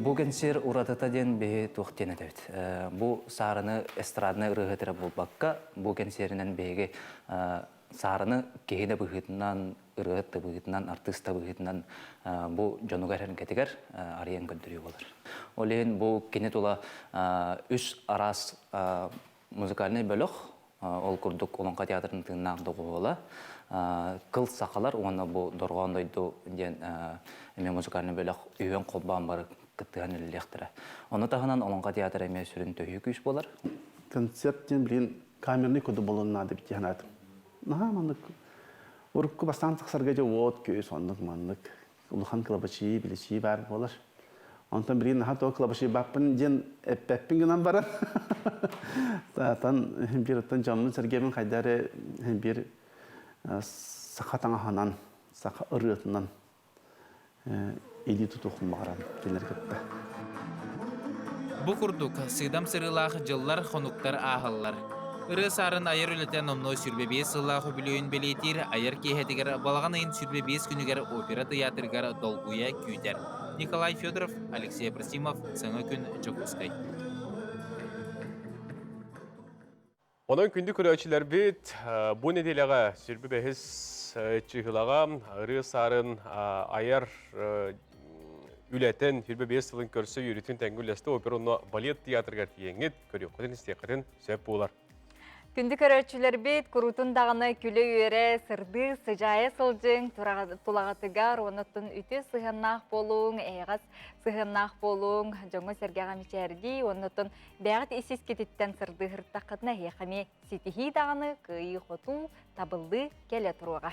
Бұл кенсер ұратыта ден бейі туқтен әдәуіт. Бұл сарыны эстрадны ұрығытыры болбаққа, бұл кенсерінен бейге сарыны кейді бұғытынан, ұрығытты бұғытынан, артыста бұғытынан бұл жонуғар әрін кәтігер ариян көндірі болар. Олен бұл кенет ола үш арас музыкальный бөлік, ол күрдік оланға театрының тыңнағды қоғылы. Қыл сақалар, оны бұл дұрғандайды ден музыкальный бөлік үйен қолбан бары күттіған үлілектірі. Оны тағынан оланға театр әме сүрін түйі күйіш болар. Концерттен білген камерный көді болуынады бітті ғанадым. Наға маңдық, ұрыққы бастан тақсарға же от күйіс, ондық маңдық. Ұлыған қылабачы, біліші бар болар. Онтан бірген наға тоғы қылабашы баппын ден әппәппін гынан баран. Тан бір ұттан жамын сәргемін қайдары бір сақа таңаханан, сақа ұрытынан елі тұтуқын бағаран келер кетті. Бұ күрдік сыйдам сырылағы жыллар қонуқтар ағылар. Ұры сарын айыр өлітен омной сүрбе 5 сылағы білуін белетер, айыр кейхетігер балаған айын сүрбе 5 күнігер опера театргар долгуя күйдер. Николай Федоров, Алексей Абрасимов, Саңа күн Жокускай. Онан күнді көрәчілер бет, бұл неделеға сүрбі бәхіс чығылаға ұры сарын айыр Ületen filbe 5 yılın körse yürütün tengülleste operonno ballet teatrgar tiyengit körüyor. Kodun istekadın söp bolar. Күнді көрөчүлер бит, курутун дағыны күлі үйері, сырды, сыжайы сылжың, тулағатыгар, оныттын үті сығыннақ болуң, әйғас сығыннақ болуң, жоңы сәргеға мечәрді, оныттын бәғіт есес кететтен сырды ғырттақытына еқаме сетихи дағыны күйі қоту табылды келе тұруға.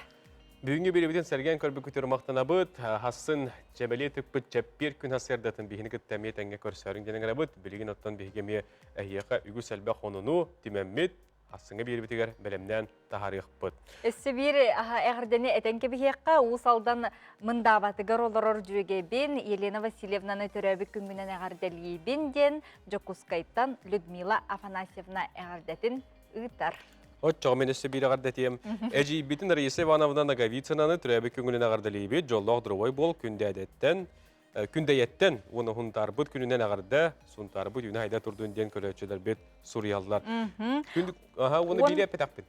Бүгінгі беребеден сәрген көрбі көтері мақтана бұд, хасын жәбәле түкпіт жәппер күн хасырдатын бейіні күттәме тәңге көрсәрін денің әрі бұд, білеген оттан бейгеме әйеқа үгі сәлбә қонуну, тимәммет, хасынға беребедегер бәлемнен тахарық бұд. Өссі бір әғірдені әтенке бейеққа ұсалдан мұндабатығар оларыр жүге бен, Елена Васильевнаны түрәбі күнгінен әғірдәлі бен ден, Жокускайттан Людмила Афанасьевна әғірдәтін ұйтар. От чоғмен өсі бір ағардатем. Әжі бітін Раиса Ивановна Наговицынаны түрәбі күнгінен ағардалейбе жоллақ дұрывай бол күндәйеттен, оны ғынтар бұд күнінен ағарда, сұнтар бұд үйіне айда тұрдың ден көрәтшілер бет Суриялылар. Оны біле пәтақпен.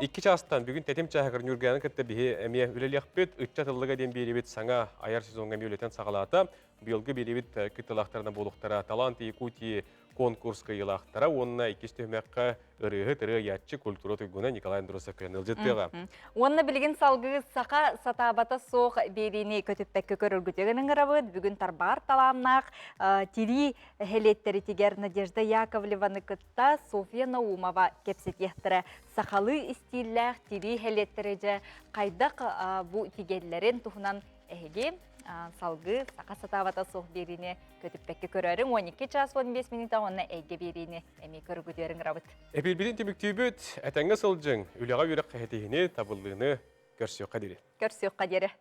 Екі частан бүгін тәтем чағығыр нүргәнін кітті бігі әме үлелек бет, үтча тылыға ден бері бет саңа аяр сезонға мөлетен сағалата, бұйылғы бері бет күттілақтарына болуқтара, талант Якутии конкурска елақтара, онына икесті өмәққа ұрығы ятчы культура тұйгуна Николай Андроса көніл жеттеға. Онына білген салғы сақа сатабата соқ беріне көтіппәккі көрілгітегінің ғырабыд, бүгін тарбар таламнақ, тири хелеттері тегер Надежда Яковлеваны күтта София Наумова кепсет ехтірі. Сақалы истилләқ тири хелеттері жа қайдақ бұ тегеллерін тұхынан әйге салғы сақа сатабата соқ беріне көтіппәккі көрерін 12 час 15 минута онына әйге беріне әме көргітерін ғырабыд. Әпелбеден теміктүйбіт, әтәңгі сылжың, үліға үйрек қағетігіне табылдығыны көрсеуққа дере. Көрсеуққа дере.